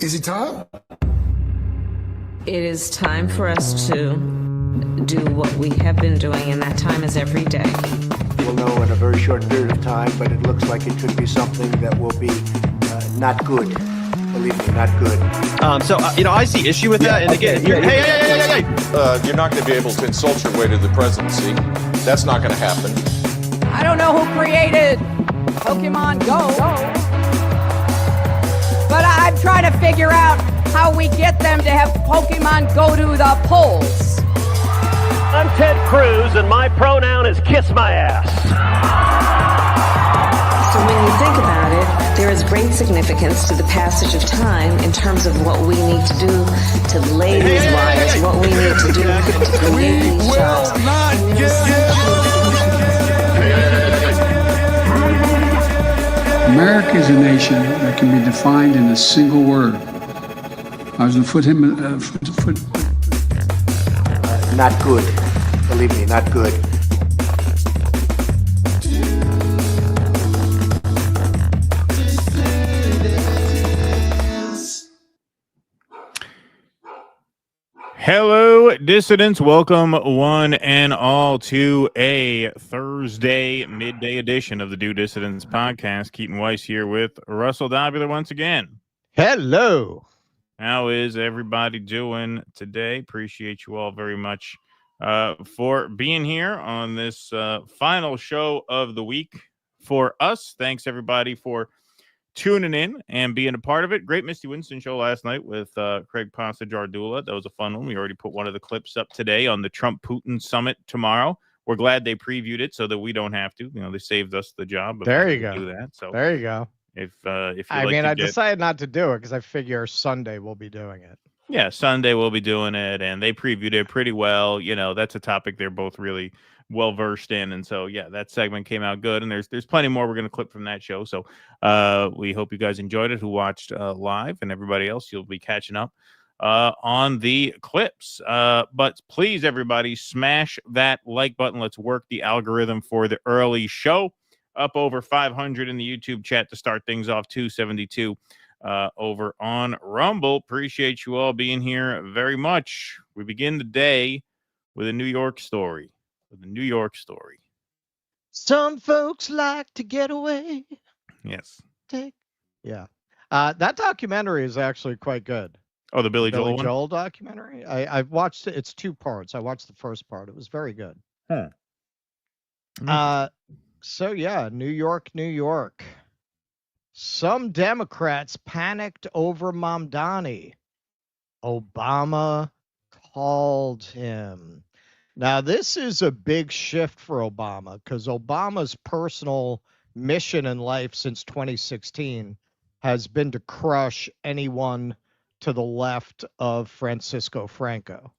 Is it time? It is time for us to do what we have been doing, and that time is every day. We'll know in a very short period of time, but it looks like it could be something that will be not good. Believe me, not good. I see issue with that. And again, hey. You're not going to be able to insult your way to the presidency. That's not going to happen. I don't know who created Pokemon Go, but I'm trying to figure out how we get them to have Pokemon go to the polls. I'm Ted Cruz, and my pronoun is kiss my ass. So when you think about it, there is great significance to the passage of time in terms of what we need to do to lay these wires, what we need to do to create these jobs. America is a nation that can be defined in a single word. I was going to put Not good. Believe me, not good. Hello, dissidents. Welcome one and all to a Thursday midday edition of the Do Dissidents podcast. Keaton Weiss here with Russell Dobular once again. Hello. How is everybody doing today? Appreciate you all very much for being here on this final show of the week for us. Thanks, everybody, for tuning in and being a part of it. Great Misty Winston show last night with Craig Ponce-Jardula. That was a fun one. We already put one of the clips up today on the Trump-Putin summit tomorrow. We're glad they previewed it so that we don't have to. You know, they saved us the job of there you go. Do that. So there you go. If I decided not to do it because I figure Sunday we'll be doing it. Yeah, Sunday we'll be doing it, and they previewed it pretty well. You know, that's a topic they're both really well versed in, and so yeah, that segment came out good. And there's plenty more we're going to clip from that show. So we hope you guys enjoyed it, who watched live, and everybody else, you'll be catching up on the clips. But please, everybody, smash that like button. Let's work the algorithm for the early show. Up over 500 in the YouTube chat to start things off. 272 over on Rumble. Appreciate you all being here very much. We begin the day with a New York story. Some folks like to get away. Yes. Yeah. That documentary is actually quite good. Oh, the Billy Joel documentary? I've watched it. It's 2 parts. I watched the first part. It was very good. So, yeah, New York. Some Democrats panicked over Mamdani. Obama called him. Now, this is a big shift for Obama because Obama's personal mission in life since 2016 has been to crush anyone to the left of Francisco Franco.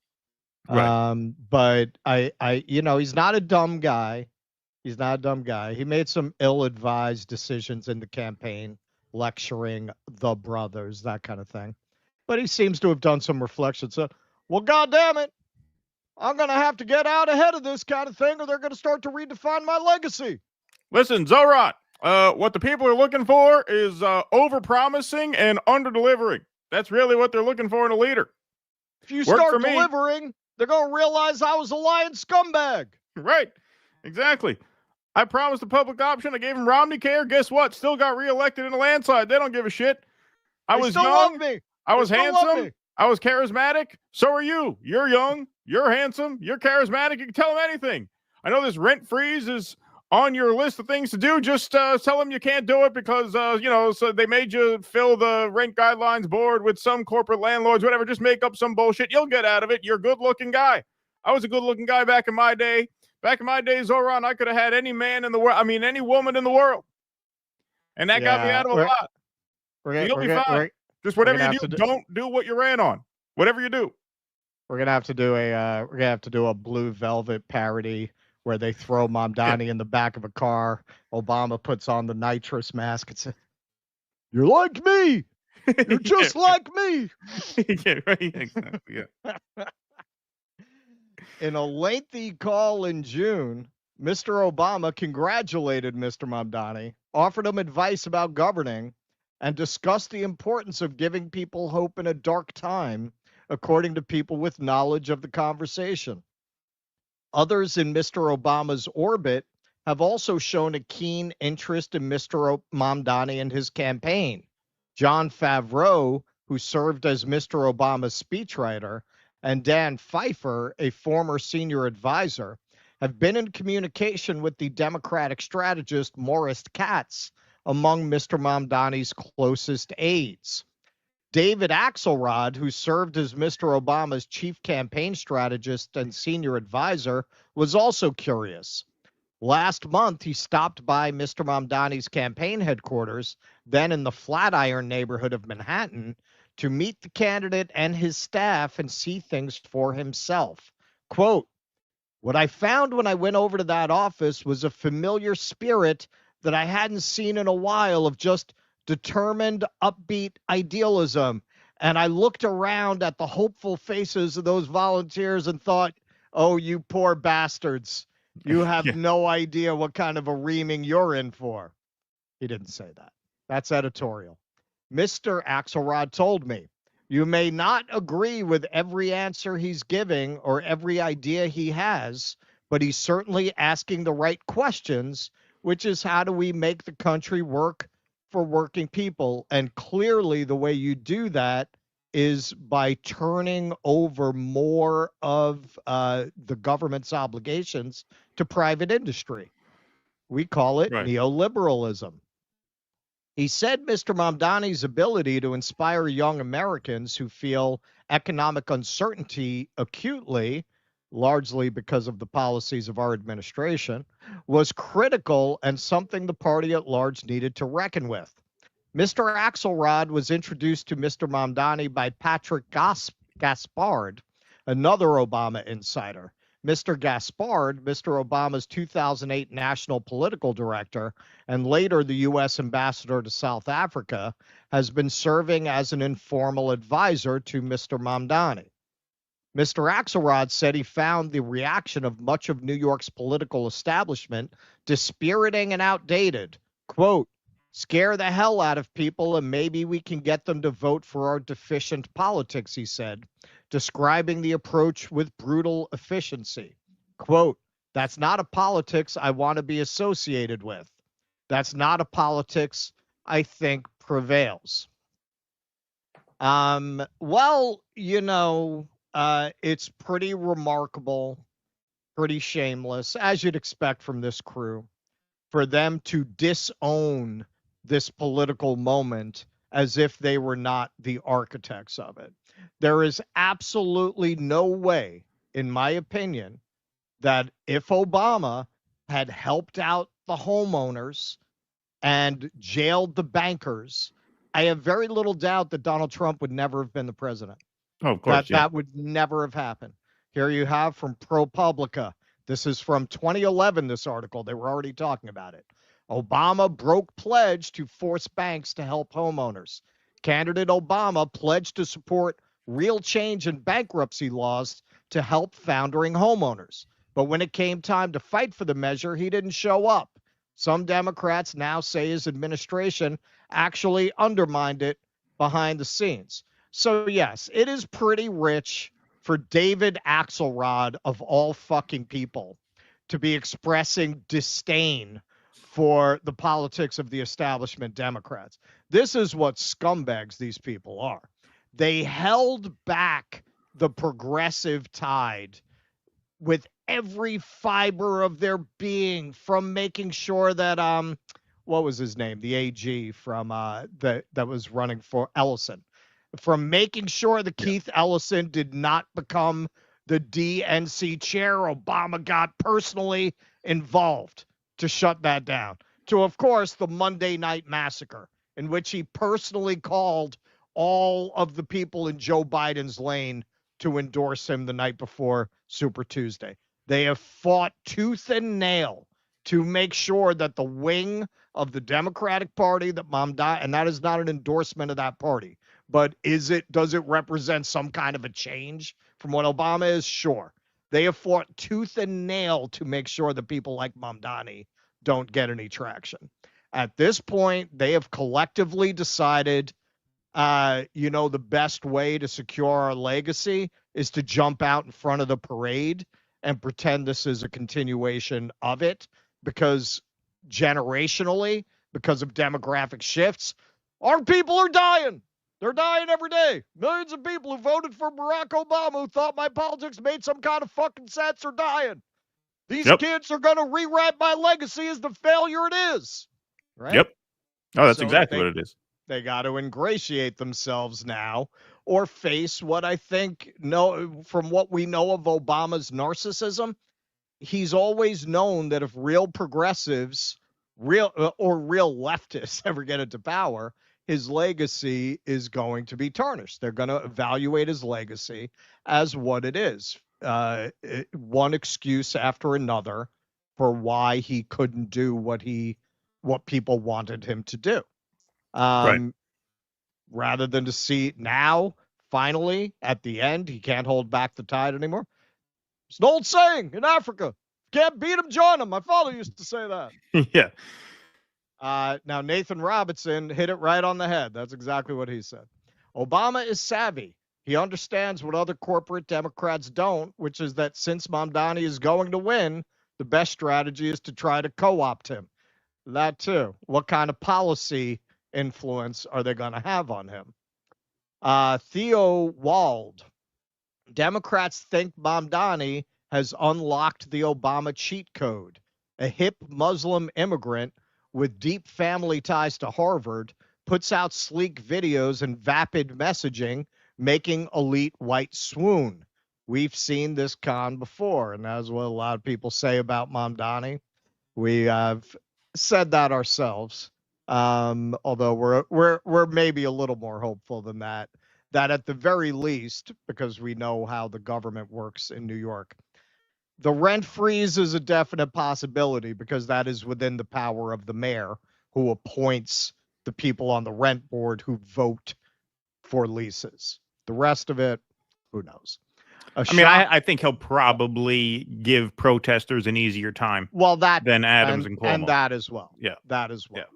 Right. But he's not a dumb guy. He's not a dumb guy. He made some ill-advised decisions in the campaign, lecturing the brothers, that kind of thing. But he seems to have done some reflection. So, well, goddamn it, I'm going to have to get out ahead of this kind of thing, or they're going to start to redefine my legacy. Listen, Zorat, what the people are looking for is over-promising and under-delivering. That's really what they're looking for in a leader. If you start delivering, they're going to realize I was a lying scumbag. Right. Exactly. I promised the public option. I gave him Romney care. Guess what? Still got reelected in a landslide. They don't give a shit. I was young. I was handsome. I was charismatic. So are you. You're young. You're handsome. You're charismatic. You can tell them anything. I know this rent freeze is on your list of things to do. Just tell them you can't do it because, so they made you fill the rent guidelines board with some corporate landlords, whatever. Just make up some bullshit. You'll get out of it. You're a good-looking guy. I was a good-looking guy back in my day. Back in my days, Zoran, I could have had any man in the world. I mean, any woman in the world. And that got me out of a lot. You'll be fine. Just whatever you do, don't do what you ran on. Whatever you do. We're gonna have to do a Blue Velvet parody where they throw Mamdani in the back of a car. Obama puts on the nitrous mask and says, "You're like me. You're just like me." Yeah, right. Exactly. Yeah. In a lengthy call in June, Mr. Obama congratulated Mr. Mamdani, offered him advice about governing, and discussed the importance of giving people hope in a dark time, according to people with knowledge of the conversation. Others in Mr. Obama's orbit have also shown a keen interest in Mr. Mamdani and his campaign. John Favreau, who served as Mr. Obama's speechwriter, and Dan Pfeiffer, a former senior advisor, have been in communication with the Democratic strategist Maurice Katz, among Mr. Mamdani's closest aides. David Axelrod, who served as Mr. Obama's chief campaign strategist and senior advisor, was also curious. Last month, he stopped by Mr. Mamdani's campaign headquarters, then in the Flatiron neighborhood of Manhattan, to meet the candidate and his staff and see things for himself. Quote, "What I found when I went over to that office was a familiar spirit that I hadn't seen in a while, of just determined, upbeat idealism. And I looked around at the hopeful faces of those volunteers and thought, oh, you poor bastards. You have no idea what kind of a reaming you're in for." He didn't say that. That's editorial. Mr. Axelrod told me, "You may not agree with every answer he's giving or every idea he has, but he's certainly asking the right questions, which is how do we make the country work for working people? And clearly the way you do that is by turning over more of the government's obligations to private industry. We call it neoliberalism." He said Mr. Mamdani's ability to inspire young Americans who feel economic uncertainty acutely, largely because of the policies of our administration, was critical and something the party at large needed to reckon with. Mr. Axelrod was introduced to Mr. Mamdani by Patrick Gaspard, another Obama insider. Mr. Gaspard, Mr. Obama's 2008 national political director and later the U.S. ambassador to South Africa, has been serving as an informal advisor to Mr. Mamdani. Mr. Axelrod said he found the reaction of much of New York's political establishment dispiriting and outdated. Quote, "Scare the hell out of people and maybe we can get them to vote for our deficient politics," he said, describing the approach with brutal efficiency. Quote, "That's not a politics I want to be associated with. That's not a politics I think prevails." Well, you know, it's pretty remarkable, pretty shameless, as you'd expect from this crew, for them to disown this political moment as if they were not the architects of it. There is absolutely no way, in my opinion, that if Obama had helped out the homeowners and jailed the bankers, I have very little doubt that Donald Trump would never have been the president. Oh, of course, That would never have happened. Here you have from ProPublica. This is from 2011, this article. They were already talking about it. Obama broke pledge to force banks to help homeowners. Candidate Obama pledged to support real change in bankruptcy laws to help foundering homeowners. But when it came time to fight for the measure, he didn't show up. Some Democrats now say his administration actually undermined it behind the scenes. So yes, it is pretty rich for David Axelrod, of all fucking people, to be expressing disdain for the politics of the establishment Democrats. This is what scumbags these people are. They held back the progressive tide with every fiber of their being, from making sure that what was his name, the AG from that was running for Ellison, from making sure that Keith Ellison did not become the DNC chair. Obama got personally involved to shut that down, to, of course, the Monday Night Massacre, in which he personally called all of the people in Joe Biden's lane to endorse him the night before Super Tuesday. They have fought tooth and nail to make sure that the wing of the Democratic Party that Mamdani, and that is not an endorsement of that party, but does it represent some kind of a change from what Obama is? Sure. They have fought tooth and nail to make sure that people like Mamdani don't get any traction. At this point, they have collectively decided, the best way to secure our legacy is to jump out in front of the parade and pretend this is a continuation of it, because generationally, because of demographic shifts, our people are dying. They're dying every day. Millions of people who voted for Barack Obama, who thought my politics made some kind of fucking sense, are dying. These kids are going to rewrite my legacy as the failure it is. Right? Yep. Oh, that's exactly what it is. They got to ingratiate themselves now, or face what I think, from what we know of Obama's narcissism, he's always known that if real progressives, real leftists ever get into power, his legacy is going to be tarnished. They're going to evaluate his legacy as what it is. One excuse after another for why he couldn't do what people wanted him to do. Right. Rather than to see now, finally, at the end, he can't hold back the tide anymore. It's an old saying in Africa. Can't beat him, join him. My father used to say that. Yeah. Now, Nathan Robinson hit it right on the head. That's exactly what he said. Obama is savvy. He understands what other corporate Democrats don't, which is that since Mamdani is going to win, the best strategy is to try to co-opt him. That too. What kind of policy influence are they going to have on him? Theo Wald. Democrats think Mamdani has unlocked the Obama cheat code. A hip Muslim immigrant with deep family ties to Harvard puts out sleek videos and vapid messaging, making elite white swoon. We've seen this con before, and that's what a lot of people say about Mamdani. We have said that ourselves, although we're maybe a little more hopeful than that at the very least, because we know how the government works in New York, the rent freeze is a definite possibility, because that is within the power of the mayor, who appoints the people on the rent board who vote for leases. The rest of it, who knows? I think he'll probably give protesters an easier time than Adams and Cuomo. And that as well. Yeah. That as well. Yeah.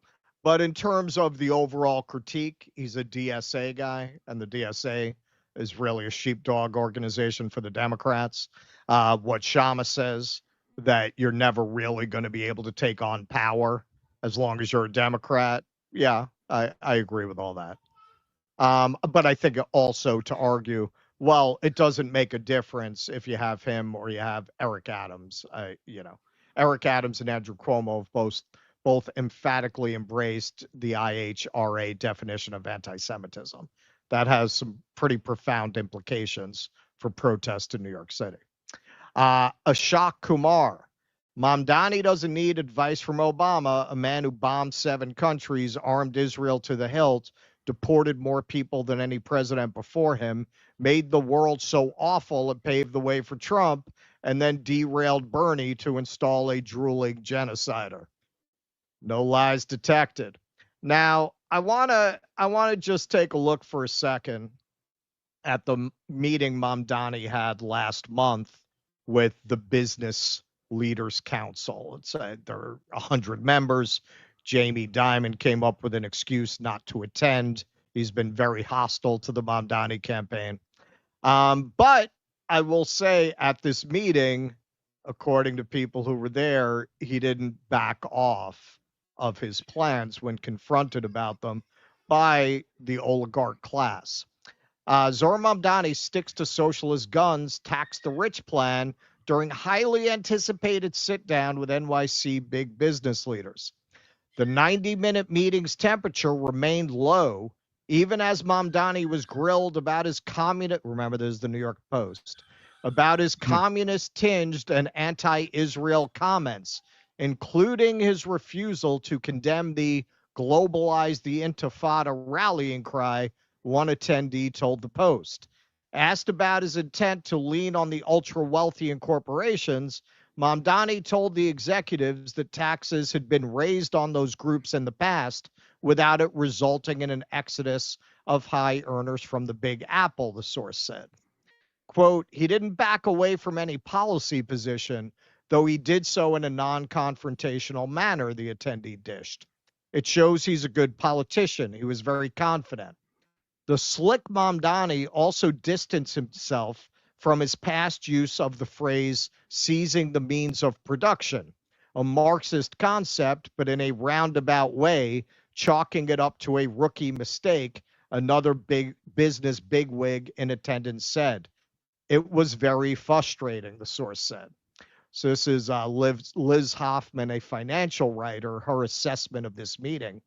But in terms of the overall critique, he's a DSA guy, and the DSA is really a sheepdog organization for the Democrats. What Shama says, that you're never really going to be able to take on power as long as you're a Democrat. Yeah, I agree with all that. But I think also to argue, well, it doesn't make a difference if you have him or you have Eric Adams. Eric Adams and Andrew Cuomo have both emphatically embraced the IHRA definition of anti-Semitism. That has some pretty profound implications for protests in New York City. Ashok Kumar. Mamdani doesn't need advice from Obama, a man who bombed 7 countries, armed Israel to the hilt, deported more people than any president before him, made the world so awful it paved the way for Trump, and then derailed Bernie to install a drooling genocider. No lies detected. Now, I want to just take a look for a second at the meeting Mamdani had last month with the Business Leaders Council. It's there are 100 members. Jamie Dimon came up with an excuse not to attend. He's been very hostile to the Mamdani campaign. But I will say at this meeting, according to people who were there, he didn't back off of his plans when confronted about them by the oligarch class. Zohar Mamdani sticks to socialist guns, tax the rich plan during highly anticipated sit-down with NYC big business leaders. The 90-minute meeting's temperature remained low, even as Mamdani was grilled about his remember this is the New York Post, about his communist-tinged and anti-Israel comments, including his refusal to condemn the globalize the Intifada rallying cry, one attendee told the Post. Asked about his intent to lean on the ultra-wealthy and corporations, Mamdani told the executives that taxes had been raised on those groups in the past without it resulting in an exodus of high earners from the Big Apple, the source said. Quote, he didn't back away from any policy position, though he did so in a non-confrontational manner, the attendee dished. It shows he's a good politician. He was very confident. The slick Mamdani also distanced himself from his past use of the phrase seizing the means of production, a Marxist concept, but in a roundabout way, chalking it up to a rookie mistake, another big business bigwig in attendance said. It was very frustrating, the source said. So this is Liz Hoffman, a financial writer, her assessment of this meeting.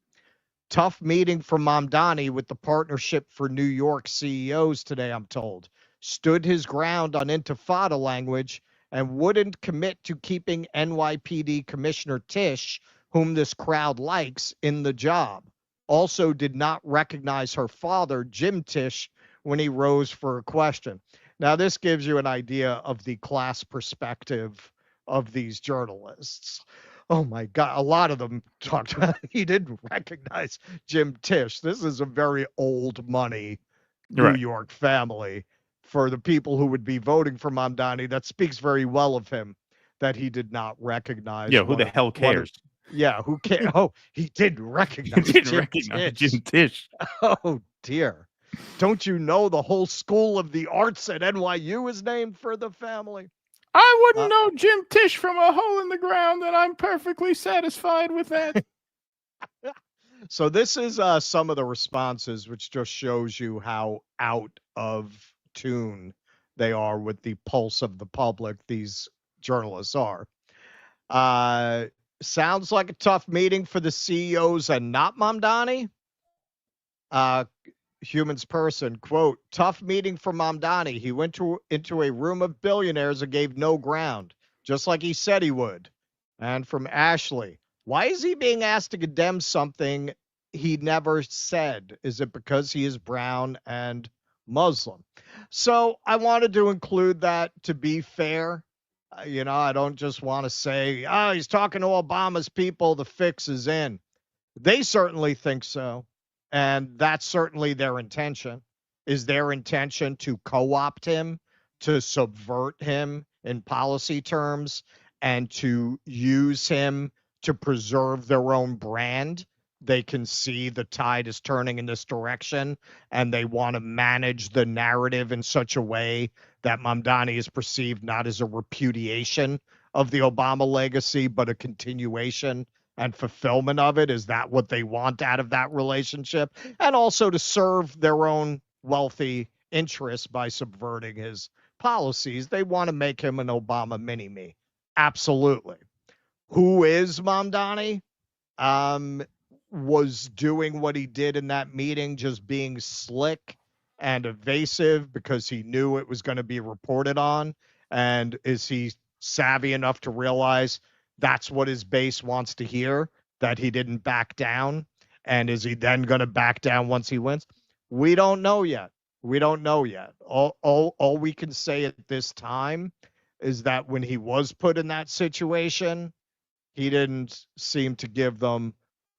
Tough meeting for Mamdani with the Partnership for New York CEOs today, I'm told. Stood his ground on intifada language and wouldn't commit to keeping NYPD Commissioner Tisch, whom this crowd likes, in the job. Also did not recognize her father, Jim Tisch, when he rose for a question. Now, this gives you an idea of the class perspective of these journalists. Oh my God, a lot of them talked about he didn't recognize Jim Tisch. This is a very old money New York family. For the people who would be voting for Mamdani, that speaks very well of him that he did not recognize. Yeah, who the hell cares? Who cares? Oh, he didn't recognize Jim Tisch. Oh dear. Don't you know the whole School of the Arts at NYU is named for the family? I wouldn't know Jim Tisch from a hole in the ground, and I'm perfectly satisfied with that. So this is some of the responses, which just shows you how out of tune they are with the pulse of the public. These journalists are. Sounds like a tough meeting for the CEOs and not Mamdani. Humans person, quote, tough meeting for Mamdani. He went into a room of billionaires and gave no ground, just like he said he would. And from Ashley, why is he being asked to condemn something he never said? Is it because he is brown and Muslim? So I wanted to include that to be fair. I don't just want to say, he's talking to Obama's people, the fix is in. They certainly think so. And that's certainly their intention. Is their intention to co-opt him, to subvert him in policy terms, and to use him to preserve their own brand? They can see the tide is turning in this direction, and they want to manage the narrative in such a way that Mamdani is perceived not as a repudiation of the Obama legacy, but a continuation and fulfillment of it. Is that what they want out of that relationship? And also to serve their own wealthy interests by subverting his policies. They want to make him an Obama mini-me. Absolutely. Who is Mamdani? Was doing what he did in that meeting, just being slick and evasive because he knew it was going to be reported on? And is he savvy enough to realize that's what his base wants to hear, that he didn't back down? And is he then going to back down once he wins? We don't know yet. We don't know yet. All we can say at this time is that when he was put in that situation, he didn't seem to give them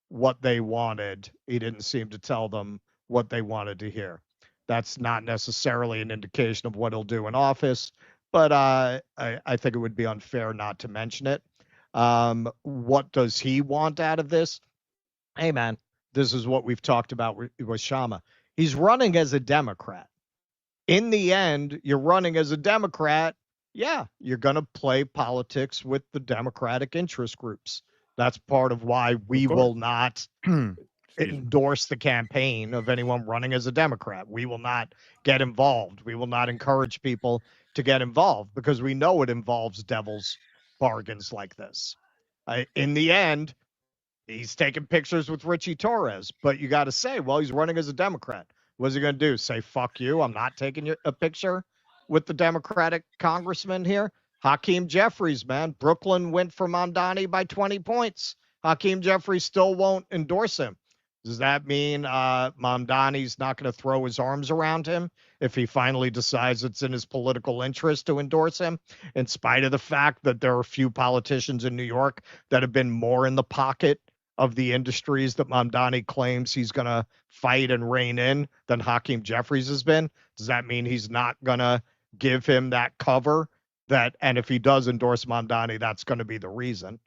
what they wanted. He didn't seem to tell them what they wanted to hear. That's not necessarily an indication of what he'll do in office, but I think it would be unfair not to mention it. What does he want out of this? Hey, man, this is what we've talked about with Shama. He's running as a Democrat. In the end, you're running as a Democrat. Yeah, you're going to play politics with the Democratic interest groups. That's part of why we will not endorse the campaign of anyone running as a Democrat. We will not get involved. We will not encourage people to get involved because we know it involves devil's bargains like this. In the end, he's taking pictures with Richie Torres, but you got to say, well, he's running as a Democrat. What's he going to do? Say, fuck you, I'm not taking a picture with the Democratic congressman here? Hakeem Jeffries, man. Brooklyn went for Mamdani by 20 points. Hakeem Jeffries still won't endorse him. Does that mean Mamdani's not going to throw his arms around him if he finally decides it's in his political interest to endorse him, in spite of the fact that there are a few politicians in New York that have been more in the pocket of the industries that Mamdani claims he's going to fight and rein in than Hakeem Jeffries has been? Does that mean he's not going to give him that cover? And if he does endorse Mamdani, that's going to be the reason.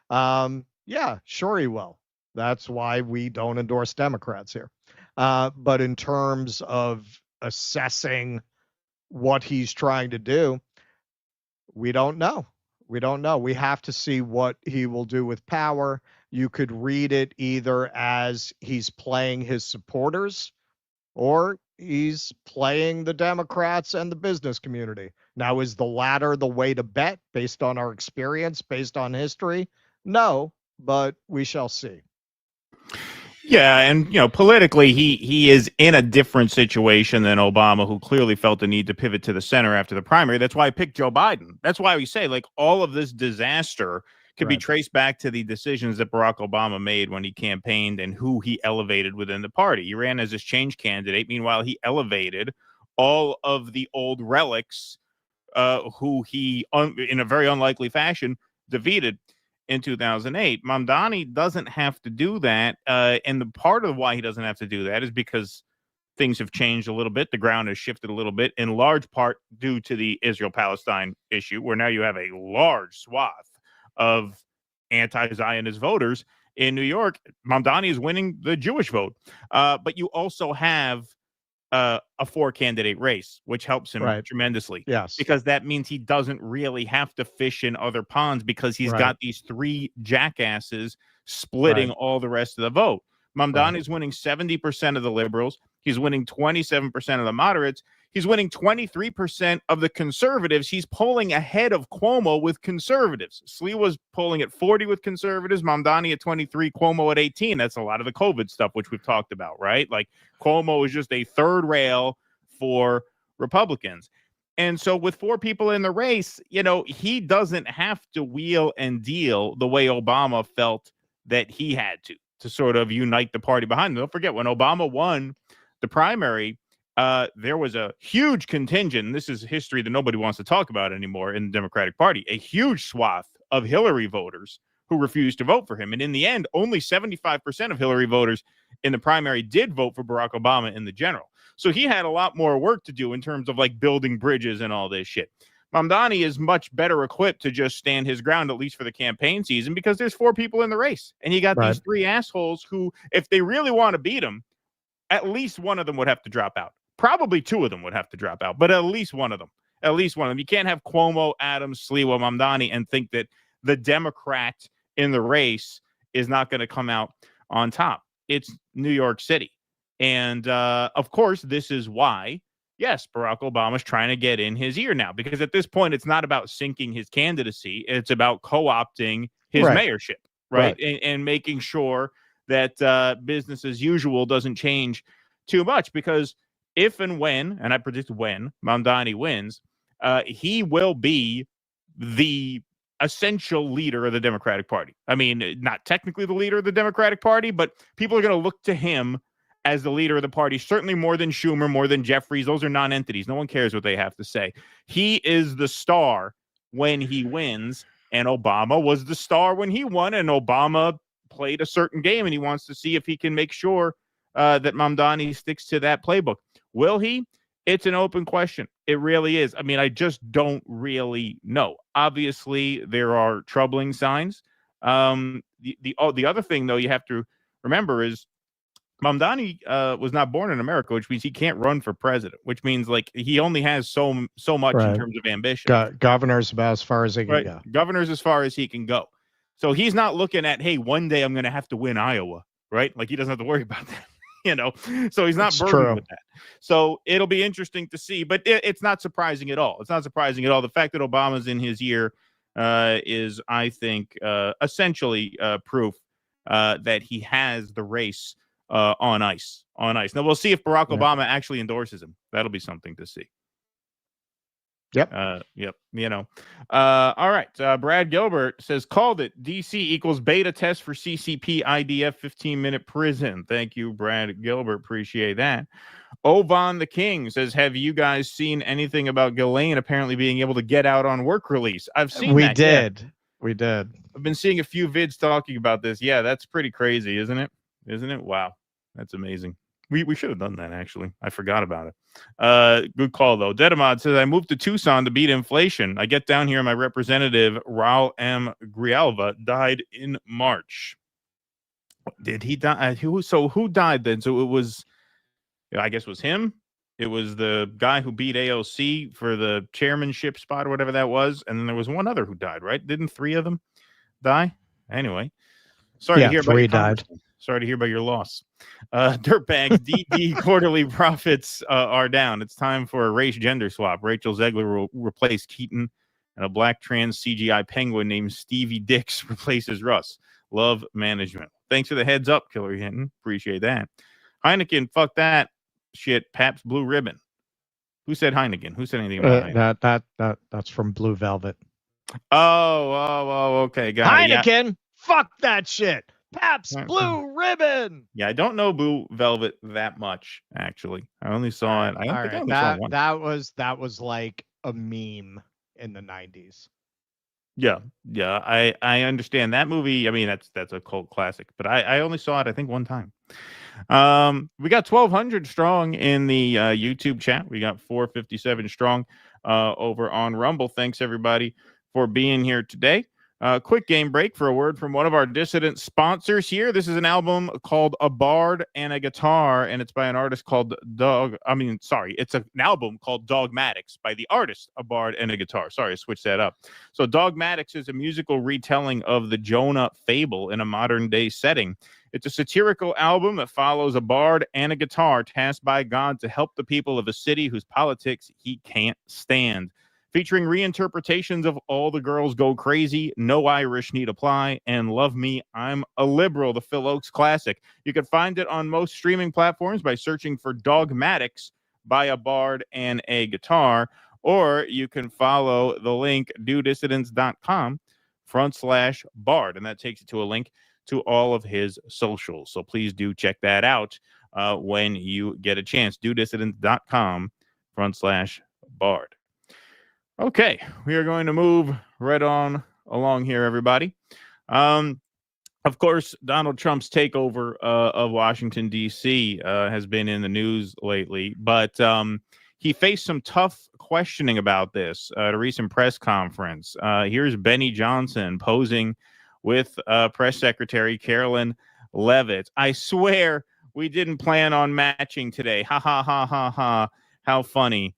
Yeah, sure he will. That's why we don't endorse Democrats here. But in terms of assessing what he's trying to do, we don't know. We don't know. We have to see what he will do with power. You could read it either as he's playing his supporters or he's playing the Democrats and the business community. Now, is the latter the way to bet based on our experience, based on history? No, but we shall see. Yeah, and politically, he is in a different situation than Obama, who clearly felt the need to pivot to the center after the primary. That's why I picked Joe Biden. That's why we say, like, all of this disaster could be traced back to the decisions that Barack Obama made when he campaigned and who he elevated within the party. He ran as his change candidate. Meanwhile, he elevated all of the old relics who he, in a very unlikely fashion, defeated in 2008. Mamdani doesn't have to do that. And the part of why he doesn't have to do that is because things have changed a little bit. The ground has shifted a little bit, in large part due to the Israel-Palestine issue, where now you have a large swath of anti-Zionist voters in New York. Mamdani is winning the Jewish vote. But you also have a 4-candidate race, which helps him tremendously. Yes. Because that means he doesn't really have to fish in other ponds, because he's got these 3 jackasses splitting all the rest of the vote. Mamdani is winning 70% of the liberals. He's winning 27% of the moderates. He's winning 23% of the conservatives. He's polling ahead of Cuomo with conservatives. Sliwa's polling at 40 with conservatives, Mamdani at 23, Cuomo at 18. That's a lot of the COVID stuff, which we've talked about, right? Like, Cuomo is just a third rail for Republicans. And so with 4 people in the race, he doesn't have to wheel and deal the way Obama felt that he had to sort of unite the party behind him. Don't forget, when Obama won the primary, there was a huge contingent, and this is history that nobody wants to talk about anymore in the Democratic Party, a huge swath of Hillary voters who refused to vote for him. And in the end, only 75% of Hillary voters in the primary did vote for Barack Obama in the general. So he had a lot more work to do in terms of, like, building bridges and all this shit. Mamdani is much better equipped to just stand his ground, at least for the campaign season, because there's 4 people in the race. And you got these 3 assholes who, if they really want to beat him, at least one of them would have to drop out. Probably 2 of them would have to drop out, but at least one of them. At least one of them. You can't have Cuomo, Adams, Sliwa, Mamdani and think that the Democrat in the race is not going to come out on top. It's New York City. And, of course, this is why, yes, Barack Obama's trying to get in his ear now, because at this point, it's not about sinking his candidacy. It's about co-opting his mayorship, right? And making sure that business as usual doesn't change too much, because if and when, and I predict when, Mamdani wins, he will be the essential leader of the Democratic Party. I mean, not technically the leader of the Democratic Party, but people are going to look to him as the leader of the party, certainly more than Schumer, more than Jeffries. Those are non-entities. No one cares what they have to say. He is the star when he wins, and Obama was the star when he won, and Obama played a certain game, and he wants to see if he can make sure that Mamdani sticks to that playbook. Will he? It's an open question. It really is. I mean, I just don't really know. Obviously, there are troubling signs. The other thing, though, you have to remember is Mamdani was not born in America, which means he can't run for president, which means, like, he only has so much in terms of ambition. Governor's about as far as he can go. Governor's as far as he can go. So he's not looking at, hey, one day I'm going to have to win Iowa, right? Like, he doesn't have to worry about that. So he's not burdened with that. So it'll be interesting to see, but it's not surprising at all. It's not surprising at all. The fact that Obama's in his ear is, I think, essentially proof that he has the race on ice. Now we'll see if Barack Obama actually endorses him. That'll be something to see. Yep. All right. Brad Gilbert says, called it. DC equals beta test for CCP IDF 15-minute prison. Thank you, Brad Gilbert. Appreciate that. Ovan the King says, have you guys seen anything about Ghislaine apparently being able to get out on work release? I've seen We that. did. We did. I've been seeing a few vids talking about this. Yeah, that's pretty crazy, isn't it? Wow. That's amazing. We should have done that, actually. I forgot about it. Good call, though. Dedamod says, I moved to Tucson to beat inflation. I get down here, my representative, Raul M. Grijalva, died in March. Did he die? Who died then? So it was, I guess, it was him. It was the guy who beat AOC for the chairmanship spot or whatever that was, and then there was one other who died. Right? Didn't 3 of them die? Anyway, sorry to hear about 3 your died. Sorry to hear about your loss. Dirtbags, DD quarterly profits are down. It's time for a race gender swap. Rachel Zegler will replace Keaton, and a black trans CGI penguin named Stevie Dix replaces Russ. Love management. Thanks for the heads up, Killer Hinton. Appreciate that. Heineken, fuck that shit. Pabst Blue Ribbon. Who said Heineken? Who said anything about Heineken? That's from Blue Velvet. Oh, okay. Got Heineken, it. fuck that shit. Pabst Blue Ribbon. Yeah, I don't know Blue Velvet that much, actually. I only saw it. I don't think I only saw one. That was like a meme in the 90s. Yeah, I understand that movie. I mean, that's a cult classic, but I only saw it, I think, one time. We got 1,200 strong in the YouTube chat. We got 457 strong over on Rumble. Thanks, everybody, for being here today. Quick game break for a word from one of our dissident sponsors here. This is an album called A Bard and a Guitar, and it's by an artist called it's an album called Dogmatics by the artist A Bard and a Guitar. Sorry, I switched that up. So Dogmatics is a musical retelling of the Jonah fable in a modern-day setting. It's a satirical album that follows a bard and a guitar tasked by God to help the people of a city whose politics he can't stand. Featuring reinterpretations of All the Girls Go Crazy, No Irish Need Apply, and Love Me, I'm a Liberal, the Phil Oakes classic. You can find it on most streaming platforms by searching for Dogmatics by A Bard and a Guitar, or you can follow the link dodissidents.com/bard, and that takes you to a link to all of his socials. So please do check that out when you get a chance. dodissidents.com/bard. Okay, we are going to move right on along here, everybody. Of course, Donald Trump's takeover of Washington, D.C. Has been in the news lately, but he faced some tough questioning about this at a recent press conference. Here's Benny Johnson posing with Press Secretary Carolyn Leavitt. I swear we didn't plan on matching today. Ha, ha, ha, ha, ha. How funny.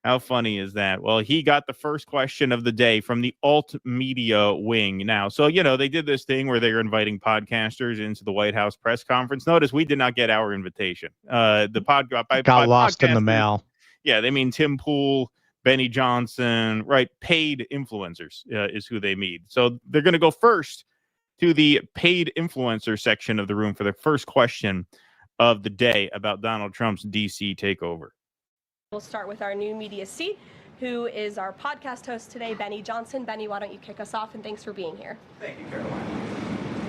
How funny is that? Well, he got the first question of the day from the alt media wing now. So, they did this thing where they were inviting podcasters into the White House press conference. Notice we did not get our invitation. The podcast got lost in the mail. Yeah, they mean Tim Pool, Benny Johnson, right? Paid influencers is who they mean. So they're going to go first to the paid influencer section of the room for the first question of the day about Donald Trump's D.C. takeover. We'll start with our new media seat, who is our podcast host today, Benny Johnson. Benny, why don't you kick us off, and thanks for being here. Thank you, Caroline.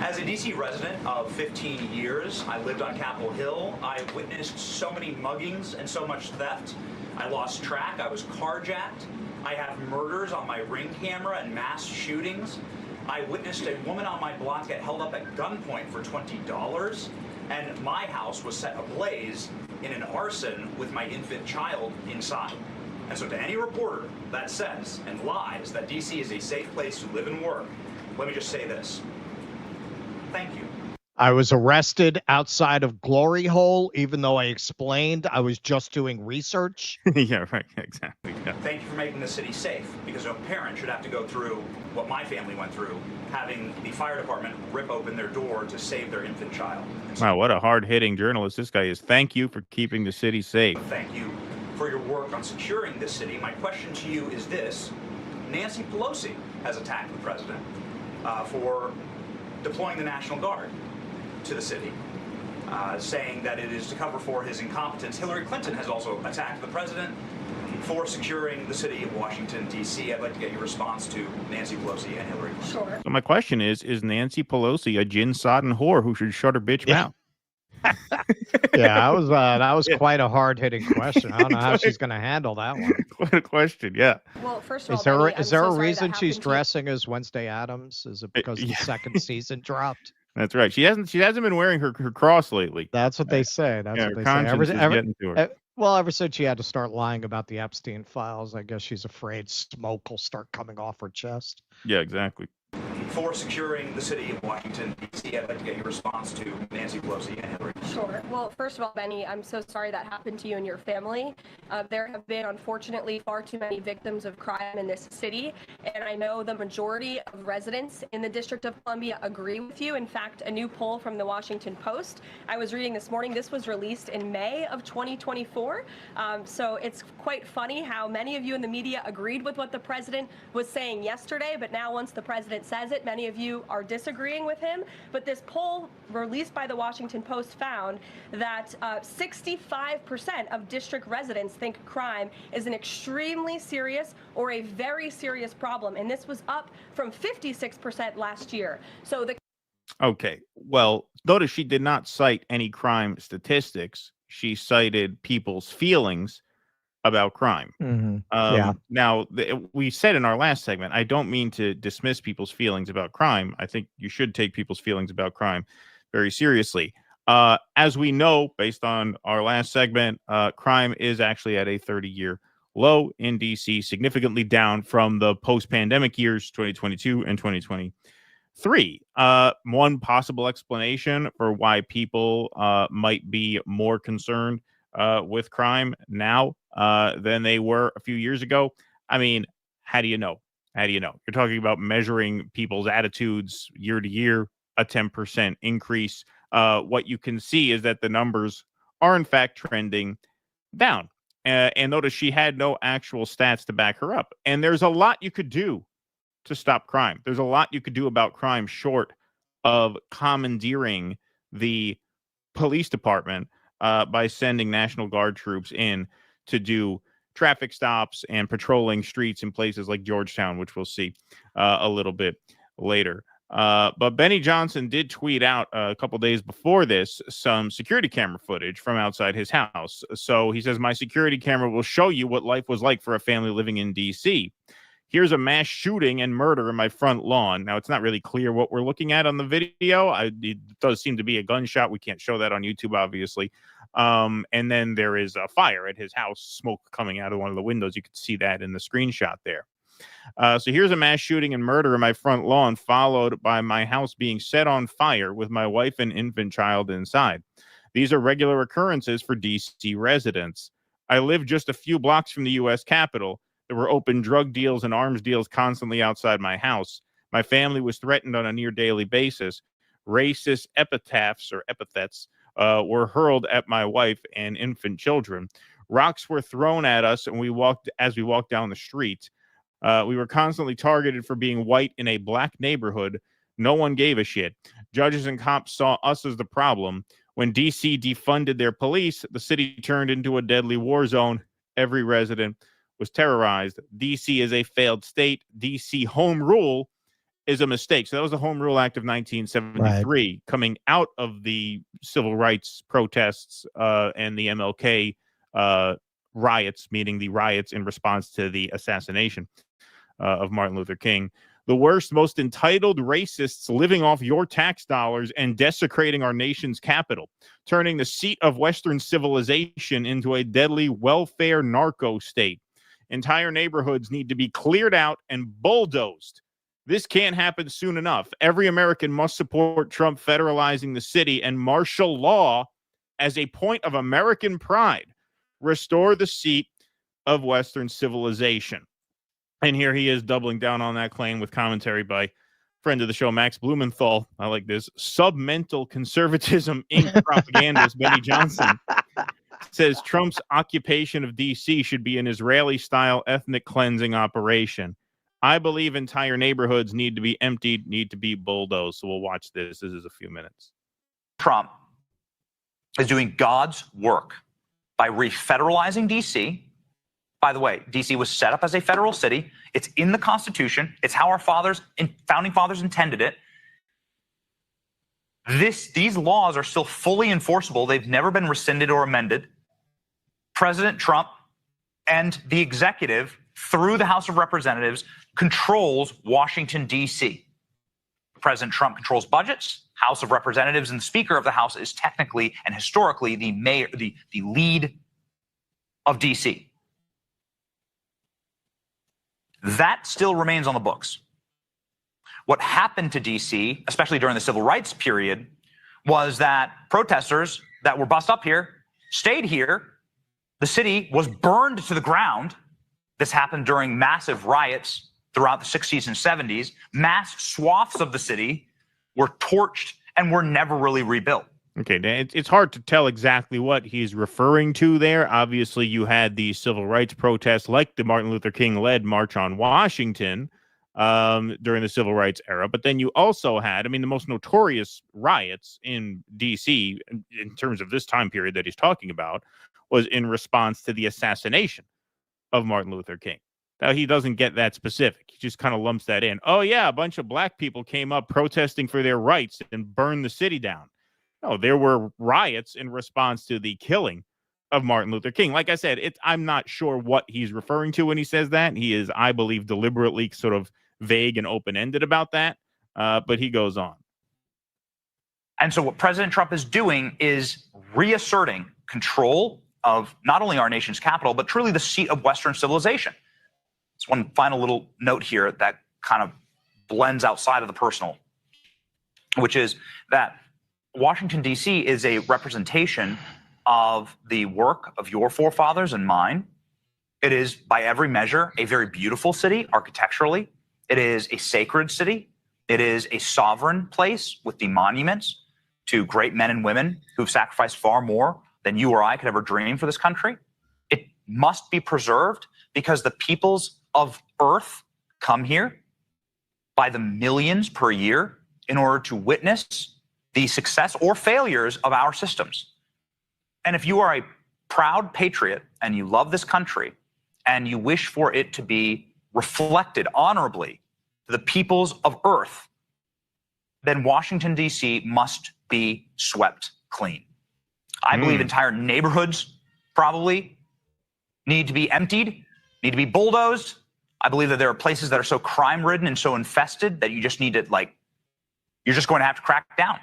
As a D.C. resident of 15 years, I lived on Capitol Hill. I witnessed so many muggings and so much theft. I lost track. I was carjacked. I have murders on my Ring camera and mass shootings. I witnessed a woman on my block get held up at gunpoint for $20, and my house was set ablaze in an arson with my infant child inside. And so to any reporter that says and lies that D.C. is a safe place to live and work, let me just say this. Thank you. I was arrested outside of Glory Hole, even though I explained I was just doing research. Yeah, right. Exactly. Yeah. Thank you for making the city safe, because no parent should have to go through what my family went through, having the fire department rip open their door to save their infant child. Wow, what a hard-hitting journalist this guy is. Thank you for keeping the city safe. Thank you for your work on securing this city. My question to you is this. Nancy Pelosi has attacked the president for deploying the National Guard to the city, saying that it is to cover for his incompetence. Hillary Clinton has also attacked the president for securing the city of Washington, D.C. I'd like to get your response to Nancy Pelosi and Hillary Clinton. Sure. So my question is Nancy Pelosi a gin-sodden whore who should shut her bitch mouth? Yeah, that was quite a hard-hitting question. I don't know how she's going to handle that one. Quite a question, yeah. Well, first of all, is there a reason she's dressing as Wednesday Addams? Is it because the second season dropped? That's right. She hasn't been wearing her cross lately. That's what they say. That's what they say. Ever since she had to start lying about the Epstein files, I guess she's afraid smoke will start coming off her chest. Yeah, exactly. for securing the city of Washington, D.C. I'd like to get your response to Nancy Pelosi and Hillary. Sure. Well, first of all, Benny, I'm so sorry that happened to you and your family. There have been, unfortunately, far too many victims of crime in this city, and I know the majority of residents in the District of Columbia agree with you. In fact, a new poll from the Washington Post I was reading this morning, this was released in May of 2024, so it's quite funny how many of you in the media agreed with what the president was saying yesterday, but now once the president says it, many of you are disagreeing with him. But this poll released by the Washington Post found that 65% of district residents think crime is an extremely serious or a very serious problem, and this was up from 56% last year. So the Okay, well, notice she did not cite any crime statistics. She cited people's feelings about crime. Yeah. Now, we said in our last segment, I don't mean to dismiss people's feelings about crime. I think you should take people's feelings about crime very seriously. As we know, based on our last segment, crime is actually at a 30-year low in D.C., significantly down from the post-pandemic years, 2022 and 2023. One possible explanation for why people might be more concerned with crime now than they were a few years ago. I mean, how do you know? How do you know? You're talking about measuring people's attitudes year to year, a 10% increase. What you can see is that the numbers are, in fact, trending down. And notice she had no actual stats to back her up. And there's a lot you could do to stop crime. There's a lot you could do about crime short of commandeering the police department by sending National Guard troops in to do traffic stops and patrolling streets in places like Georgetown, which we'll see a little bit later. But Benny Johnson did tweet out a couple days before this some security camera footage from outside his house. So he says, my security camera will show you what life was like for a family living in D.C. Here's a mass shooting and murder in my front lawn. Now, it's not really clear what we're looking at on the video. It does seem to be a gunshot. We can't show that on YouTube, obviously. And then there is a fire at his house, smoke coming out of one of the windows. You can see that in the screenshot there. So here's a mass shooting and murder in my front lawn, followed by my house being set on fire with my wife and infant child inside. These are regular occurrences for D.C. residents. I live just a few blocks from the U.S. Capitol. There were open drug deals and arms deals constantly outside my house. My family was threatened on a near daily basis. Racist epithets were hurled at my wife and infant children. Rocks were thrown at us, and we walked down the street. We were constantly targeted for being white in a black neighborhood. No one gave a shit. Judges and cops saw us as the problem. When D.C. defunded their police, the city turned into a deadly war zone. Every resident was terrorized. D.C. is a failed state. D.C. home rule is a mistake. So that was the Home Rule Act of 1973, coming out of the civil rights protests and the MLK riots, meaning the riots in response to the assassination of Martin Luther King. The worst, most entitled racists living off your tax dollars and desecrating our nation's capital, turning the seat of Western civilization into a deadly welfare narco state. Entire neighborhoods need to be cleared out and bulldozed. This can't happen soon enough. Every American must support Trump federalizing the city and martial law as a point of American pride. Restore the seat of Western civilization. And here he is doubling down on that claim with commentary by friend of the show, Max Blumenthal. I like this. Submental Conservatism Inc. propagandist Benny Johnson says Trump's occupation of D.C. should be an Israeli-style ethnic cleansing operation. I believe entire neighborhoods need to be emptied, need to be bulldozed. So we'll watch this. This is a few minutes. Trump is doing God's work by refederalizing D.C. By the way, D.C. was set up as a federal city. It's in the Constitution. It's how our founding fathers intended it. These laws are still fully enforceable. They've never been rescinded or amended. President Trump and the executive, through the House of Representatives, controls Washington, D.C. President Trump controls budgets. House of Representatives and the Speaker of the House is technically and historically the mayor, the lead of D.C. That still remains on the books. what happened to D.C., especially during the civil rights period, was that protesters that were bussed up here stayed here. The city was burned to the ground. This happened during massive riots throughout the 60s and 70s. Mass swaths of the city were torched and were never really rebuilt. Okay, it's hard to tell exactly what he's referring to there. Obviously, you had the civil rights protests like the Martin Luther King-led March on Washington during the civil rights era. But then you also had, the most notorious riots in D.C. in terms of this time period that he's talking about was in response to the assassination of Martin Luther King. Now, he doesn't get that specific. He just kind of lumps that in. Oh, yeah, a bunch of black people came up protesting for their rights and burned the city down. No, there were riots in response to the killing of Martin Luther King. Like I said, I'm not sure what he's referring to when he says that. He is, I believe, deliberately sort of vague and open-ended about that, but he goes on. And so what President Trump is doing is reasserting control of not only our nation's capital, but truly the seat of Western civilization. It's one final little note here that kind of blends outside of the personal, which is that Washington, D.C. is a representation of the work of your forefathers and mine. It is, by every measure, a very beautiful city architecturally. It is a sacred city. It is a sovereign place with the monuments to great men and women who've sacrificed far more than you or I could ever dream for this country. It must be preserved because the peoples of Earth come here by the millions per year in order to witness the success or failures of our systems. And if you are a proud patriot and you love this country and you wish for it to be reflected honorably to the peoples of Earth, then Washington, D.C. must be swept clean. I believe entire neighborhoods probably need to be emptied, need to be bulldozed. I believe that there are places that are so crime-ridden and so infested that you just need to, you're just going to have to crack down.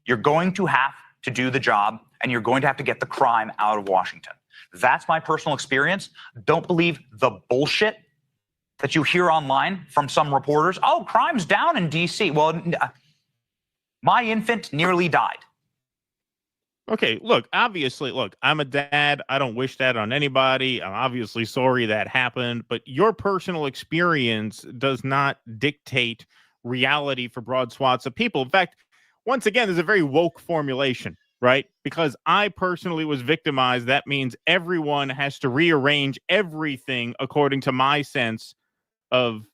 You're going to have to do the job, and you're going to have to get the crime out of Washington. That's my personal experience. Don't believe the bullshit that you hear online from some reporters. Oh, crime's down in D.C. Well, my infant nearly died. Okay, obviously, I'm a dad. I don't wish that on anybody. I'm obviously sorry that happened, but your personal experience does not dictate reality for broad swaths of people. In fact, once again, there's a very woke formulation, right? Because I personally was victimized. That means everyone has to rearrange everything according to my sense of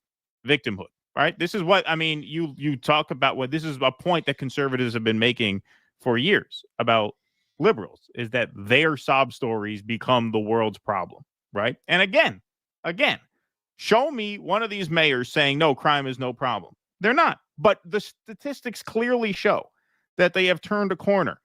victimhood, right? This is what, you talk about what this is a point that conservatives have been making for years about liberals, is that their sob stories become the world's problem, right? And again, show me one of these mayors saying, no, crime is no problem. They're not. But the statistics clearly show that they have turned a corner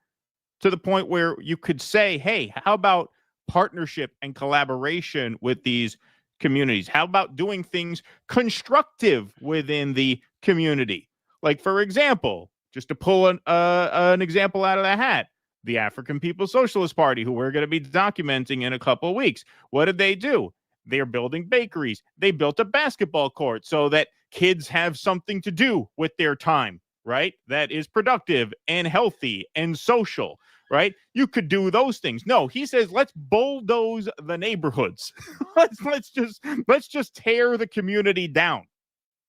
to the point where you could say, hey, how about partnership and collaboration with these communities? How about doing things constructive within the community? Like, for example, just to pull an example out of the hat, the African People's Socialist Party, who we're going to be documenting in a couple of weeks. What did they do? They're building bakeries. They built a basketball court so that kids have something to do with their time, right? That is productive and healthy and social, right? You could do those things. No, he says, let's bulldoze the neighborhoods. let's just tear the community down.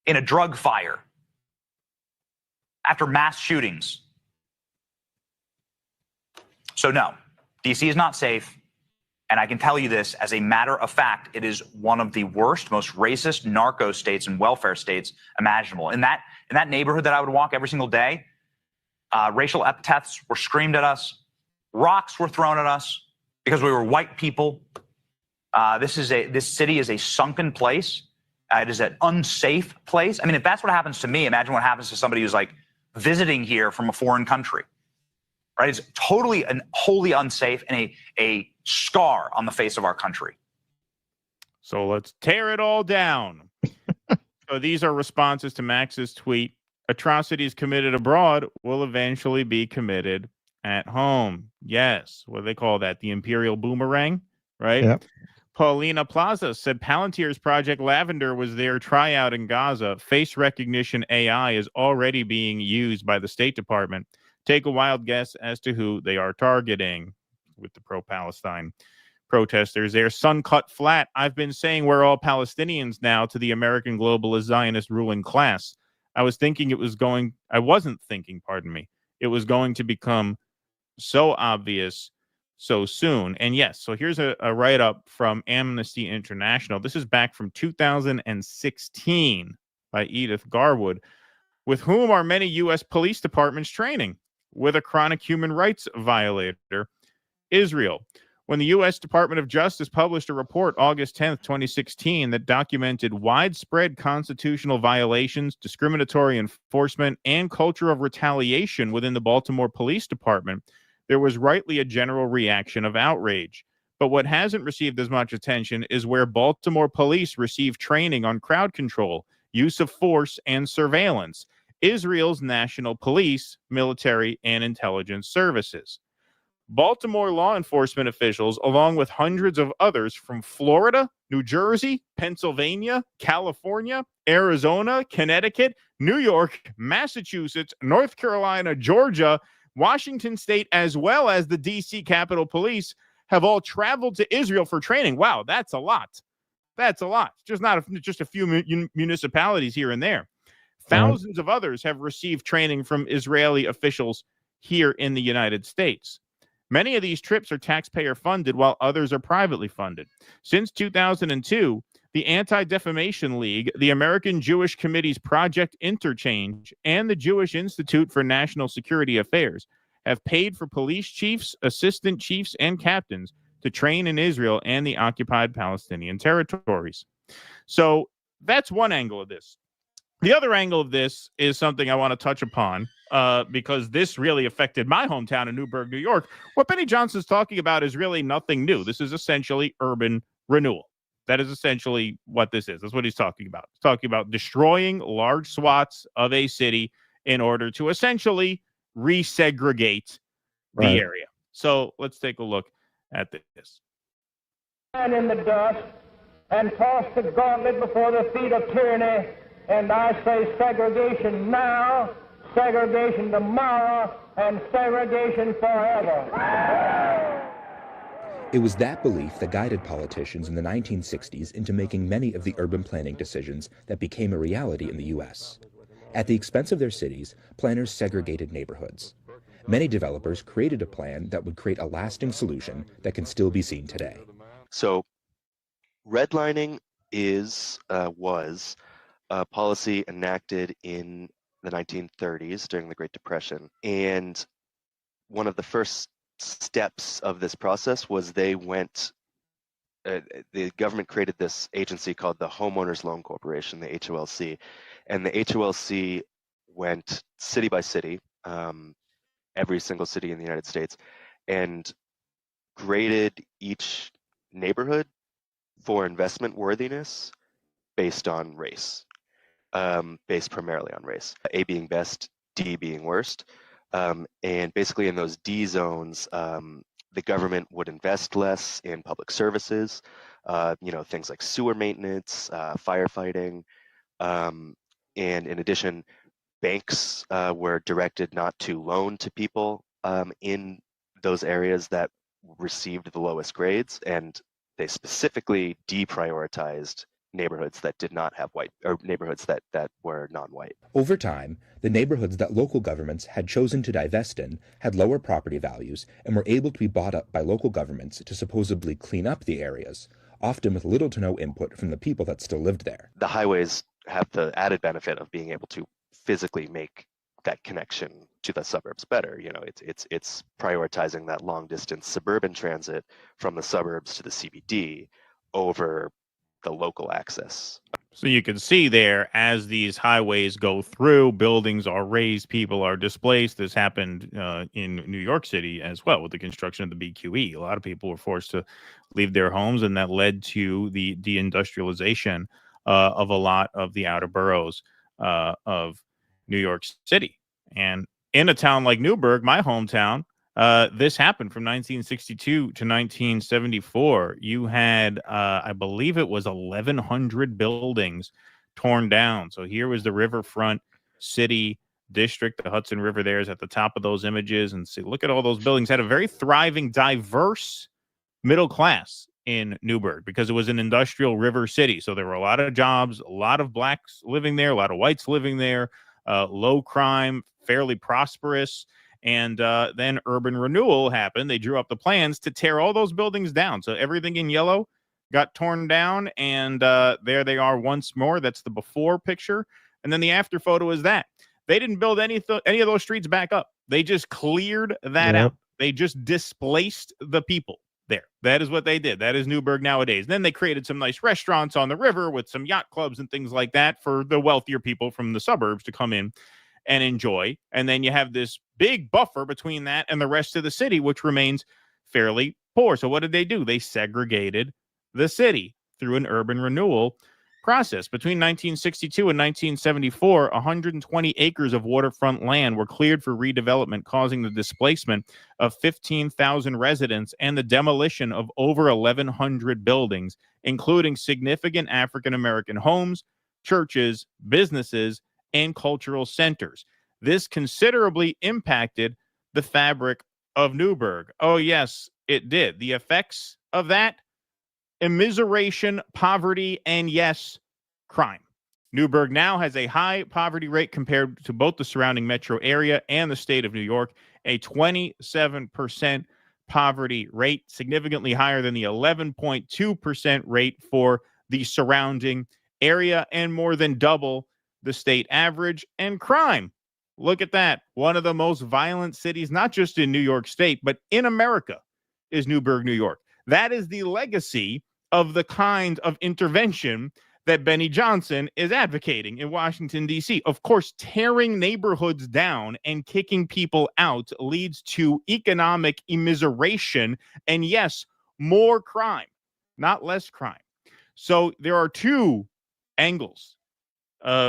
In a drug fire, after mass shootings. So no, DC is not safe. And I can tell you this as a matter of fact, it is one of the worst, most racist narco states and welfare states imaginable. In that neighborhood that I would walk every single day, racial epithets were screamed at us, rocks were thrown at us because we were white people. This city is a sunken place. It is an unsafe place. I mean, if that's what happens to me, imagine what happens to somebody who's visiting here from a foreign country. Right? It's totally and wholly unsafe and a scar on the face of our country. So let's tear it all down. So these are responses to Max's tweet. Atrocities committed abroad will eventually be committed at home. Yes. What do they call that? The imperial boomerang, right? Yep. Paulina Plaza said Palantir's Project Lavender was their tryout in Gaza. Face recognition AI is already being used by the State Department. Take a wild guess as to who they are targeting with the pro-Palestine protesters. Their sun cut flat. I've been saying we're all Palestinians now to the American globalist Zionist ruling class. I wasn't thinking, pardon me. It was going to become so obvious so soon. And yes, so here's a write-up from Amnesty International. This is back from 2016 by Edith Garwood. With whom are many U.S. police departments training? With a chronic human rights violator, Israel. When the U.S. Department of Justice published a report August 10th, 2016, that documented widespread constitutional violations, discriminatory enforcement, and culture of retaliation within the Baltimore Police Department, there was rightly a general reaction of outrage. But what hasn't received as much attention is where Baltimore police received training on crowd control, use of force, and surveillance. Israel's national police, military, and intelligence services. Baltimore law enforcement officials, along with hundreds of others from Florida, New Jersey, Pennsylvania, California, Arizona, Connecticut, New York, Massachusetts, North Carolina, Georgia, Washington State, as well as the D.C. Capitol Police, have all traveled to Israel for training. Wow, that's a lot. That's a lot. Just a few municipalities here and there. Thousands of others have received training from Israeli officials here in the United States. Many of these trips are taxpayer funded, while others are privately funded. Since 2002, the Anti-Defamation League, the American Jewish Committee's Project Interchange, and the Jewish Institute for National Security Affairs have paid for police chiefs, assistant chiefs, and captains to train in Israel and the occupied Palestinian territories. So that's one angle of this. The other angle of this is something I want to touch upon because this really affected my hometown in Newburgh, New York. What Benny Johnson's talking about is really nothing new. This is essentially urban renewal. That is essentially what this is. That's what he's talking about. He's talking about destroying large swaths of a city in order to essentially resegregate the area. So let's take a look at this. And in the dust and toss the gauntlet before the feet of tyranny. And I say segregation now, segregation tomorrow, and segregation forever. It was that belief that guided politicians in the 1960s into making many of the urban planning decisions that became a reality in the U.S. At the expense of their cities, planners segregated neighborhoods. Many developers created a plan that would create a lasting solution that can still be seen today. So, redlining was a policy enacted in the 1930s during the Great Depression. And one of the first steps of this process was the government created this agency called the Homeowners Loan Corporation, the HOLC. And the HOLC went city by city, every single city in the United States, and graded each neighborhood for investment worthiness based on race. Based primarily on race, A being best, D being worst. And basically in those D zones, the government would invest less in public services, things like sewer maintenance, firefighting. And in addition, banks were directed not to loan to people in those areas that received the lowest grades. And they specifically deprioritized neighborhoods that did not have white, or neighborhoods that were non-white. Over time, the neighborhoods that local governments had chosen to divest in had lower property values and were able to be bought up by local governments to supposedly clean up the areas, often with little to no input from the people that still lived there. The highways have the added benefit of being able to physically make that connection to the suburbs better. It's prioritizing that long distance suburban transit from the suburbs to the CBD over the local access. So you can see there, as these highways go through, buildings are raised, people are displaced. This happened in New York City as well with the construction of the BQE. A lot of people were forced to leave their homes, and that led to the deindustrialization of a lot of the outer boroughs of New York City. And in a town like Newburgh, my hometown, This happened from 1962 to 1974. You had, I believe it was 1,100 buildings torn down. So here was the riverfront city district. The Hudson River there is at the top of those images. And see, look at all those buildings. Had a very thriving, diverse middle class in Newburgh because it was an industrial river city. So there were a lot of jobs, a lot of blacks living there, a lot of whites living there, low crime, fairly prosperous. And then urban renewal happened. They drew up the plans to tear all those buildings down. So everything in yellow got torn down. And there they are once more. That's the before picture. And then the after photo is that. They didn't build any of those streets back up. They just cleared that out. They just displaced the people there. That is what they did. That is Newburgh nowadays. And then they created some nice restaurants on the river with some yacht clubs and things like that for the wealthier people from the suburbs to come in and enjoy. And then you have this big buffer between that and the rest of the city, which remains fairly poor. So what did they do? They segregated the city through an urban renewal process. Between 1962 and 1974, 120 acres of waterfront land were cleared for redevelopment, causing the displacement of 15,000 residents and the demolition of over 1,100 buildings, including significant African-American homes, churches, businesses, and cultural centers. This considerably impacted the fabric of Newburgh. Oh, yes, it did. The effects of that: immiseration, poverty, and yes, crime. Newburgh now has a high poverty rate compared to both the surrounding metro area and the state of New York, a 27% poverty rate, significantly higher than the 11.2% rate for the surrounding area and more than double the state average. And crime, look at that. One of the most violent cities, not just in New York State, but in America, is Newburgh, New York. That is the legacy of the kind of intervention that Benny Johnson is advocating in Washington, D.C. Of course, tearing neighborhoods down and kicking people out leads to economic immiseration and, yes, more crime, not less crime. So there are two angles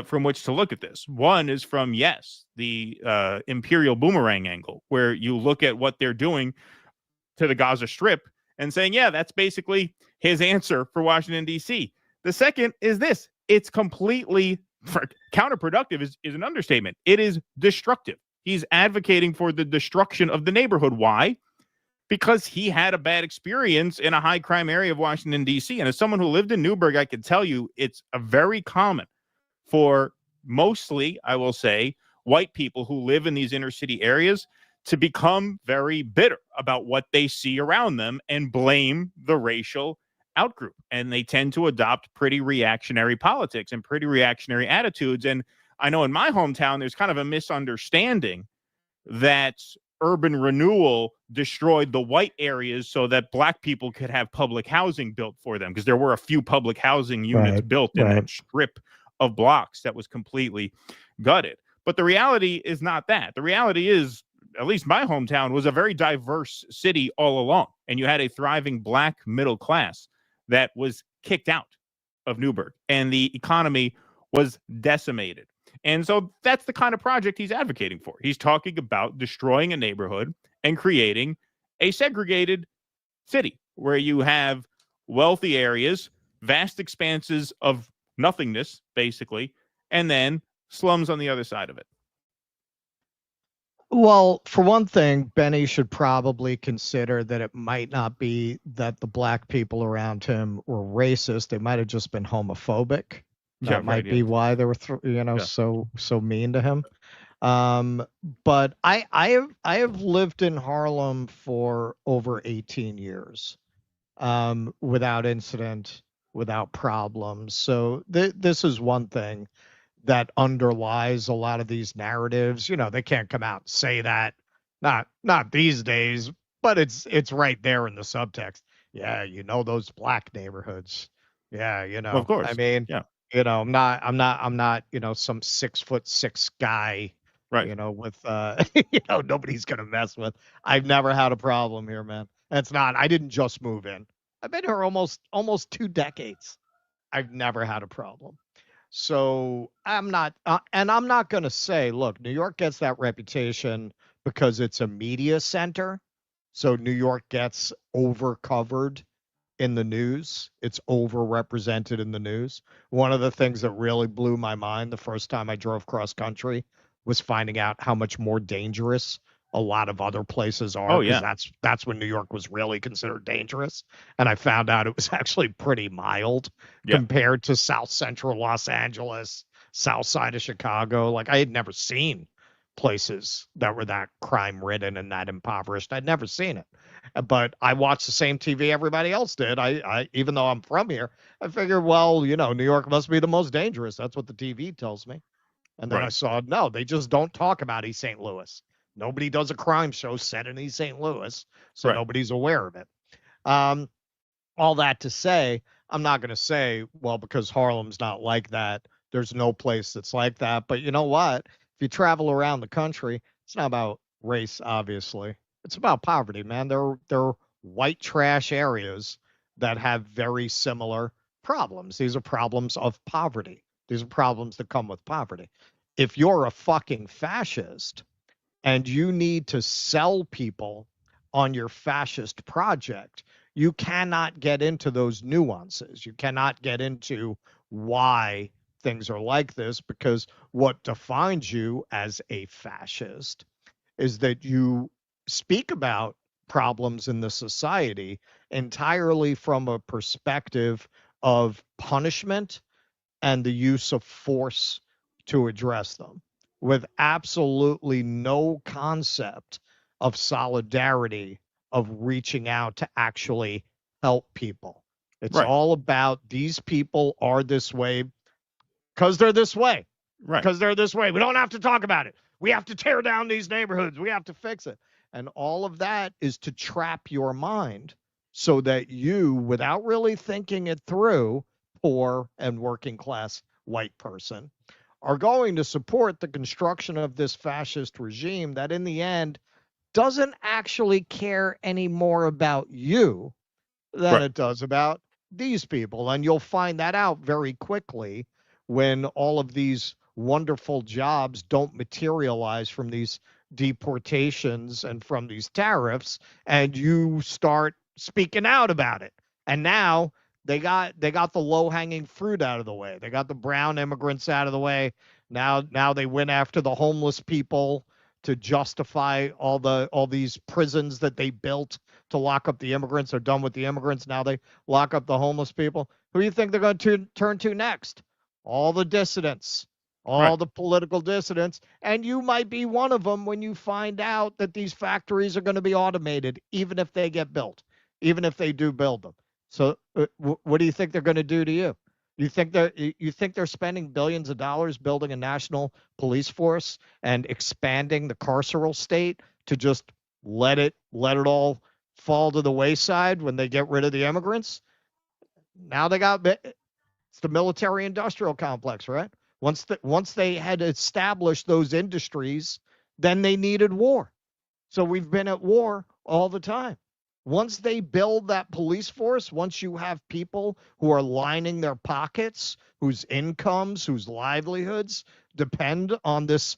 from which to look at this. One is from, yes, the imperial boomerang angle, where you look at what they're doing to the Gaza Strip and saying, yeah, that's basically his answer for Washington, D.C. The second is this. It's completely counterproductive is an understatement. It is destructive. He's advocating for the destruction of the neighborhood. Why? Because he had a bad experience in a high crime area of Washington, D.C. And as someone who lived in Newburgh, I can tell you it's a very common for mostly, I will say, white people who live in these inner city areas to become very bitter about what they see around them and blame the racial outgroup. And they tend to adopt pretty reactionary politics and pretty reactionary attitudes. And I know in my hometown, there's kind of a misunderstanding that urban renewal destroyed the white areas so that black people could have public housing built for them, because there were a few public housing units built in that strip of blocks that was completely gutted. But the reality is not that. The reality is, at least my hometown was a very diverse city all along. And you had a thriving black middle class that was kicked out of Newburgh, and the economy was decimated. And so that's the kind of project he's advocating for. He's talking about destroying a neighborhood and creating a segregated city where you have wealthy areas, vast expanses of nothingness, basically, and then slums on the other side of it. Well, for one thing, Benny should probably consider that it might not be that the black people around him were racist. They might have just been homophobic. That might be why they were, so mean to him. But I have lived in Harlem for over 18 years, without incident, without problems. So this is one thing that underlies a lot of these narratives. They can't come out and say that, not these days, but it's right there in the subtext. Yeah, those black neighborhoods. Yeah, Well, of course. I mean, yeah. I'm not, some 6'6" guy, right? With nobody's gonna mess with. I've never had a problem here, man. I didn't just move in. I've been here almost 2 decades. I've never had a problem. So I'm not going to say, look, New York gets that reputation because it's a media center. So New York gets overcovered in the news. It's overrepresented in the news. One of the things that really blew my mind the first time I drove cross country was finding out how much more dangerous a lot of other places are. Oh, yeah. That's when New York was really considered dangerous. And I found out it was actually pretty mild compared to South Central Los Angeles, South Side of Chicago. Like, I had never seen places that were that crime ridden and that impoverished. I'd never seen it. But I watched the same TV everybody else did. I even though I'm from here, I figured, well, you know, New York must be the most dangerous. That's what the TV tells me. And then I saw, no, they just don't talk about East St. Louis. Nobody does a crime show set in East St. Louis, so nobody's aware of it. All that to say, I'm not going to say, well, because Harlem's not like that, there's no place that's like that. But you know what? If you travel around the country, it's not about race, obviously. It's about poverty, man. They're white trash areas that have very similar problems. These are problems of poverty. These are problems that come with poverty. If you're a fucking fascist and you need to sell people on your fascist project, you cannot get into those nuances. You cannot get into why things are like this, because what defines you as a fascist is that you speak about problems in the society entirely from a perspective of punishment and the use of force to address them, with absolutely no concept of solidarity, of reaching out to actually help people. It's all about these people are this way because they're this way. Because they're this way. We don't have to talk about it. We have to tear down these neighborhoods. We have to fix it. And all of that is to trap your mind so that you, without really thinking it through, poor and working class white person, are going to support the construction of this fascist regime that in the end doesn't actually care any more about you than it does about these people. And you'll find that out very quickly when all of these wonderful jobs don't materialize from these deportations and from these tariffs, and you start speaking out about it. And now they got the low-hanging fruit out of the way. They got the brown immigrants out of the way. Now they went after the homeless people to justify all these prisons that they built to lock up the immigrants. They're done with the immigrants. Now they lock up the homeless people. Who do you think they're going to turn to next? All the dissidents, all the political dissidents. And you might be one of them when you find out that these factories are going to be automated, even if they get built, even if they do build them. So what do you think they're going to do to you? You think they're spending billions of dollars building a national police force and expanding the carceral state to just let it all fall to the wayside when they get rid of the immigrants? Now it's the military industrial complex, right? Once they had established those industries, then they needed war. So we've been at war all the time. Once they build that police force, once you have people who are lining their pockets, whose incomes, whose livelihoods depend on this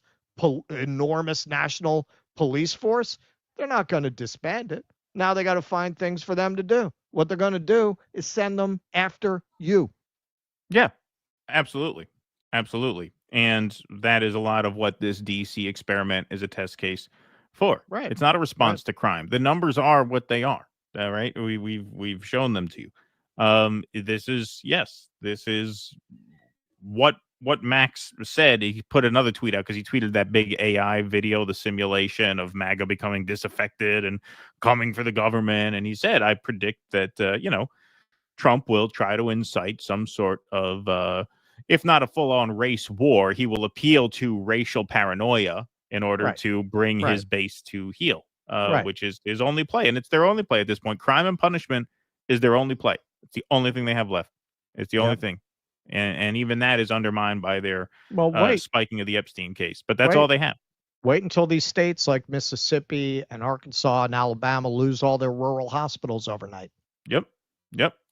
enormous national police force, they're not going to disband it. Now they got to find things for them to do. What they're going to do is send them after you. Yeah, absolutely. Absolutely. And that is a lot of what this DC experiment is a test case for. Right. It's not a response to crime. The numbers are what they are. All right. We've shown them to you. This is what Max said. He put another tweet out because he tweeted that big AI video, the simulation of MAGA becoming disaffected and coming for the government. And he said, I predict that, Trump will try to incite some sort of, if not a full-on race war, he will appeal to racial paranoia in order to bring his base to heel, which is his only play. And it's their only play at this point. Crime and punishment is their only play. It's the only thing they have left. It's the only thing. And even that is undermined by their spiking of the Epstein case. But that's all they have. Wait until these states like Mississippi and Arkansas and Alabama lose all their rural hospitals overnight. Yep.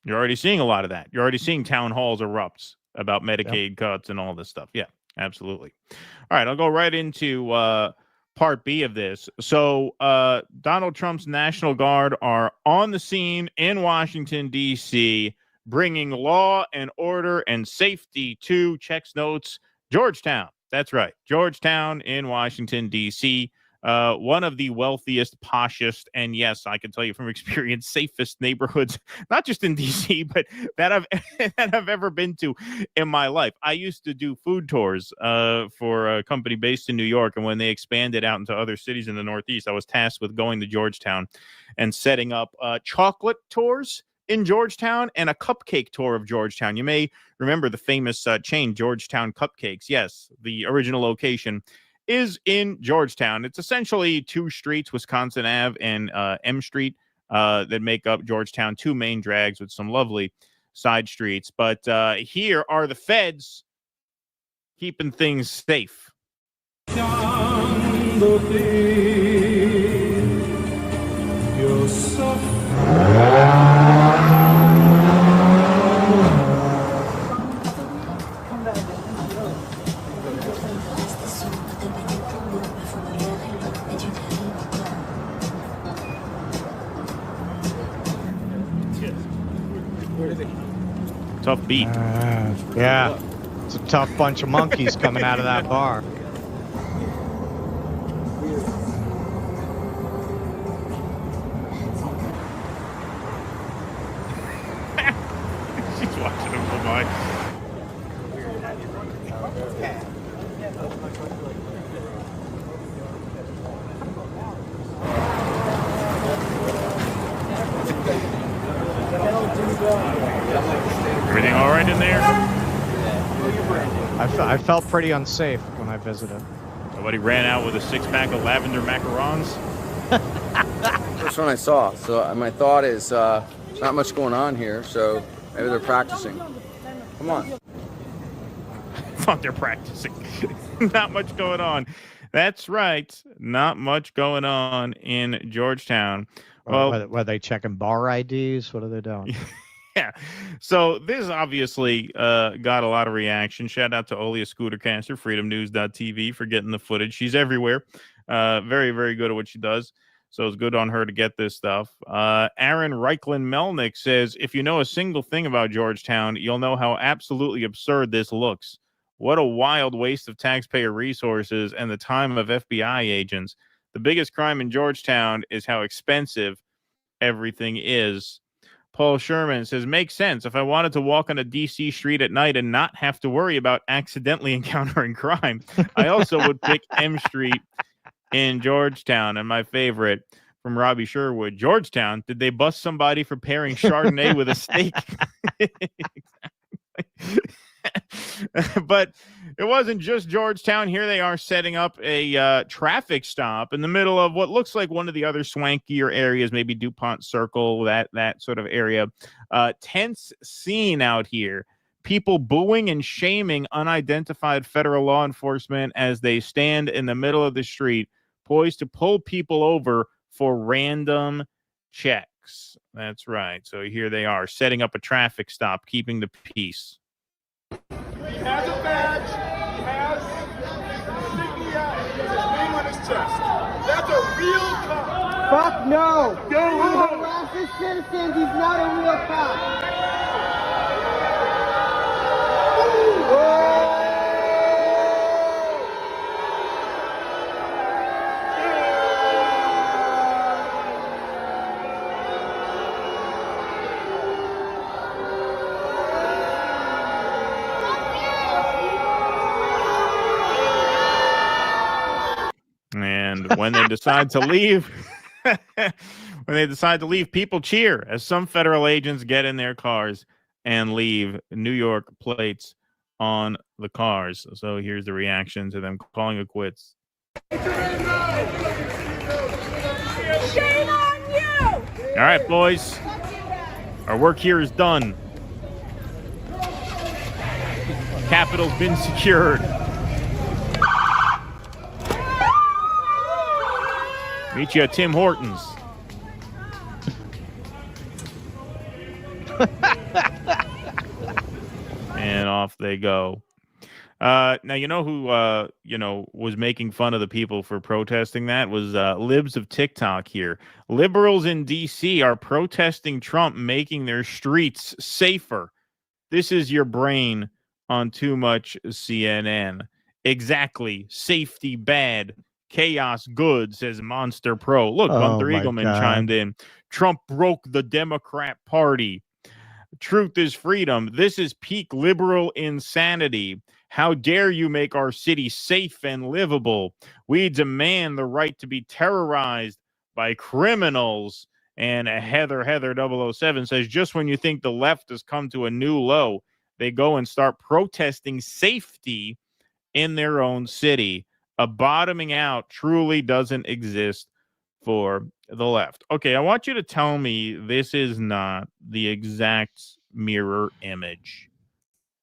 You're already seeing a lot of that. You're already seeing town halls erupt about Medicaid cuts and all this stuff. Yeah, absolutely. All right, I'll go right into part B of this. So Donald Trump's National Guard are on the scene in Washington, D.C., bringing law and order and safety to, checks notes, Georgetown. That's right. Georgetown in Washington, D.C., one of the wealthiest, poshest, and yes, I can tell you from experience, safest neighborhoods, not just in D.C., but that I've ever been to in my life. I used to do food tours for a company based in New York, and when they expanded out into other cities in the Northeast, I was tasked with going to Georgetown and setting up chocolate tours in Georgetown and a cupcake tour of Georgetown. You may remember the famous chain Georgetown Cupcakes. Yes, the original location is in Georgetown. It's essentially two streets, Wisconsin Ave and M Street, that make up Georgetown, two main drags with some lovely side streets. But here are the feds keeping things safe. Tough beat. Yeah, it's a tough bunch of monkeys coming out of that bar. She's watching him go by. Everything all right in there? I felt pretty unsafe when I visited. Nobody ran out with a six-pack of lavender macarons? First one I saw. So my thought is not much going on here, so maybe they're practicing. Come on. Thought they're practicing. Not much going on. That's right. Not much going on in Georgetown. Well, were they checking bar IDs? What are they doing? Yeah. So this obviously got a lot of reaction. Shout out to Olia Scootercaster, freedomnews.tv, for getting the footage. She's everywhere. Very, very good at what she does. So it's good on her to get this stuff. Aaron Reichlin Melnick says, if you know a single thing about Georgetown, you'll know how absolutely absurd this looks. What a wild waste of taxpayer resources and the time of FBI agents. The biggest crime in Georgetown is how expensive everything is. Paul Sherman says, makes sense. If I wanted to walk on a D.C. street at night and not have to worry about accidentally encountering crime, I also would pick M Street in Georgetown. And my favorite from Robbie Sherwood, Georgetown, did they bust somebody for pairing Chardonnay with a steak? But it wasn't just Georgetown. Here they are setting up a traffic stop in the middle of what looks like one of the other swankier areas, maybe DuPont Circle, that sort of area. Tense scene out here. People booing and shaming unidentified federal law enforcement as they stand in the middle of the street, poised to pull people over for random checks. That's right. So here they are setting up a traffic stop, keeping the peace. He has a badge. He has insignia and his name on his chest. That's a real cop. Fuck no. He harasses citizens. He's not a real cop. And when they decide to leave, people cheer as some federal agents get in their cars and leave. New York plates on the cars. So here's the reaction to them calling it quits. Shame on you! All right, boys. Our work here is done. Capitol's been secured. Meet you at Tim Hortons. And off they go. Now, you know who, was making fun of the people for protesting that was libs of TikTok here. Liberals in D.C. are protesting Trump making their streets safer. This is your brain on too much CNN. Exactly. Safety bad. Chaos good, says Monster Pro. Look, Gunther Eagleman chimed in. Trump broke the Democrat Party. Truth is freedom. This is peak liberal insanity. How dare you make our city safe and livable? We demand the right to be terrorized by criminals. And Heather 007 says, just when you think the left has come to a new low, they go and start protesting safety in their own city. A bottoming out truly doesn't exist for the left. Okay, I want you to tell me this is not the exact mirror image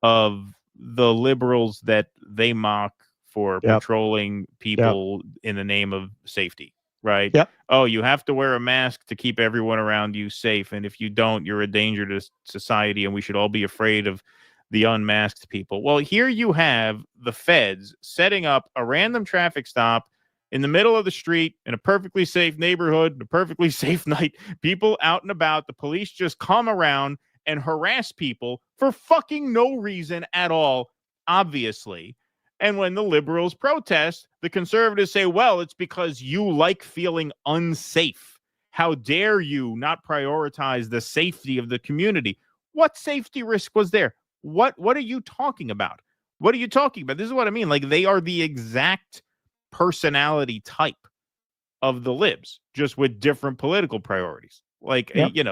of the liberals that they mock for patrolling people in the name of safety, right? Yep. Oh, you have to wear a mask to keep everyone around you safe, and if you don't, you're a danger to society, and we should all be afraid of the unmasked people. Well, here you have the feds setting up a random traffic stop in the middle of the street in a perfectly safe neighborhood, a perfectly safe night, people out and about. The police just come around and harass people for fucking no reason at all, obviously. And when the liberals protest, the conservatives say, well, it's because you like feeling unsafe. How dare you not prioritize the safety of the community? What safety risk was there? What are you talking about? What are you talking about? This is what I mean. Like, they are the exact personality type of the libs, just with different political priorities. Like,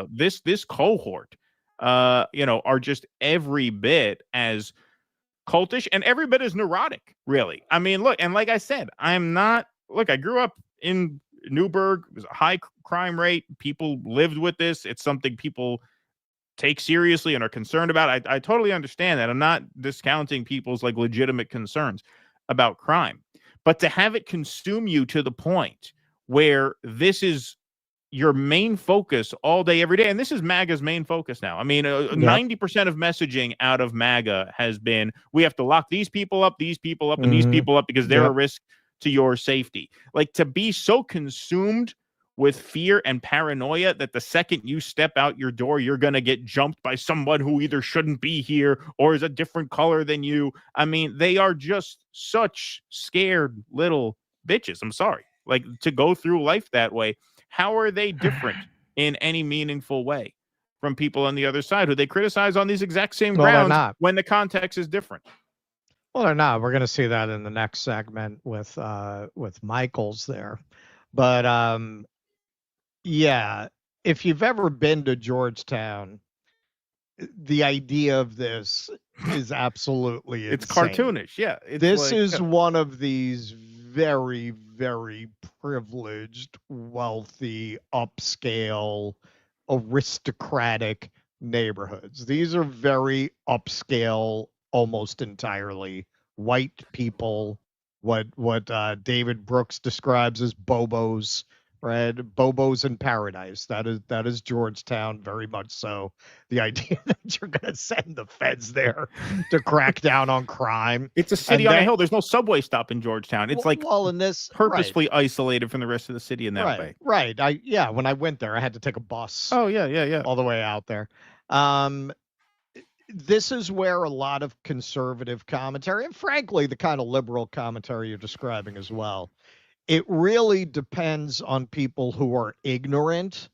this cohort, are just every bit as cultish and every bit as neurotic, really. I mean, look, and like I said, I grew up in Newburgh. It was a high crime rate. People lived with this. It's something people take seriously and are concerned about. I totally understand that. I'm not discounting people's legitimate concerns about crime, but to have it consume you to the point where this is your main focus all day, every day, and this is MAGA's main focus now. I mean, 90% of messaging out of MAGA has been, we have to lock these people up, and these people up because they're a risk to your safety. Like, to be so consumed with fear and paranoia that the second you step out your door, you're going to get jumped by someone who either shouldn't be here or is a different color than you. I mean, they are just such scared little bitches. I'm sorry. Like, to go through life that way, how are they different in any meaningful way from people on the other side who they criticize on these exact same grounds when the context is different? Well, they're not. We're going to see that in the next segment with Michaels there. But yeah, if you've ever been to Georgetown, the idea of this is absolutely it's insane. Cartoonish. Yeah. This is one of these very, very privileged, wealthy, upscale, aristocratic neighborhoods. These are very upscale, almost entirely white people, what David Brooks describes as bobos, right? Bobos in paradise. That is Georgetown, very much so. The idea that you're going to send the feds there to crack down on crime. It's a city on a hill. There's no subway stop in Georgetown. It's in this purposefully isolated from the rest of the city in that way. Right. When I went there, I had to take a bus. Oh, yeah. All the way out there. This is where a lot of conservative commentary, and frankly, the kind of liberal commentary you're describing as well, it really depends on people who are ignorant,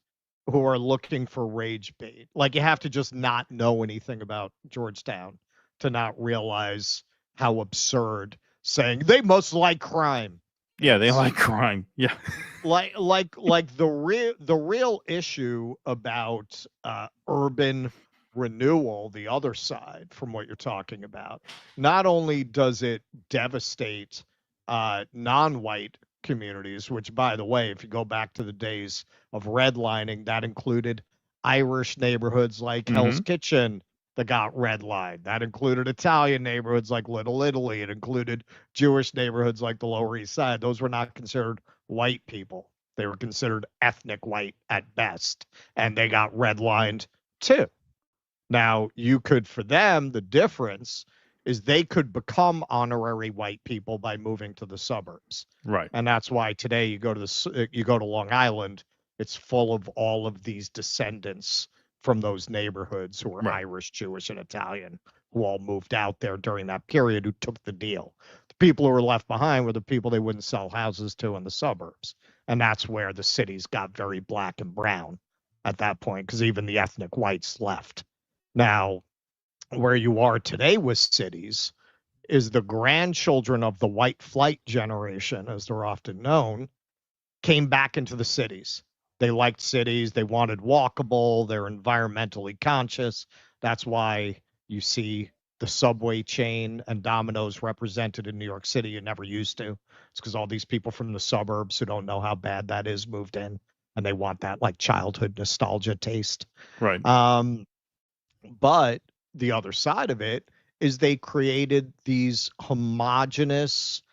who are looking for rage bait. Like, you have to just not know anything about Georgetown to not realize how absurd saying they must like crime. Yeah, they like crime. Yeah. like the real issue about urban renewal, the other side from what you're talking about, not only does it devastate non-white communities, which, by the way, if you go back to the days of redlining, that included Irish neighborhoods like Hell's Kitchen that got redlined. That included Italian neighborhoods like Little Italy. It included Jewish neighborhoods like the Lower East Side. Those were not considered white people. They were considered ethnic white at best, and they got redlined too. Now, you could, for them, the difference is they could become honorary white people by moving to the suburbs. Right. And that's why today you go to Long Island, it's full of all of these descendants from those neighborhoods who were Irish, Jewish, and Italian, who all moved out there during that period, who took the deal. The people who were left behind were the people they wouldn't sell houses to in the suburbs. And that's where the cities got very black and brown at that point, because even the ethnic whites left. Now, where you are today with cities is the grandchildren of the white flight generation, as they're often known, came back into the cities. They liked cities. They wanted walkable. They're environmentally conscious. That's why you see the subway chain and Domino's represented in New York City. You never used to. It's because all these people from the suburbs who don't know how bad that is moved in, and they want that like childhood nostalgia taste. Right. But the other side of it is they created these homogenous,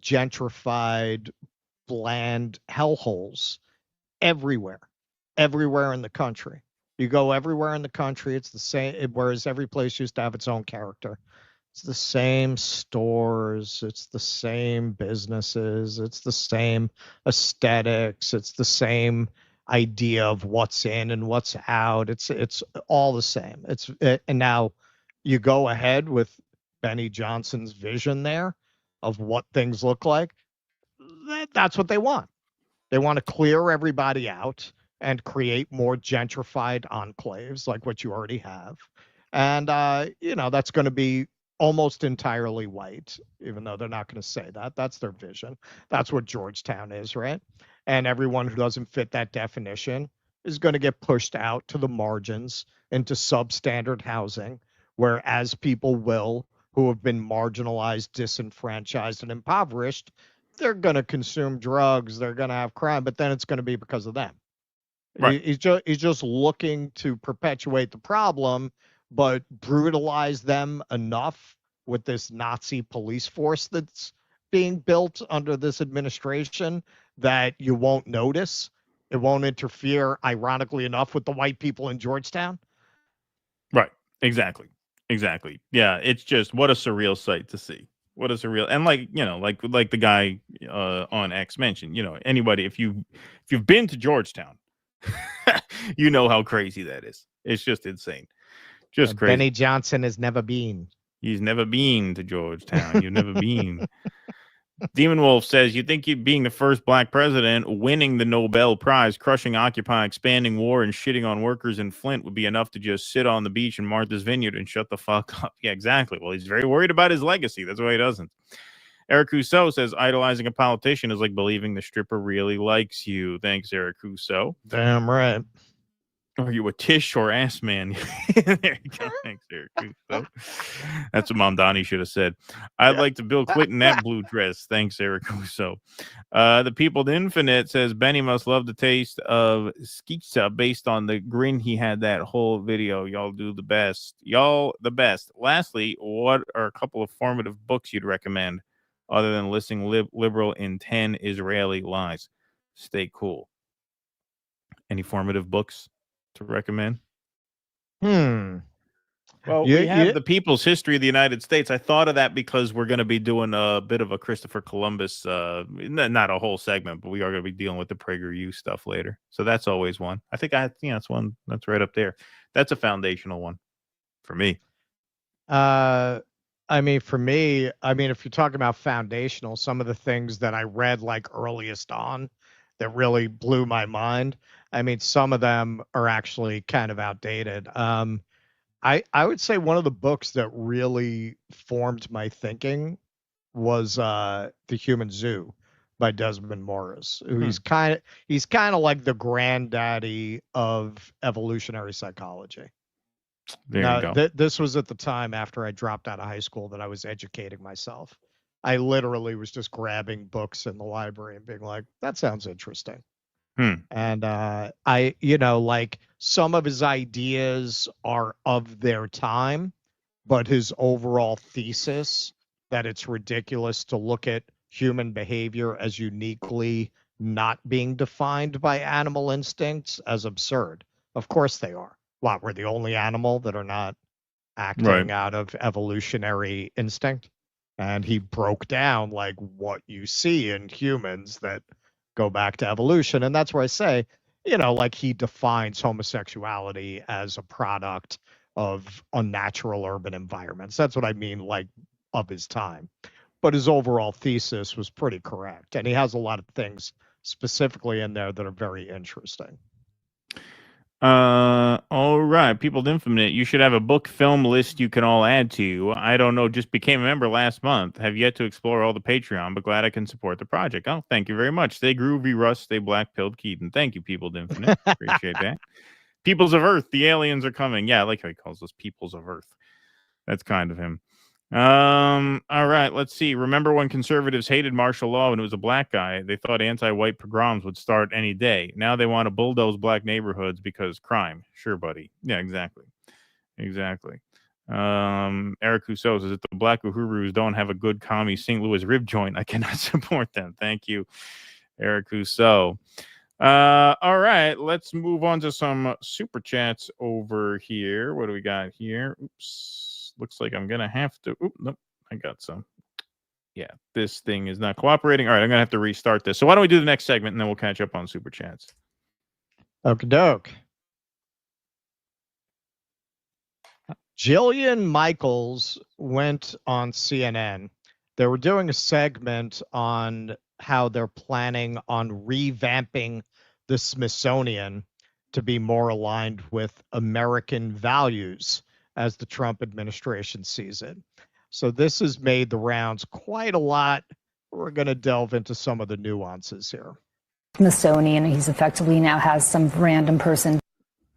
gentrified, bland hellholes everywhere in the country. You go everywhere in the country, it's the same, whereas every place used to have its own character. It's the same stores, it's the same businesses, it's the same aesthetics, it's the same idea of what's in and what's out. It's all the same. And now you go ahead with Benny Johnson's vision there of what things look like. That's what they want. They want to clear everybody out and create more gentrified enclaves like what you already have. And, that's going to be almost entirely white, even though they're not going to say that. That's their vision. That's what Georgetown is, right? And everyone who doesn't fit that definition is going to get pushed out to the margins into substandard housing, whereas people who have been marginalized, disenfranchised, and impoverished, they're going to consume drugs, they're going to have crime, but then it's going to be because of them. Right. He's just looking to perpetuate the problem, but brutalize them enough with this Nazi police force that's being built under this administration that you won't notice. It won't interfere, ironically enough, with the white people in Georgetown. Right. Exactly. Yeah. It's just, what a surreal sight to see. What a surreal, and like the guy on X mentioned, anybody, if you've been to Georgetown, you know how crazy that is. It's just insane. Just crazy. Benny Johnson has never been. He's never been to Georgetown. You've never been. Demon Wolf says, you think being the first black president, winning the Nobel Prize, crushing Occupy, expanding war, and shitting on workers in Flint would be enough to just sit on the beach in Martha's Vineyard and shut the fuck up? Yeah, exactly. Well, he's very worried about his legacy. That's why he doesn't. Eric Rousseau says, idolizing a politician is like believing the stripper really likes you. Thanks, Eric Rousseau. Damn right. Are you a Tish or ass man? There you go. Thanks, Eric. That's what Mamdani should have said. I'd like to Bill Clinton that blue dress. Thanks, Eric Russo. The People to Infinite says Benny must love the taste of schiza based on the grin he had that whole video. Y'all do the best. Y'all the best. Lastly, what are a couple of formative books you'd recommend other than listing liberal in 10 Israeli lies? Stay cool. Any formative books to recommend? Well, we have The People's History of the United States. I thought of that because we're going to be doing a bit of a Christopher Columbus, not a whole segment, but we are going to be dealing with the PragerU stuff later. So that's always one. I think that's one that's right up there. That's a foundational one for me. For me, if you're talking about foundational, some of the things that I read like earliest on that really blew my mind, some of them are actually kind of outdated. I would say one of the books that really formed my thinking was The Human Zoo by Desmond Morris. He's kind of like the granddaddy of evolutionary psychology. There you go. This was at the time after I dropped out of high school that I was educating myself. I literally was just grabbing books in the library and being like, that sounds interesting. And some of his ideas are of their time, but his overall thesis that it's ridiculous to look at human behavior as uniquely not being defined by animal instincts as absurd. Of course they are. What, we're the only animal that are not acting out of evolutionary instinct. And he broke down like what you see in humans that go back to evolution. And that's where I say, like he defines homosexuality as a product of unnatural urban environments. That's what I mean, like of his time. But his overall thesis was pretty correct. And he has a lot of things specifically in there that are very interesting. All right, People Infinite, you should have a book film list you can all add to. I don't know, just became a member last month. Have yet to explore all the Patreon, but glad I can support the project. Oh, thank you very much. Stay groovy, Russ. Stay black-pilled, Keaton. Thank you, People Infinite. Appreciate that. Peoples of Earth, the aliens are coming. Yeah, I like how he calls us Peoples of Earth. That's kind of him. All right, let's see. Remember when conservatives hated martial law when it was a black guy? They thought anti-white pogroms would start any day. Now they want to bulldoze black neighborhoods because crime. Sure, buddy. Yeah, exactly. Eric Rousseau says that the black Uhurus don't have a good commie St. Louis rib joint. I cannot support them. Thank you, Eric Rousseau. All right, let's move on to some super chats over here. What do we got here? Oops. Looks like I'm going to have to... Oop, nope, I got some. Yeah, this thing is not cooperating. All right, I'm going to have to restart this. So why don't we do the next segment, and then we'll catch up on Super Chats. Okie doke. Jillian Michaels went on CNN. They were doing a segment on how they're planning on revamping the Smithsonian to be more aligned with American values as the Trump administration sees it. So this has made the rounds quite a lot. We're going to delve into some of the nuances here. Smithsonian, he's effectively now has some random person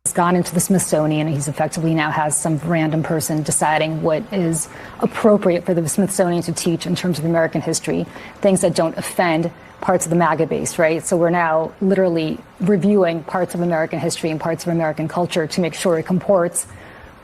has gone into the Smithsonian. He's effectively now has some random person deciding what is appropriate for the Smithsonian to teach in terms of American history, things that don't offend parts of the MAGA base, right? So we're now literally reviewing parts of American history and parts of American culture to make sure it comports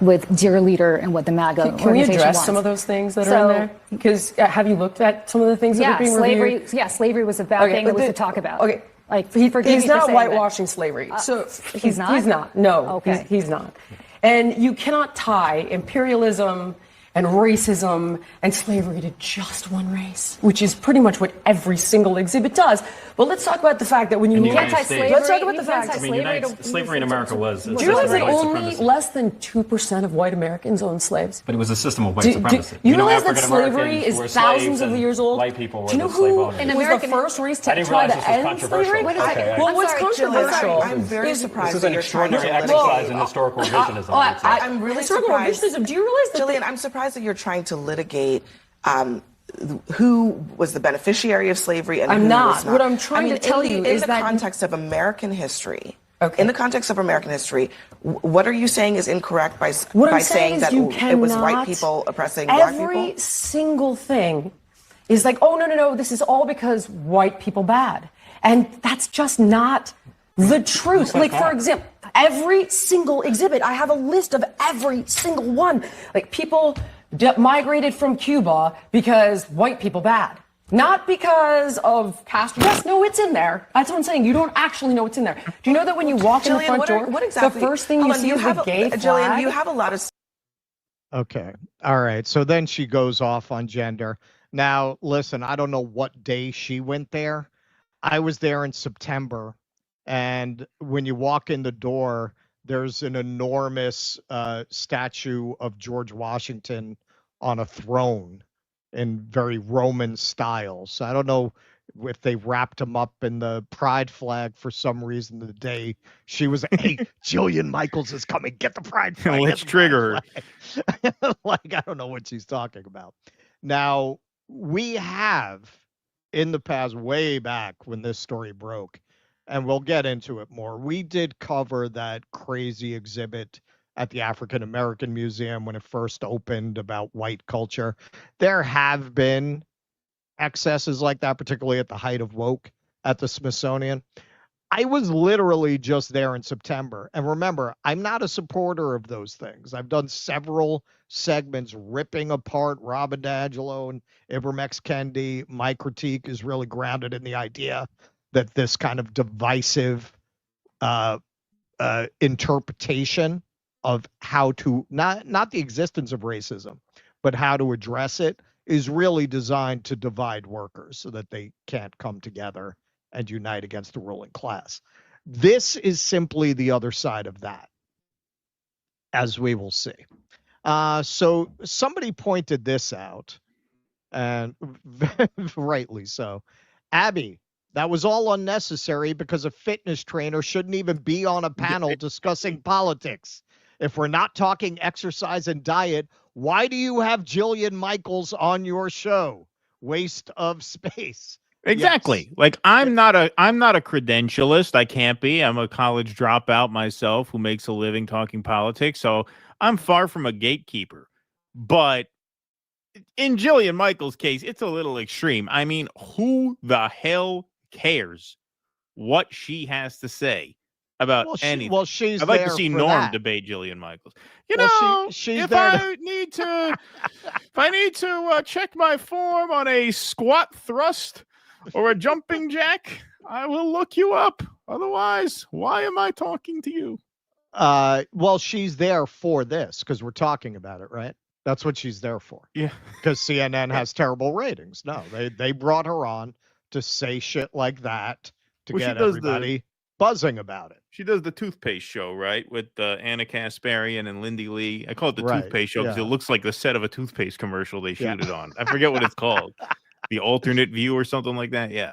with Dear Leader and what the MAGA Can we address wants. some of those things that are in there? Because have you looked at some of the things that are being reviewed? Yeah, slavery was a bad thing that was to talk about. Okay. Like, he's not whitewashing slavery. So he's not? He's not. No, okay. he's not. And you cannot tie imperialism and racism and slavery to just one race, which is pretty much what every single exhibit does. But let's talk about the fact that when you anti-slavery, let's talk about the fact that slavery in America was. Do you realize that only less than 2% of white Americans owned slaves? But it was a system of white supremacy. You realize that slavery is thousands of years old? White people were Do you know who was the first race to try to end slavery? Well, what's controversial? I'm very surprised. This is an extraordinary exercise in historical revisionism. I'm really surprised. Revisionism. Do you realize that? Jillian, I'm surprised that you're trying to litigate who was the beneficiary of slavery and who was not. What I'm trying to tell you is that in the context of American history. Okay. In the context of American history, what are you saying is incorrect by saying that it was white people oppressing black people? Every single thing is like, oh, no, this is all because white people bad. And that's just not the truth. Like, for example, every single exhibit, I have a list of every single one. Like, people migrated from Cuba because white people bad. Not because of Castro. Yes, no, it's in there. That's what I'm saying. You don't actually know what's in there. Do you know that when you walk in the front door, the first thing you see is the gay flag? Jillian, you have a lot of... Okay. All right. So then she goes off on gender. Now, listen, I don't know what day she went there. I was there in September. And when you walk in the door, there's an enormous statue of George Washington on a throne in very Roman style. So I don't know if they wrapped him up in the pride flag for some reason the day she was, hey, Jillian Michaels is coming, get the pride flag. Let's trigger her. Like, I don't know what she's talking about. Now, we have in the past, way back when this story broke, and we'll get into it more, we did cover that crazy exhibit at the African American Museum when it first opened about white culture. There have been excesses like that, particularly at the height of woke at the Smithsonian. I was literally just there in September. And remember, I'm not a supporter of those things. I've done several segments ripping apart Robin DiAngelo and Ibram X. Kendi. My critique is really grounded in the idea that this kind of divisive interpretation of how to not the existence of racism, but how to address it is really designed to divide workers so that they can't come together and unite against the ruling class. This is simply the other side of that, as we will see. So somebody pointed this out, and rightly so. Abby, that was all unnecessary because a fitness trainer shouldn't even be on a panel discussing politics. If we're not talking exercise and diet, why do you have Jillian Michaels on your show? Waste of space. Exactly. Yes. Like I'm not a credentialist. I can't be. I'm a college dropout myself who makes a living talking politics. So I'm far from a gatekeeper. But in Jillian Michaels' case, it's a little extreme. I mean, who the hell cares what she has to say about anything? Well, she's I'd like to there see for Norm that. debate Jillian Michaels. She's if there I need to, if I need to check my form on a squat thrust or a jumping jack, I will look you up. Otherwise, why am I talking to you? Well, she's there for this because we're talking about it, right? That's what she's there for. Yeah. Because CNN has terrible ratings. No, they brought her on to say shit like that to get everybody buzzing about it. She does the toothpaste show, right? With Anna Kasparian and Lindy Lee. I call it the toothpaste show because it looks like the set of a toothpaste commercial they shoot it on. I forget what it's called. The alternate view or something like that. Yeah.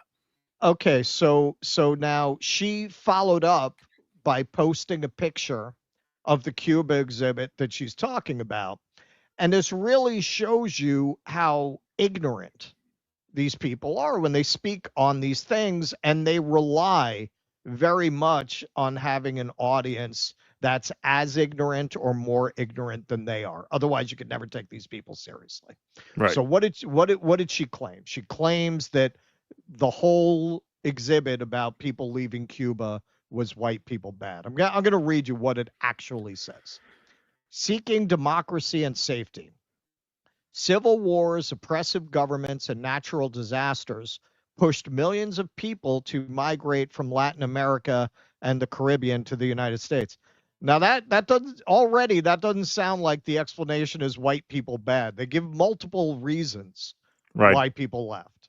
Okay, so now she followed up by posting a picture of the Cuba exhibit that she's talking about. And this really shows you how ignorant these people are when they speak on these things, and they rely very much on having an audience that's as ignorant or more ignorant than they are. Otherwise, you could never take these people seriously. Right. So what did she claim? She claims that the whole exhibit about people leaving Cuba was white people bad. I'm going to read you what it actually says. Seeking democracy and safety. Civil wars, oppressive governments, and natural disasters pushed millions of people to migrate from Latin America and the Caribbean to the United States. Now that doesn't sound like the explanation is white people bad. They give multiple reasons why people left,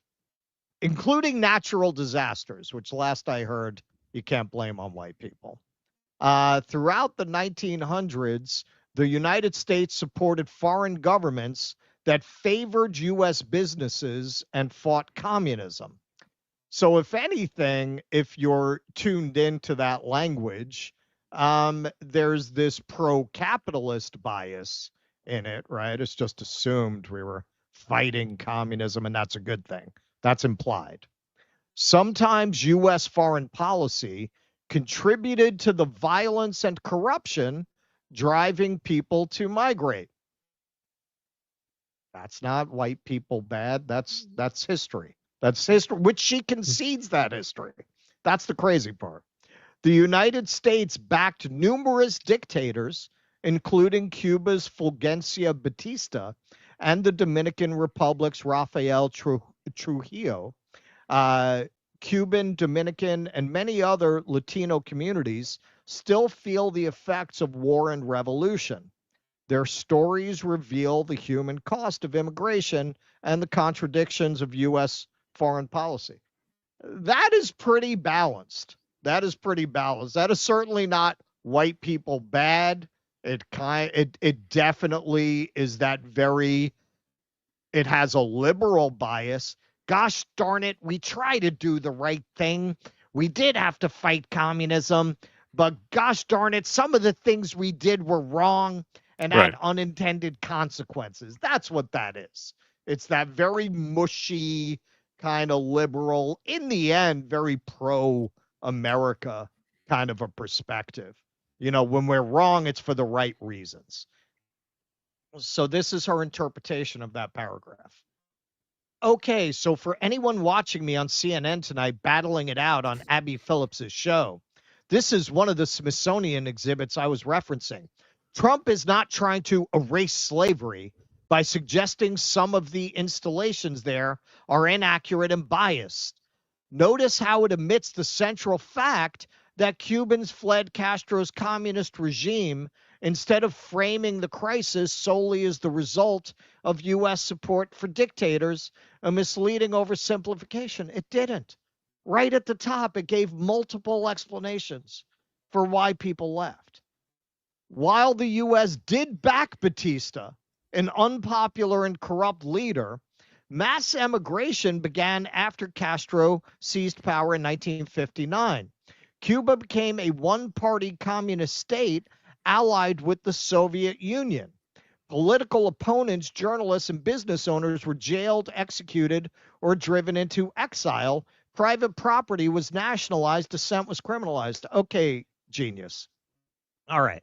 including natural disasters, which last I heard you can't blame on white people. Throughout the 1900s, the United States supported foreign governments that favored U.S. businesses and fought communism. So if anything, if you're tuned into that language, there's this pro-capitalist bias in it, right? It's just assumed we were fighting communism, and that's a good thing. That's implied. Sometimes U.S. foreign policy contributed to the violence and corruption driving people to migrate. That's not white people bad. That's history. That's history, which she concedes that history. That's the crazy part. The United States backed numerous dictators, including Cuba's Fulgencio Batista and the Dominican Republic's Rafael Trujillo. Cuban, Dominican, and many other Latino communities still feel the effects of war and revolution. Their stories reveal the human cost of immigration and the contradictions of U.S. foreign policy. That is pretty balanced. That is certainly not white people bad. It definitely is that very, it has a liberal bias. Gosh darn it, we try to do the right thing. We did have to fight communism, but gosh darn it, some of the things we did were wrong and had unintended consequences. That's what that is. It's that very mushy kind of liberal, in the end, very pro-America kind of a perspective. You know, when we're wrong, it's for the right reasons. So this is her interpretation of that paragraph. Okay, so for anyone watching me on CNN tonight, battling it out on Abby Phillips's show, this is one of the Smithsonian exhibits I was referencing. Trump is not trying to erase slavery by suggesting some of the installations there are inaccurate and biased. Notice how it omits the central fact that Cubans fled Castro's communist regime instead of framing the crisis solely as the result of U.S. support for dictators, a misleading oversimplification. It didn't. Right at the top, it gave multiple explanations for why people left. While the U.S. did back Batista, an unpopular and corrupt leader, mass emigration began after Castro seized power in 1959. Cuba became a one-party communist state allied with the Soviet Union. Political opponents, journalists, and business owners were jailed, executed, or driven into exile. Private property was nationalized. Dissent was criminalized. Okay, genius. All right.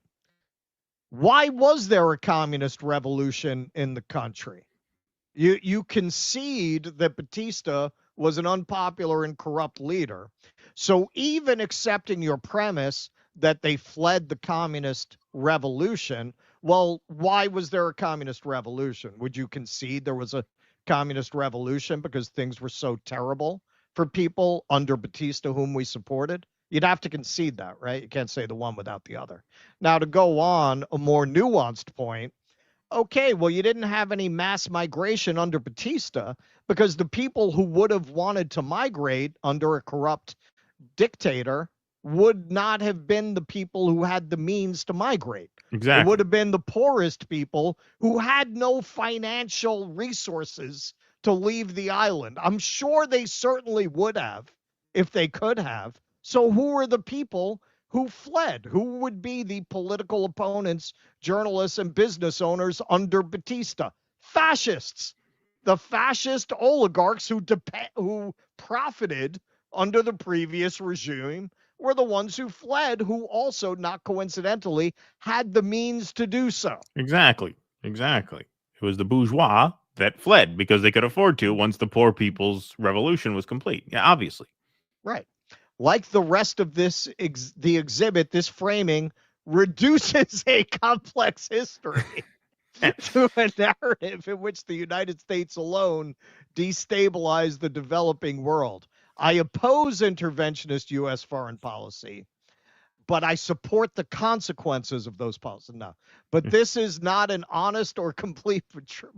Why was there a communist revolution in the country? You concede that Batista was an unpopular and corrupt leader. So even accepting your premise that they fled the communist revolution, well, why was there a communist revolution? Would you concede there was a communist revolution because things were so terrible for people under Batista whom we supported? You'd have to concede that, right? You can't say the one without the other. Now, to go on a more nuanced point, okay, well, you didn't have any mass migration under Batista because the people who would have wanted to migrate under a corrupt dictator would not have been the people who had the means to migrate. Exactly. It would have been the poorest people who had no financial resources to leave the island. I'm sure they certainly would have if they could have. So who are the people who fled? Who would be the political opponents, journalists, and business owners under Batista? Fascists. The fascist oligarchs who profited under the previous regime were the ones who fled, who also, not coincidentally, had the means to do so. Exactly. It was the bourgeois that fled because they could afford to once the poor people's revolution was complete. Yeah, obviously. Right. Like the rest of this, the exhibit, this framing reduces a complex history to a narrative in which the United States alone destabilized the developing world. I oppose interventionist U.S. foreign policy, but I support the consequences of those policies. No, but this is not an honest or complete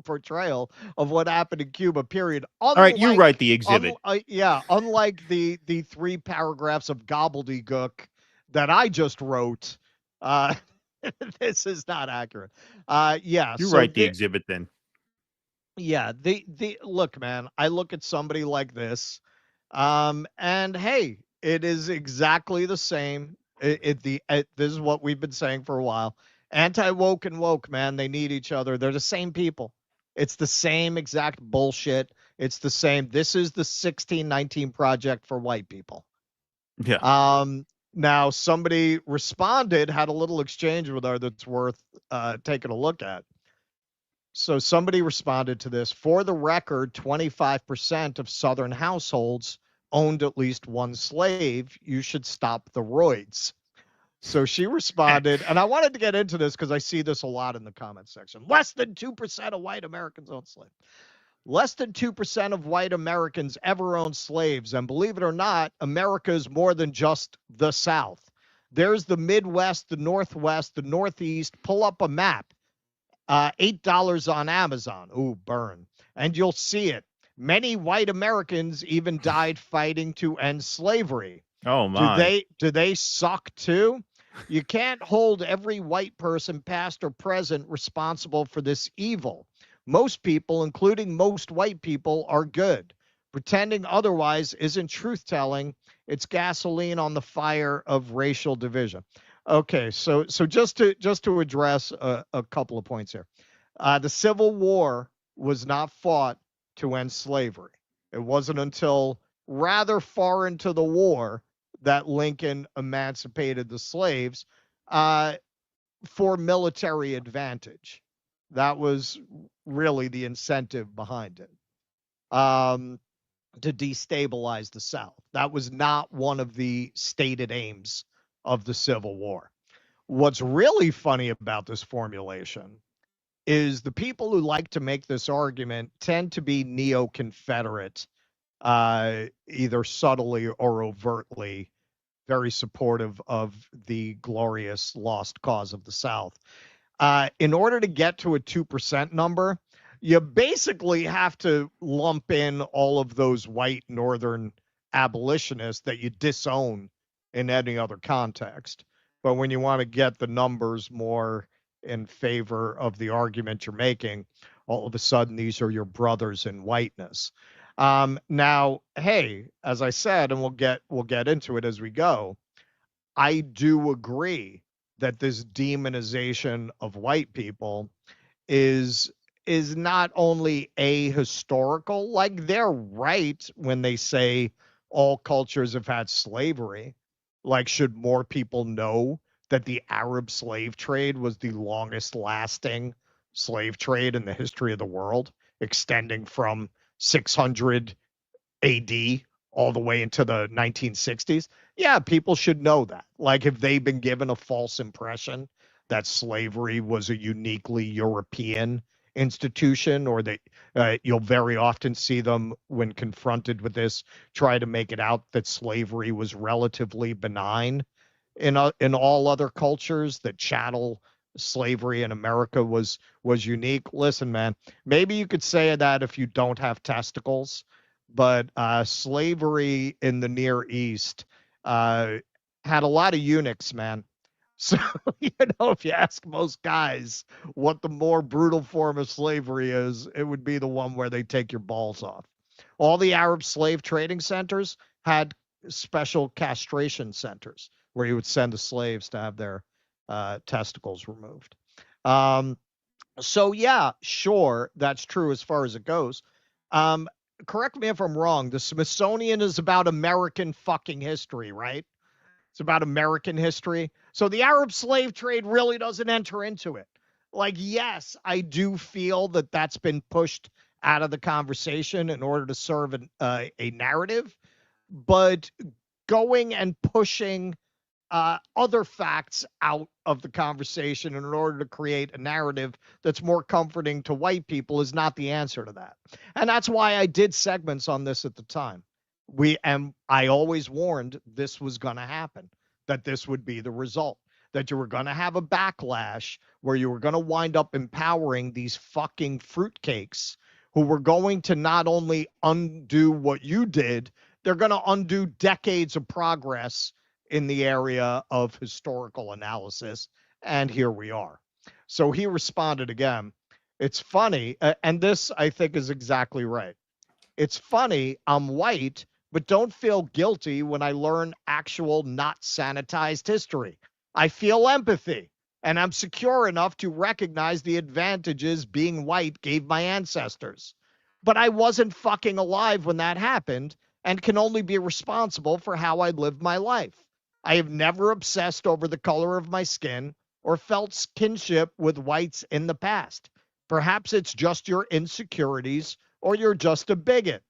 portrayal of what happened in Cuba, period. All right, you write the exhibit. Unlike the 3 paragraphs of gobbledygook that I just wrote, this is not accurate. You write the exhibit then. Yeah, look, man, I look at somebody like this, and hey, it is exactly the same. This is what we've been saying for a while. Anti-woke and woke, man, they need each other. They're the same people. It's the same exact bullshit. It's the same. This is the 1619 Project for white people. Yeah. Now somebody responded, had a little exchange with her that's worth taking a look at. So somebody responded to this. For the record, 25% of Southern households owned at least one slave. You should stop the roids. So she responded, and I wanted to get into this because I see this a lot in the comment section. Less than 2% of white Americans own slaves. Less than 2% of white Americans ever owned slaves. And believe it or not, America is more than just the South. There's the Midwest, the Northwest, the Northeast. Pull up a map. $8 on Amazon. Ooh, burn. And you'll see it. Many white Americans even died fighting to end slavery. Oh, my. Do they suck too? You can't hold every white person, past or present, responsible for this evil. Most people, including most white people, are good. Pretending otherwise isn't truth-telling. It's gasoline on the fire of racial division. Okay, so just to address a couple of points here. The Civil War was not fought to end slavery. It wasn't until rather far into the war that Lincoln emancipated the slaves for military advantage. That was really the incentive behind it, to destabilize the South. That was not one of the stated aims of the Civil War. What's really funny about this formulation is the people who like to make this argument tend to be neo-Confederate, either subtly or overtly, very supportive of the glorious lost cause of the South. In order to get to a 2% number, you basically have to lump in all of those white Northern abolitionists that you disown in any other context. But when you want to get the numbers more in favor of the argument you're making, all of a sudden these are your brothers in whiteness. Now, hey, as I said, and we'll get into it as we go, I do agree that this demonization of white people is not only ahistorical, like they're right when they say all cultures have had slavery. Like, should more people know that the Arab slave trade was the longest lasting slave trade in the history of the world, extending from 600 AD all the way into the 1960s? Yeah, people should know that. Like, if they've been given a false impression that slavery was a uniquely European institution, or that you'll very often see them, when confronted with this, try to make it out that slavery was relatively benign in all other cultures, that chattel slavery in America was unique. Listen, man, maybe you could say that if you don't have testicles, but slavery in the Near East had a lot of eunuchs, man. So, if you ask most guys what the more brutal form of slavery is, it would be the one where they take your balls off. All the Arab slave trading centers had special castration centers where you would send the slaves to have their testicles removed. So, yeah, sure, that's true as far as it goes. Correct me if I'm wrong. The Smithsonian is about American fucking history, right? It's about American history. So the Arab slave trade really doesn't enter into it. Like, yes, I do feel that that's been pushed out of the conversation in order to serve a narrative, but going and pushing other facts out of the conversation in order to create a narrative that's more comforting to white people is not the answer to that. And that's why I did segments on this at the time. I always warned this was going to happen, that this would be the result, that you were going to have a backlash where you were going to wind up empowering these fucking fruitcakes who were going to not only undo what you did, they're going to undo decades of progress in the area of historical analysis. And here we are. So he responded again. It's funny, and this I think is exactly right. It's funny, I'm white, but don't feel guilty when I learn actual not sanitized history. I feel empathy, and I'm secure enough to recognize the advantages being white gave my ancestors. But I wasn't fucking alive when that happened, and can only be responsible for how I lived my life. I have never obsessed over the color of my skin or felt kinship with whites in the past. Perhaps it's just your insecurities, or you're just a bigot.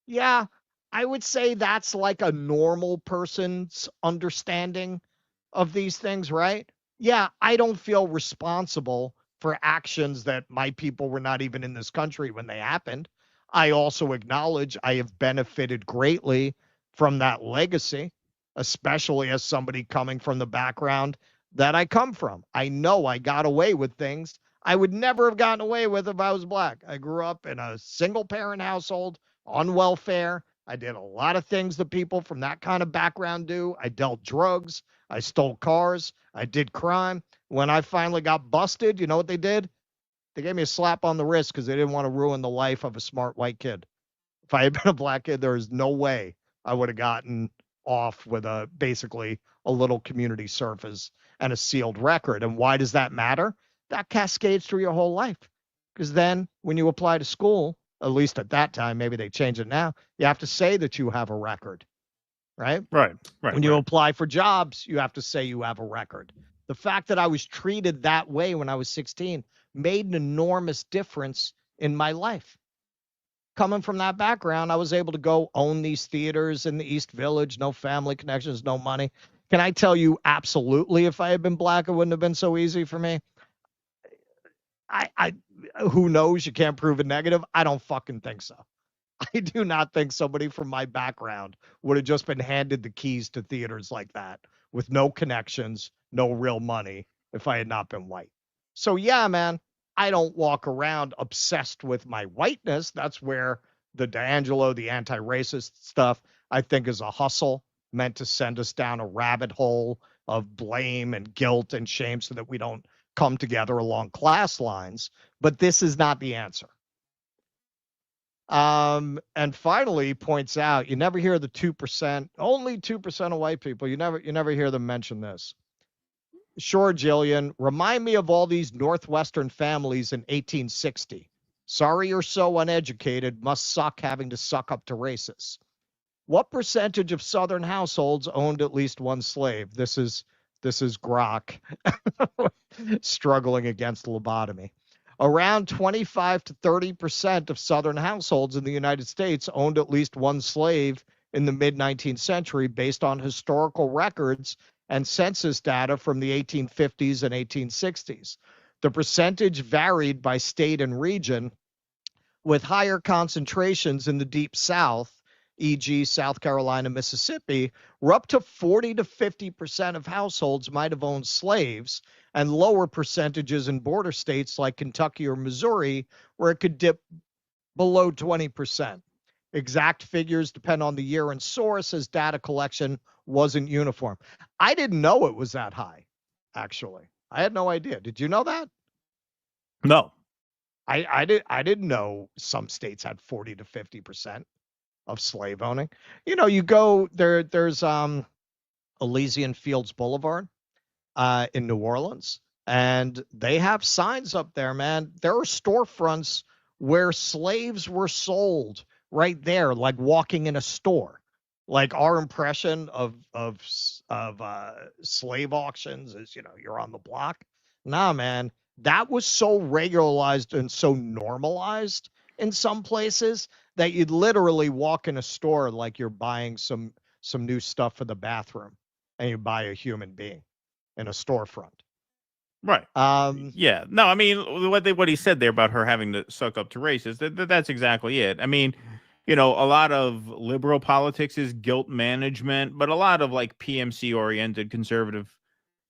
Yeah, I would say that's like a normal person's understanding of these things, right? Yeah, I don't feel responsible for actions that my people were not even in this country when they happened. I also acknowledge I have benefited greatly from that legacy, especially as somebody coming from the background that I come from. I know I got away with things I would never have gotten away with if I was black. I grew up in a single parent household on welfare. I did a lot of things that people from that kind of background do. I dealt drugs. I stole cars. I did crime. When I finally got busted, you know what they did? They gave me a slap on the wrist because they didn't want to ruin the life of a smart white kid. If I had been a black kid, there is no way I would have gotten off with basically a little community service and a sealed record. And why does that matter? That cascades through your whole life. Because then when you apply to school, at least at that time, maybe they change it now, you have to say that you have a record, right? Right. When you apply for jobs, you have to say you have a record. The fact that I was treated that way when I was 16 made an enormous difference in my life. Coming from that background, I was able to go own these theaters in the East Village, no family connections, no money. Can I tell you, absolutely, if I had been black, it wouldn't have been so easy for me. I who knows? You can't prove a negative. I don't fucking think so. I do not think somebody from my background would have just been handed the keys to theaters like that with no connections, no real money if I had not been white. So yeah, man, I don't walk around obsessed with my whiteness. That's where the D'Angelo, the anti-racist stuff, I think is a hustle meant to send us down a rabbit hole of blame and guilt and shame so that we don't come together along class lines. But this is not the answer. And finally points out, you never hear the 2%, only 2% of white people. You never hear them mention this. Sure, Jillian, remind me of all these Northwestern families in 1860. Sorry you're so uneducated, must suck having to suck up to racists. What percentage of Southern households owned at least one slave? This is Grok struggling against lobotomy. Around 25 to 30% of Southern households in the United States owned at least one slave in the mid-19th century based on historical records and census data from the 1850s and 1860s. The percentage varied by state and region, with higher concentrations in the Deep South, e.g. South Carolina, Mississippi, were up to 40 to 50% of households might have owned slaves, and lower percentages in border states like Kentucky or Missouri, where it could dip below 20%. Exact figures depend on the year and source, as data collection wasn't uniform. I didn't know it was that high, actually. I had no idea. Did you know that? No. I didn't know some states had 40 to 50% of slave owning. You know, you go there, there's Elysian Fields Boulevard in New Orleans, and they have signs up there, man. There are storefronts where slaves were sold right there, like walking in a store. Like our impression of slave auctions is, you know, you're on the block. Nah, man, that was so regularized and so normalized in some places that you'd literally walk in a store like you're buying some new stuff for the bathroom, and you buy a human being in a storefront. Right. Yeah. No, I mean, what he said there about her having to suck up to races, that's exactly it. I mean, you know, a lot of liberal politics is guilt management, but a lot of like PMC oriented conservative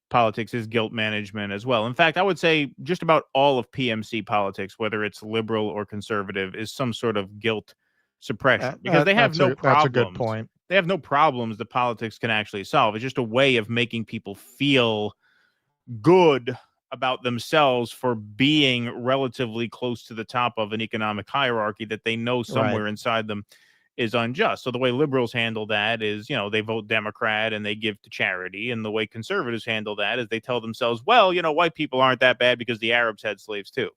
politics is guilt management as well. In fact, I would say just about all of PMC politics, whether it's liberal or conservative, is some sort of guilt suppression, because they have no problems. That's a good point. They have no problems that politics can actually solve. It's just a way of making people feel good about themselves for being relatively close to the top of an economic hierarchy that they know somewhere inside them is unjust. So the way liberals handle that is, you know, they vote Democrat and they give to charity. And the way conservatives handle that is they tell themselves, well, you know, white people aren't that bad because the Arabs had slaves too.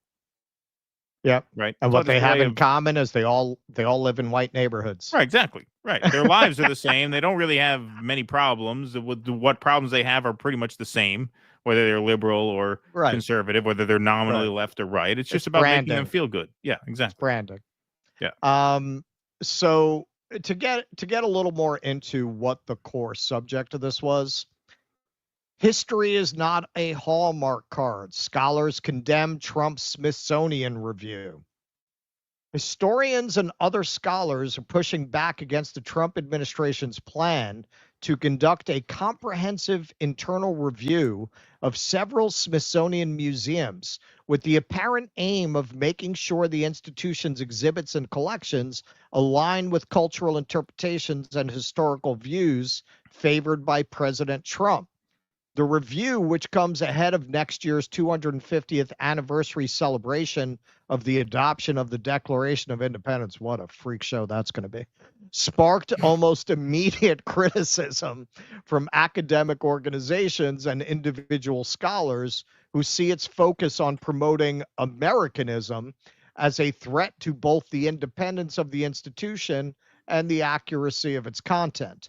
Yeah. Right. And what they have in common is they all live in white neighborhoods. Right. Exactly. Right. Their lives are the same. They don't really have many problems. What problems they have are pretty much the same, whether they're liberal or conservative, whether they're nominally left or right. It's just about making them feel good. Yeah, exactly. It's branding. Yeah. So to get a little more into what the core subject of this was, history is not a Hallmark card. Scholars condemn Trump's Smithsonian review. Historians and other scholars are pushing back against the Trump administration's plan to conduct a comprehensive internal review of several Smithsonian museums, with the apparent aim of making sure the institution's exhibits and collections align with cultural interpretations and historical views favored by President Trump. The review, which comes ahead of next year's 250th anniversary celebration of the adoption of the Declaration of Independence, what a freak show that's going to be, sparked almost immediate criticism from academic organizations and individual scholars who see its focus on promoting Americanism as a threat to both the independence of the institution and the accuracy of its content.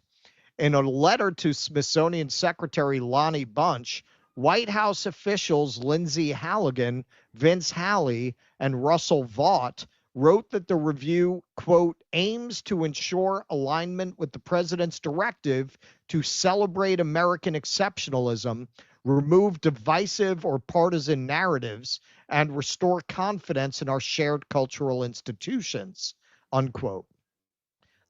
In a letter to Smithsonian Secretary Lonnie Bunch, White House officials Lindsay Halligan, Vince Halley, and Russell Vaught wrote that the review, quote, aims to ensure alignment with the president's directive to celebrate American exceptionalism, remove divisive or partisan narratives, and restore confidence in our shared cultural institutions, unquote.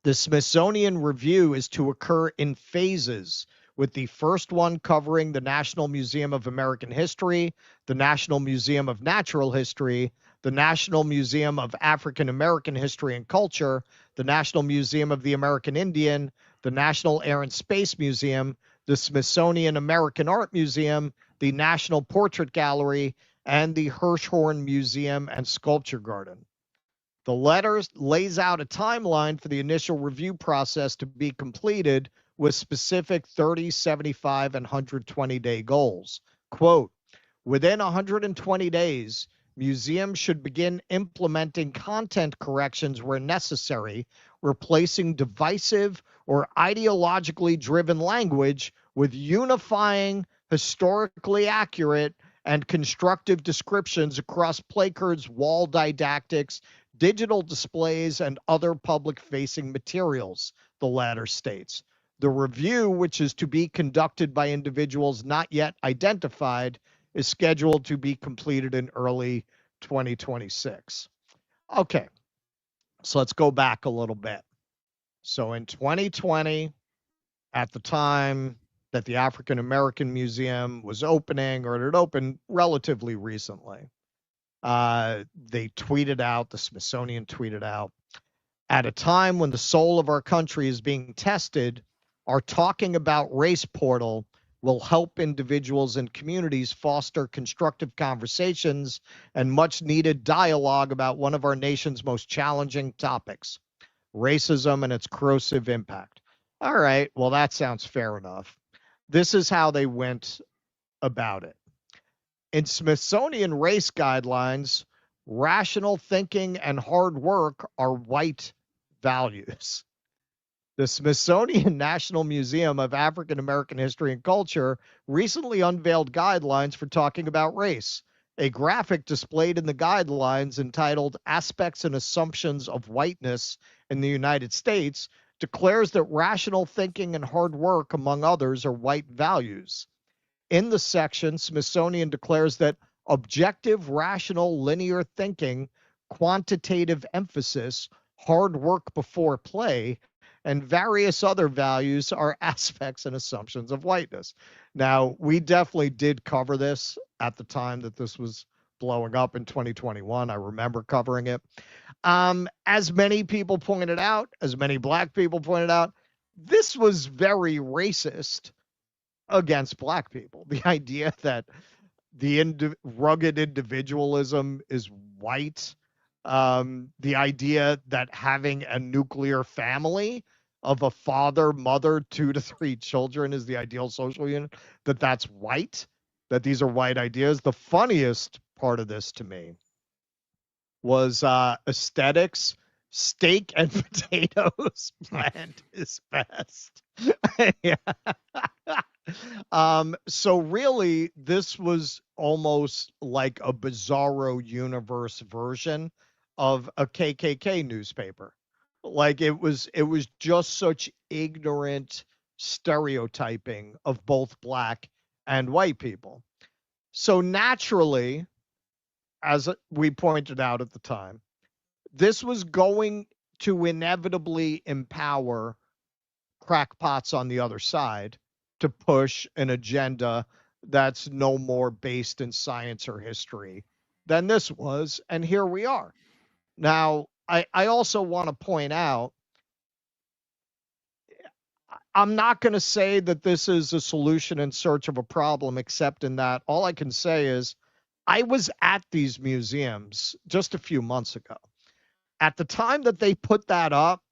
The Smithsonian Review is to occur in phases, with the first one covering the National Museum of American History, the National Museum of Natural History, the National Museum of African American History and Culture, the National Museum of the American Indian, the National Air and Space Museum, the Smithsonian American Art Museum, the National Portrait Gallery, and the Hirshhorn Museum and Sculpture Garden. The letter lays out a timeline for the initial review process to be completed with specific 30, 75, and 120-day goals. Quote, within 120 days, museums should begin implementing content corrections where necessary, replacing divisive or ideologically driven language with unifying, historically accurate, and constructive descriptions across placards, wall didactics, digital displays, and other public-facing materials, the latter states. The review, which is to be conducted by individuals not yet identified, is scheduled to be completed in early 2026. Okay, so let's go back a little bit. So in 2020, at the time that the African American Museum was opening, or it had opened relatively recently, they tweeted out, the Smithsonian tweeted out, at a time when the soul of our country is being tested, our Talking About Race portal will help individuals and communities foster constructive conversations and much needed dialogue about one of our nation's most challenging topics, racism and its corrosive impact. All right, well, that sounds fair enough. This is how they went about it. In Smithsonian race guidelines, rational thinking and hard work are white values. The Smithsonian National Museum of African American History and Culture recently unveiled guidelines for talking about race. A graphic displayed in the guidelines entitled Aspects and Assumptions of Whiteness in the United States declares that rational thinking and hard work, among others, are white values. In the section, Smithsonian declares that objective, rational, linear thinking, quantitative emphasis, hard work before play, and various other values are aspects and assumptions of whiteness. Now, we definitely did cover this at the time that this was blowing up in 2021. I remember covering it. As many people pointed out, as many black people pointed out, this was very racist against black people. The idea that the rugged individualism is white, the idea that having a nuclear family of a father, mother, 2 to 3 children is the ideal social unit, that's white, that these are white ideas. The funniest part of this to me was aesthetics. Steak and potatoes, bland is best. Yeah. So really, this was almost like a Bizarro Universe version of a KKK newspaper. Like it was just such ignorant stereotyping of both black and white people. So naturally, as we pointed out at the time, this was going to inevitably empower crackpots on the other side to push an agenda that's no more based in science or history than this was. And here we are. Now, I also want to point out, I'm not going to say that this is a solution in search of a problem, except in that all I can say is I was at these museums just a few months ago. At the time that they put that up,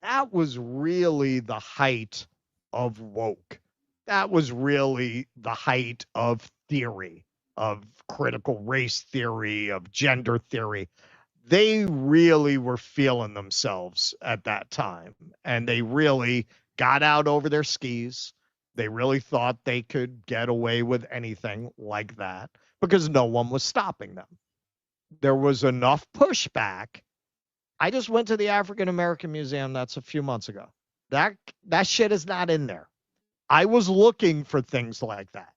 that was really the height of woke. That was really the height of theory, of critical race theory, of gender theory. They really were feeling themselves at that time, and they really got out over their skis. They really thought they could get away with anything like that because no one was stopping them. There was enough pushback. I just went to the African American Museum. That's a few months ago. That shit is not in there. I was looking for things like that.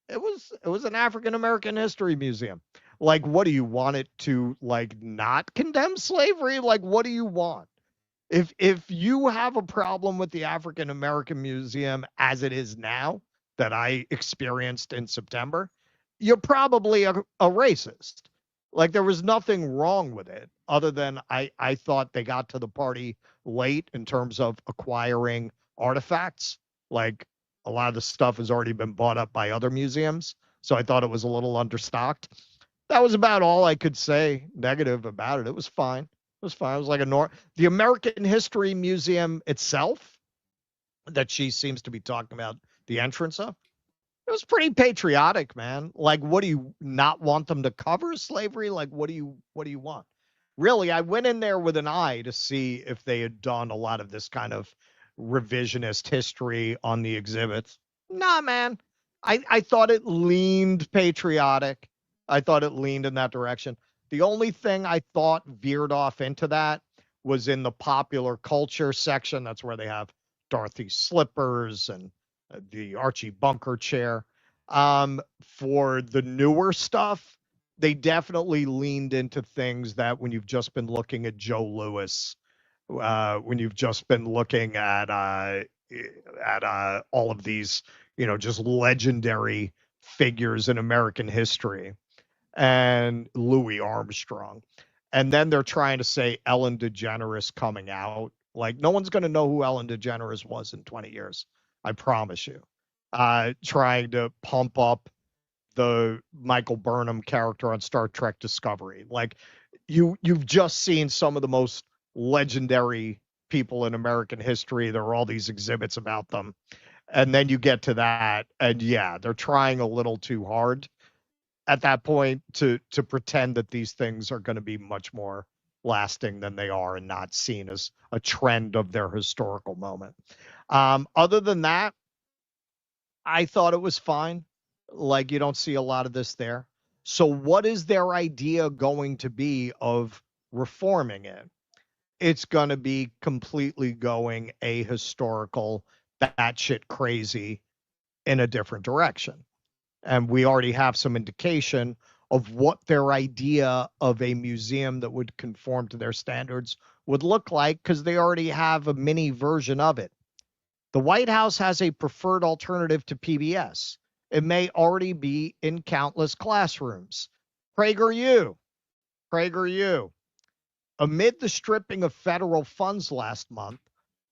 It was an African American history museum. Like, what do you want it to, like, not condemn slavery? Like, what do you want? If you have a problem with the African American Museum as it is now, that I experienced in September, you're probably a racist. Like, there was nothing wrong with it other than I thought they got to the party late in terms of acquiring artifacts. Like, a lot of the stuff has already been bought up by other museums. So I thought it was a little understocked. That was about all I could say negative about it. It was fine. It was fine. It was like the American History Museum itself that she seems to be talking about the entrance of. It was pretty patriotic, man. Like, what do you not want them to cover slavery? Like, what do you want? Really, I went in there with an eye to see if they had done a lot of this kind of revisionist history on the exhibits. Nah, man. I thought it leaned patriotic. I thought it leaned in that direction. The only thing I thought veered off into that was in the popular culture section. That's where they have Dorothy's slippers and the Archie Bunker chair. For the newer stuff, they definitely leaned into things that when you've just been looking at Joe Louis, when you've just been looking at all of these, just legendary figures in American history, and Louis Armstrong. And then they're trying to say Ellen DeGeneres coming out. Like, no one's going to know who Ellen DeGeneres was in 20 years. I promise you. Trying to pump up the Michael Burnham character on Star Trek Discovery. Like, you've just seen some of the most legendary people in American history. There are all these exhibits about them. And then you get to that, and yeah, they're trying a little too hard at that point to pretend that these things are going to be much more lasting than they are and not seen as a trend of their historical moment. Other than that, I thought it was fine. Like, you don't see a lot of this there. So what is their idea going to be of reforming it? It's going to be completely going ahistorical, batshit crazy in a different direction. And we already have some indication of what their idea of a museum that would conform to their standards would look like, because they already have a mini version of it. The White House has a preferred alternative to PBS. It may already be in countless classrooms. PragerU. Amid the stripping of federal funds last month,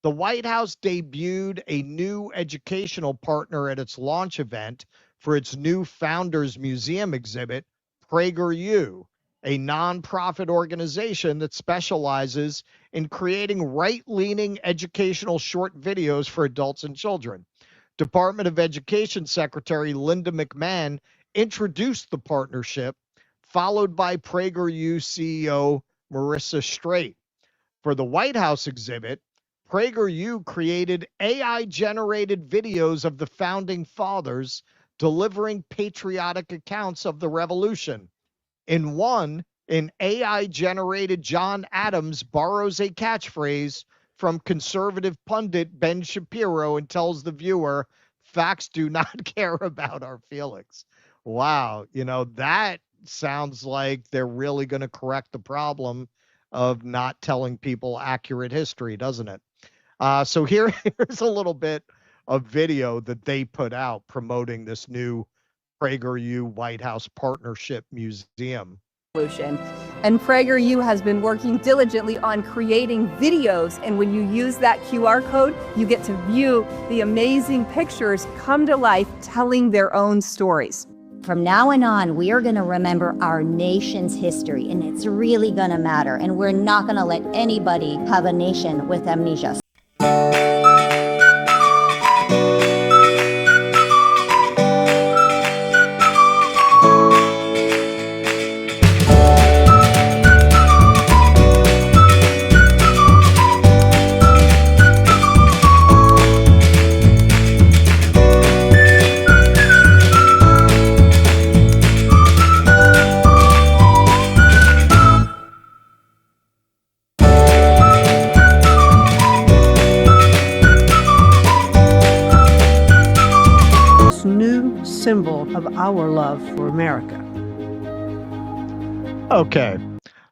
the White House debuted a new educational partner at its launch event for its new Founders Museum exhibit, PragerU, a nonprofit organization that specializes in creating right-leaning educational short videos for adults and children. Department of Education Secretary Linda McMahon introduced the partnership, followed by PragerU CEO Marissa Straight. For the White House exhibit, PragerU created AI-generated videos of the Founding Fathers delivering patriotic accounts of the revolution. In one, an AI-generated John Adams borrows a catchphrase from conservative pundit Ben Shapiro and tells the viewer, "Facts do not care about our feelings." Wow, that sounds like they're really going to correct the problem of not telling people accurate history, doesn't it? So here's a little bit of video that they put out promoting this new PragerU White House Partnership Museum. And PragerU has been working diligently on creating videos, and when you use that QR code, you get to view the amazing pictures come to life telling their own stories. From now on, we are going to remember our nation's history, and it's really going to matter, and we're not going to let anybody have a nation with amnesia. Symbol of our love for America. Okay,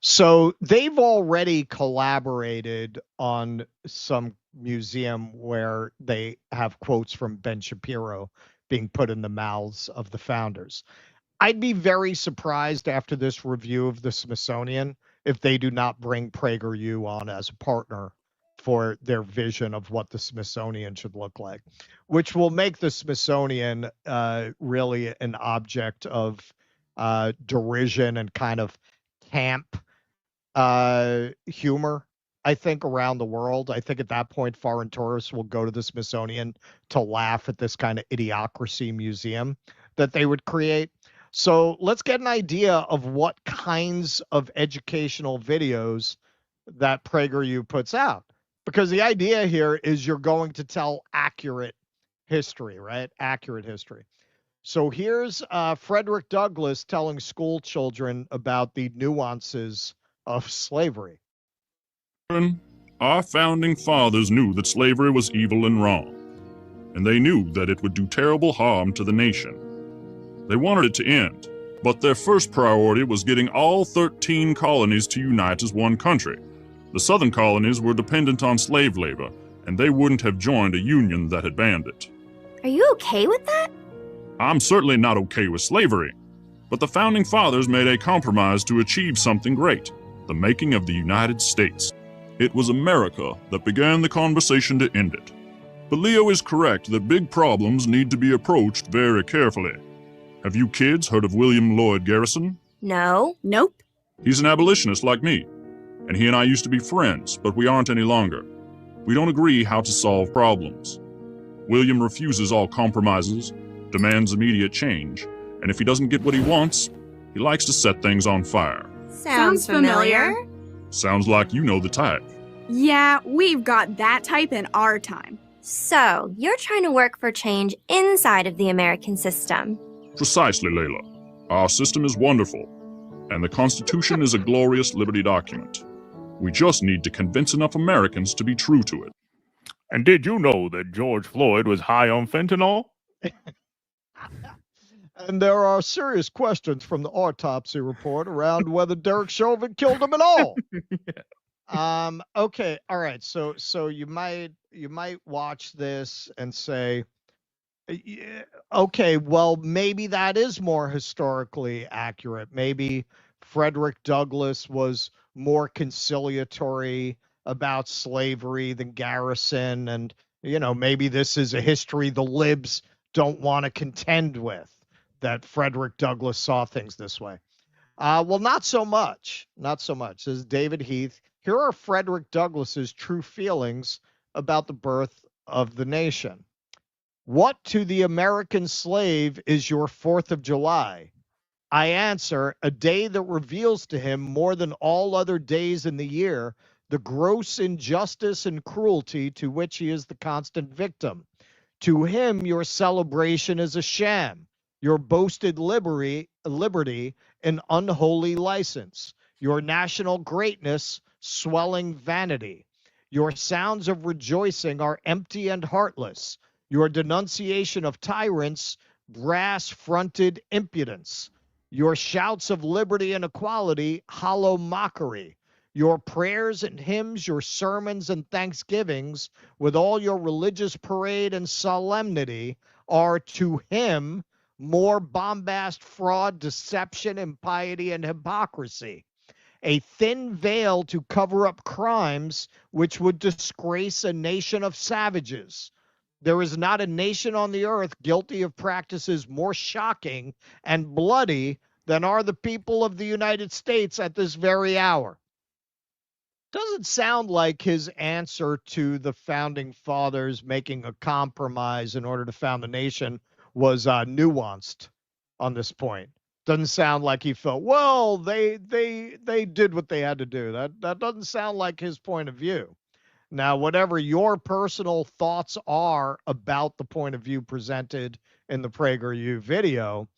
So they've already collaborated on some museum where they have quotes from Ben Shapiro being put in the mouths of the founders. I'd be very surprised after this review of the Smithsonian if they do not bring PragerU on as a partner for their vision of what the Smithsonian should look like, which will make the Smithsonian really an object of derision and kind of camp humor, I think, around the world. I think at that point, foreign tourists will go to the Smithsonian to laugh at this kind of idiocracy museum that they would create. So let's get an idea of what kinds of educational videos that PragerU puts out. Because the idea here is you're going to tell accurate history, right? Accurate history. So here's Frederick Douglass telling school children about the nuances of slavery. Our founding fathers knew that slavery was evil and wrong, and they knew that it would do terrible harm to the nation. They wanted it to end, but their first priority was getting all 13 colonies to unite as one country. The southern colonies were dependent on slave labor, and they wouldn't have joined a union that had banned it. Are you okay with that? I'm certainly not okay with slavery, but the founding fathers made a compromise to achieve something great, the making of the United States. It was America that began the conversation to end it. But Leo is correct that big problems need to be approached very carefully. Have you kids heard of William Lloyd Garrison? No. Nope. He's an abolitionist like me, and he and I used to be friends, but we aren't any longer. We don't agree how to solve problems. William refuses all compromises, demands immediate change, and if he doesn't get what he wants, he likes to set things on fire. Sounds familiar. Sounds like you know the type. Yeah, we've got that type in our time. So, you're trying to work for change inside of the American system. Precisely, Layla. Our system is wonderful, and the Constitution is a glorious liberty document. We just need to convince enough Americans to be true to it. And did you know that George Floyd was high on fentanyl? And there are serious questions from the autopsy report around whether Derek Chauvin killed him at all. Okay, all right. So you might watch this and say, yeah, okay, well, maybe that is more historically accurate. Maybe Frederick Douglass was more conciliatory about slavery than Garrison, and maybe this is a history the libs don't want to contend with, that Frederick Douglass saw things this way. Well, not so much. Not so much. Says David Heath. Here are Frederick Douglass's true feelings about the birth of the nation. What to the American slave is your 4th of July? I answer, a day that reveals to him more than all other days in the year the gross injustice and cruelty to which he is the constant victim. To him, your celebration is a sham, your boasted liberty an unholy license, your national greatness swelling vanity. Your sounds of rejoicing are empty and heartless, your denunciation of tyrants brass-fronted impudence, your shouts of liberty and equality hollow mockery, your prayers and hymns, your sermons and thanksgivings, with all your religious parade and solemnity, are to him more bombast, fraud, deception, impiety, and hypocrisy. A thin veil to cover up crimes which would disgrace a nation of savages. There is not a nation on the earth guilty of practices more shocking and bloody than are the people of the United States at this very hour. Doesn't sound like his answer to the founding fathers making a compromise in order to found the nation was nuanced on this point. Doesn't sound like he felt, well, they did what they had to do. That doesn't sound like his point of view. Now, whatever your personal thoughts are about the point of view presented in the PragerU video,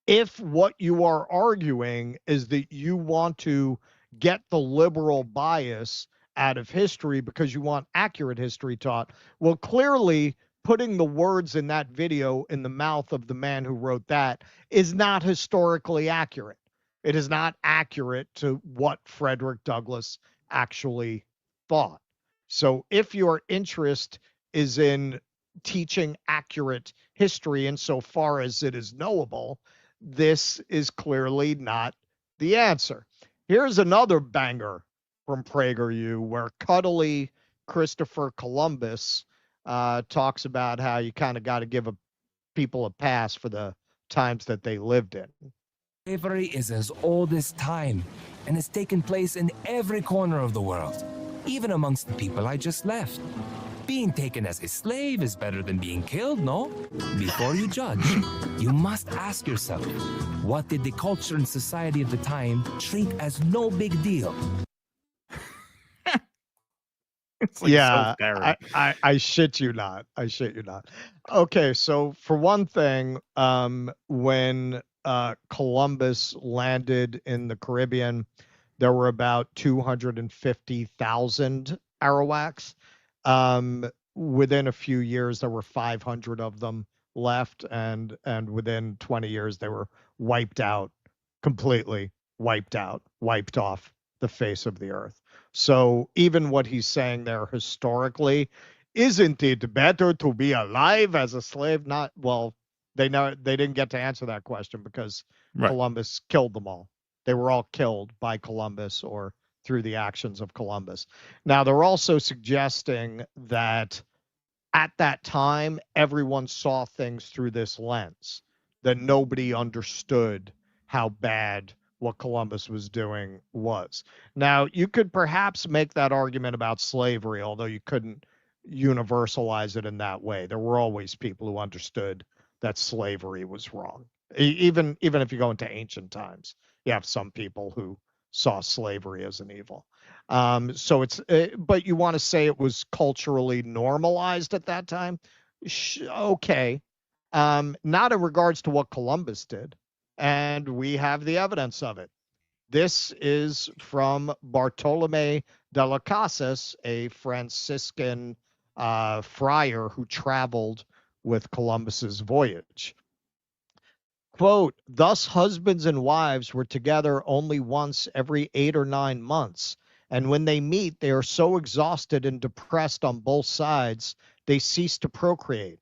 if what you are arguing is that you want to get the liberal bias out of history because you want accurate history taught, well, clearly putting the words in that video in the mouth of the man who wrote that is not historically accurate. It is not accurate to what Frederick Douglass actually thought. So if your interest is in teaching accurate history insofar as it is knowable, this is clearly not the answer. Here's another banger from PragerU where cuddly Christopher Columbus talks about how you kind of got to give people a pass for the times that they lived in. Slavery is as old as time and has taken place in every corner of the world, even amongst the people I just left. Being taken as a slave is better than being killed, no? Before you judge, you must ask yourself, what did the culture and society of the time treat as no big deal? Yeah, I shit you not. I shit you not. Okay, so for one thing, when Columbus landed in the Caribbean, there were about 250,000 Arawaks. Within a few years, there were 500 of them left, and within 20 years, they were wiped out, completely wiped out, wiped off the face of the earth. So even what he's saying there historically, isn't it better to be alive as a slave? Not well. They didn't get to answer that question because Columbus killed them all. They were all killed by Columbus or through the actions of Columbus. Now, they're also suggesting that at that time, everyone saw things through this lens, that nobody understood how bad what Columbus was doing was. Now, you could perhaps make that argument about slavery, although you couldn't universalize it in that way. There were always people who understood that slavery was wrong. Even if you go into ancient times, you have some people who saw slavery as an evil. So it's, but you want to say it was culturally normalized at that time? Okay. Not in regards to what Columbus did. And we have the evidence of it. This is from Bartolome de las Casas, a Franciscan friar who traveled with Columbus's voyage. Quote, thus husbands and wives were together only once every 8 or 9 months, and when they meet, they are so exhausted and depressed on both sides, they cease to procreate.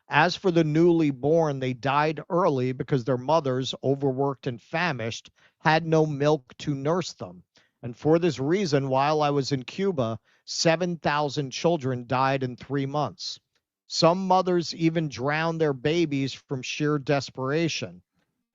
As for the newly born, they died early because their mothers, overworked and famished, had no milk to nurse them. And for this reason, while I was in Cuba, 7,000 children died in 3 months. Some mothers even drowned their babies from sheer desperation.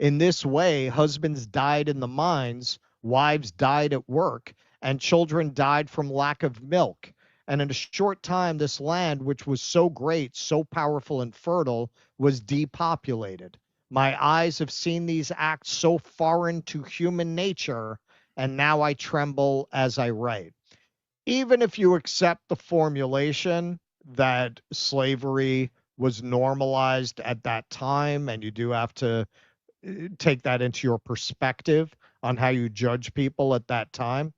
In this way, husbands died in the mines, wives died at work, and children died from lack of milk. And in a short time, this land, which was so great, so powerful and fertile, was depopulated. My eyes have seen these acts so foreign to human nature, and now I tremble as I write. Even if you accept the formulation that slavery was normalized at that time, and you do have to take that into your perspective on how you judge people at that time,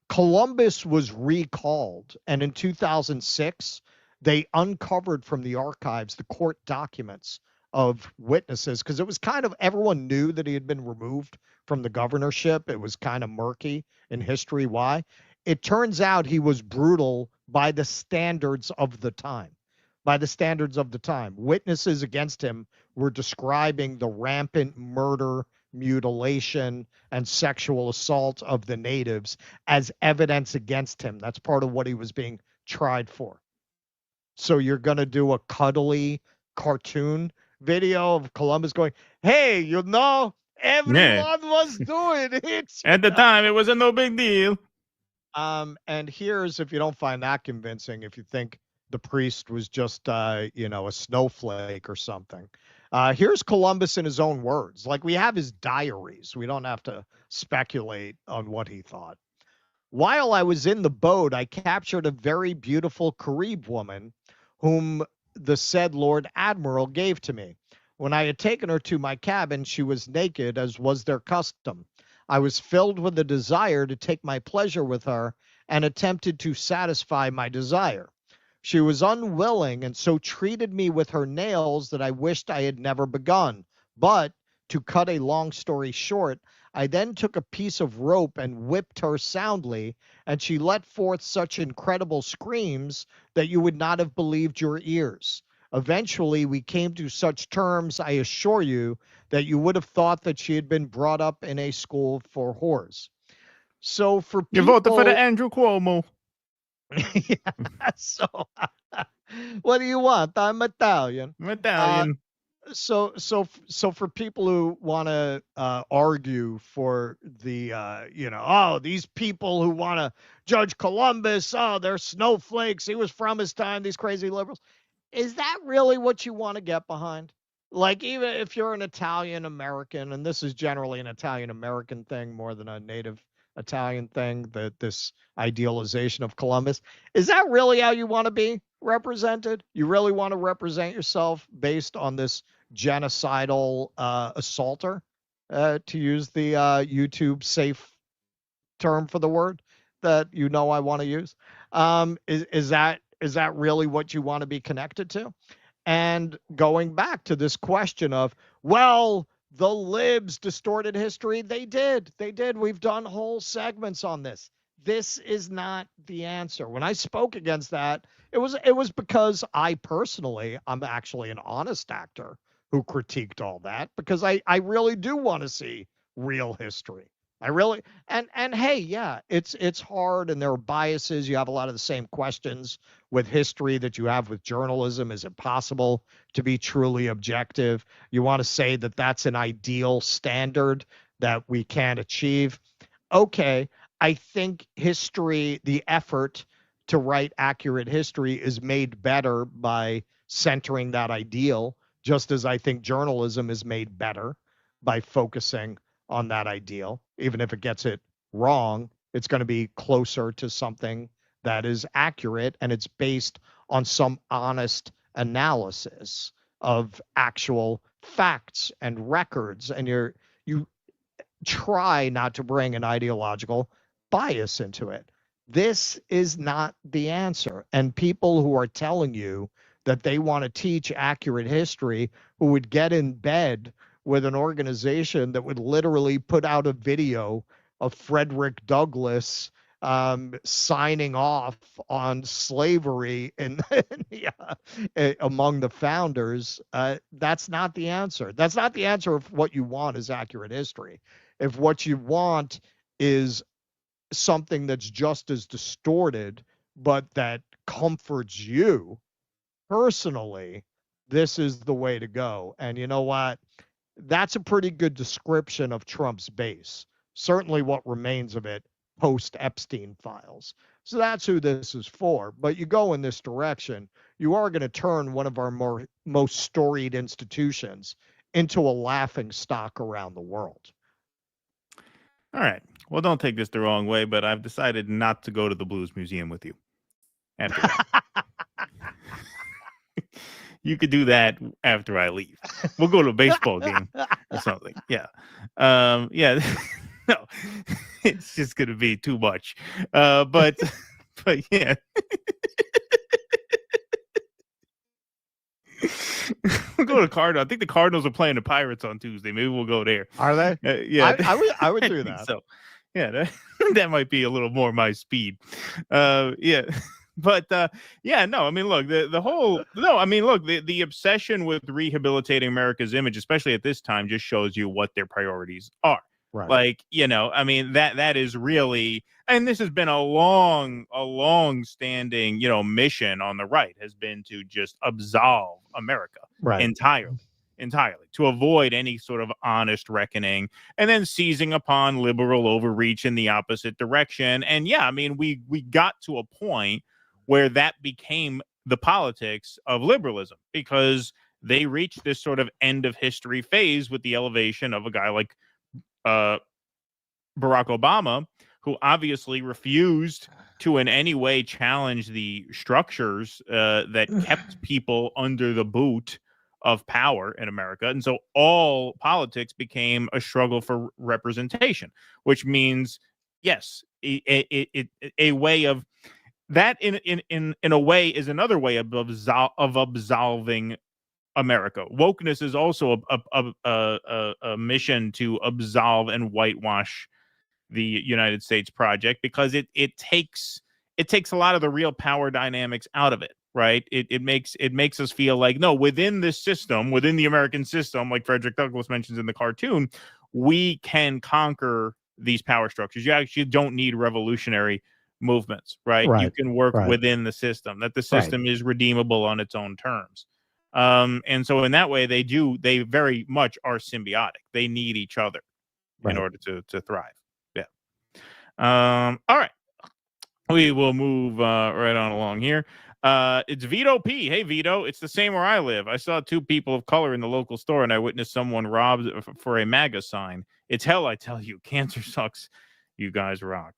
Columbus was recalled, and in 2006, they uncovered from the archives the court documents of witnesses, because it was kind of, everyone knew that he had been removed from the governorship. It was kind of murky in history why. It turns out he was brutal by the standards of the time. By the standards of the time. Witnesses against him were describing the rampant murder, mutilation, and sexual assault of the natives as evidence against him. That's part of what he was being tried for. So you're going to do a cuddly cartoon video of Columbus going, hey, you know, everyone was doing it. At the time, it wasn't no big deal. And here's, if you don't find that convincing, if you think the priest was just, a snowflake or something. Here's Columbus in his own words. Like, we have his diaries. We don't have to speculate on what he thought. While I was in the boat, I captured a very beautiful Carib woman whom the said Lord Admiral gave to me. When I had taken her to my cabin, she was naked, as was their custom. I was filled with a desire to take my pleasure with her and attempted to satisfy my desire. She was unwilling and so treated me with her nails that I wished I had never begun. But, to cut a long story short, I then took a piece of rope and whipped her soundly, and she let forth such incredible screams that you would not have believed your ears. Eventually, we came to such terms, I assure you, that you would have thought that she had been brought up in a school for whores. So for people... You voted for the Andrew Cuomo. Yeah, so what do you want? I'm Italian. I'm Italian. So for people who want to argue for the these people who want to judge Columbus, they're snowflakes, he was from his time, these crazy liberals, is that really what you want to get behind? Like, even if you're an Italian American, and this is generally an Italian American thing more than a native Italian thing, that this idealization of Columbus, is that really how you want to be represented? You really want to represent yourself based on this genocidal assaulter, to use the YouTube safe term for the word that I want to use? Is that really what you want to be connected to? And going back to this question of, well, the libs distorted history. They did. We've done whole segments on this. This is not the answer. When I spoke against that, it was because I'm actually an honest actor who critiqued all that, because I really do want to see real history. I really, and hey, yeah, it's hard, and there are biases. You have a lot of the same questions with history that you have with journalism. Is it possible to be truly objective? You want to say that that's an ideal standard that we can't achieve. Okay, I think history, the effort to write accurate history, is made better by centering that ideal, just as I think journalism is made better by focusing on that ideal. Even if it gets it wrong, it's going to be closer to something that is accurate, and it's based on some honest analysis of actual facts and records, and you try not to bring an ideological bias into it. This is not the answer. And people who are telling you that they want to teach accurate history, who would get in bed with an organization that would literally put out a video of Frederick Douglass signing off on slavery among the founders, that's not the answer. That's not the answer if what you want is accurate history. If what you want is something that's just as distorted, but that comforts you personally, this is the way to go. And you know what? That's a pretty good description of Trump's base. Certainly what remains of it post-Epstein files. So that's who this is for. But you go in this direction, you are going to turn one of our most storied institutions into a laughing stock around the world. All right. Well, don't take this the wrong way, but I've decided not to go to the Blues Museum with you. After that. You could do that after I leave. We'll go to a baseball game or something. Yeah. Yeah. No, it's just going to be too much. But yeah. We'll go to Cardinals. I think the Cardinals are playing the Pirates on Tuesday. Maybe we'll go there. Are they? Yeah. I would do that. So, yeah, that might be a little more my speed. Yeah. But yeah, no, I mean, look, the obsession with rehabilitating America's image, especially at this time, just shows you what their priorities are. Right. Like, I mean, that is really, and this has been a long standing, mission on the right, has been to just absolve America entirely, to avoid any sort of honest reckoning, and then seizing upon liberal overreach in the opposite direction. And yeah, I mean, we got to a point where that became the politics of liberalism, because they reached this sort of end of history phase with the elevation of a guy like Barack Obama, who obviously refused to in any way challenge the structures that kept people under the boot of power in America. And so all politics became a struggle for representation, which means, yes, a way of that in a way is another way of absolving America. Wokeness is also a mission to absolve and whitewash the United States project, because it takes a lot of the real power dynamics out of it, right? It makes us feel like, no, within this system, within the American system, like Frederick Douglass mentions in the cartoon, we can conquer these power structures. You actually don't need revolutionary movements, right? You can work within the system, that the system is redeemable on its own terms. And so in that way, they very much are symbiotic. They need each other in order to thrive. Yeah. All right. We will move right on along here. It's Vito P. Hey, Vito. It's the same where I live. I saw 2 people of color in the local store, and I witnessed someone robbed for a MAGA sign. It's hell, I tell you. Cancer sucks. You guys rock.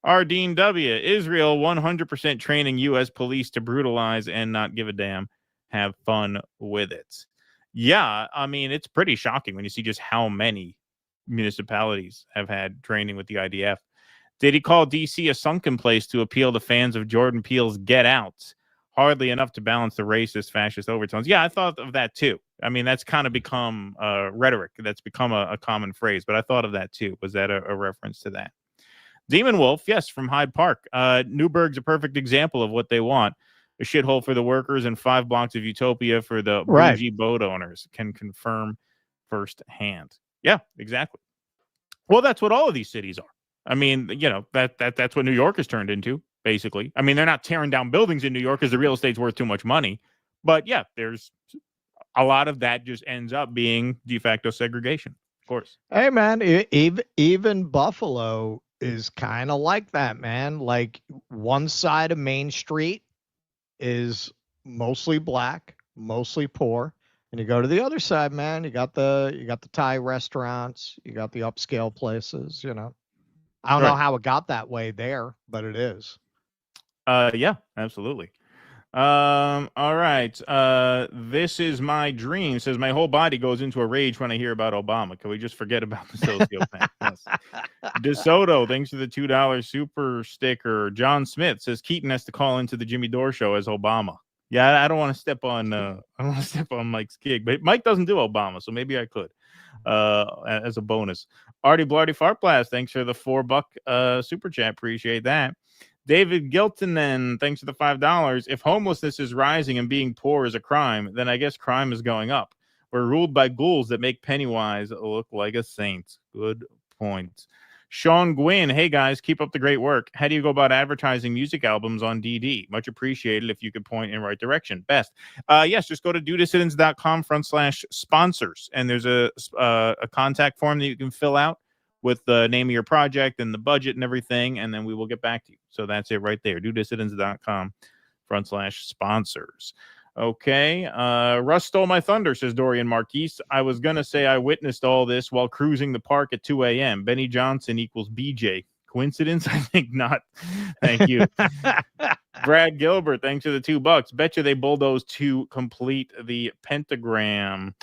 R. Dean W. Israel 100% training U.S. police to brutalize and not give a damn. Have fun with it. Yeah, I mean, it's pretty shocking when you see just how many municipalities have had training with the IDF. Did he call D.C. a sunken place to appeal to fans of Jordan Peele's Get Out? Hardly enough to balance the racist, fascist overtones. Yeah, I thought of that too. I mean, that's kind of become rhetoric. That's become a common phrase, but I thought of that too. Was that a reference to that? Demon Wolf, yes, from Hyde Park. Newburgh's a perfect example of what they want. A shithole for the workers and 5 blocks of utopia for the bougie boat owners. Can confirm firsthand. Yeah, exactly. Well, that's what all of these cities are. I mean, you know, that's what New York has turned into, basically. I mean, they're not tearing down buildings in New York because the real estate's worth too much money. But yeah, there's a lot of that just ends up being de facto segregation, of course. Hey, man, even Buffalo is kind of like that, man. Like, one side of Main Street is mostly black, mostly poor, and you go to the other side, man, you got the Thai restaurants, you got the upscale places. You know, I don't know how it got that way there, but it is. Yeah, absolutely. All right. This is my dream. Says my whole body goes into a rage when I hear about Obama. Can we just forget about the sociopath? Yes. DeSoto, thanks for the $2 super sticker. John Smith says Keaton has to call into the Jimmy Dore show as Obama. Yeah, I don't want to step on Mike's gig, but Mike doesn't do Obama, so maybe I could as a bonus. Artie Blarty Fartblast, thanks for the $4 super chat. Appreciate that. David Gilton, then, thanks for the $5. If homelessness is rising and being poor is a crime, then I guess crime is going up. We're ruled by ghouls that make Pennywise look like a saint. Good point. Sean Gwynn, hey guys, keep up the great work. How do you go about advertising music albums on DD? Much appreciated if you could point in right direction. Best. Yes, just go to dudissidents.com/sponsors, and there's a contact form that you can fill out with the name of your project and the budget and everything, and then we will get back to you. So that's it right there. dudissidents.com/sponsors. Okay. Russ stole my thunder, says Dorian Marquise. I was going to say I witnessed all this while cruising the park at 2 a.m. Benny Johnson equals BJ. Coincidence? I think not. Thank you. Brad Gilbert, thanks for the $2. Betcha they bulldoze to complete the pentagram.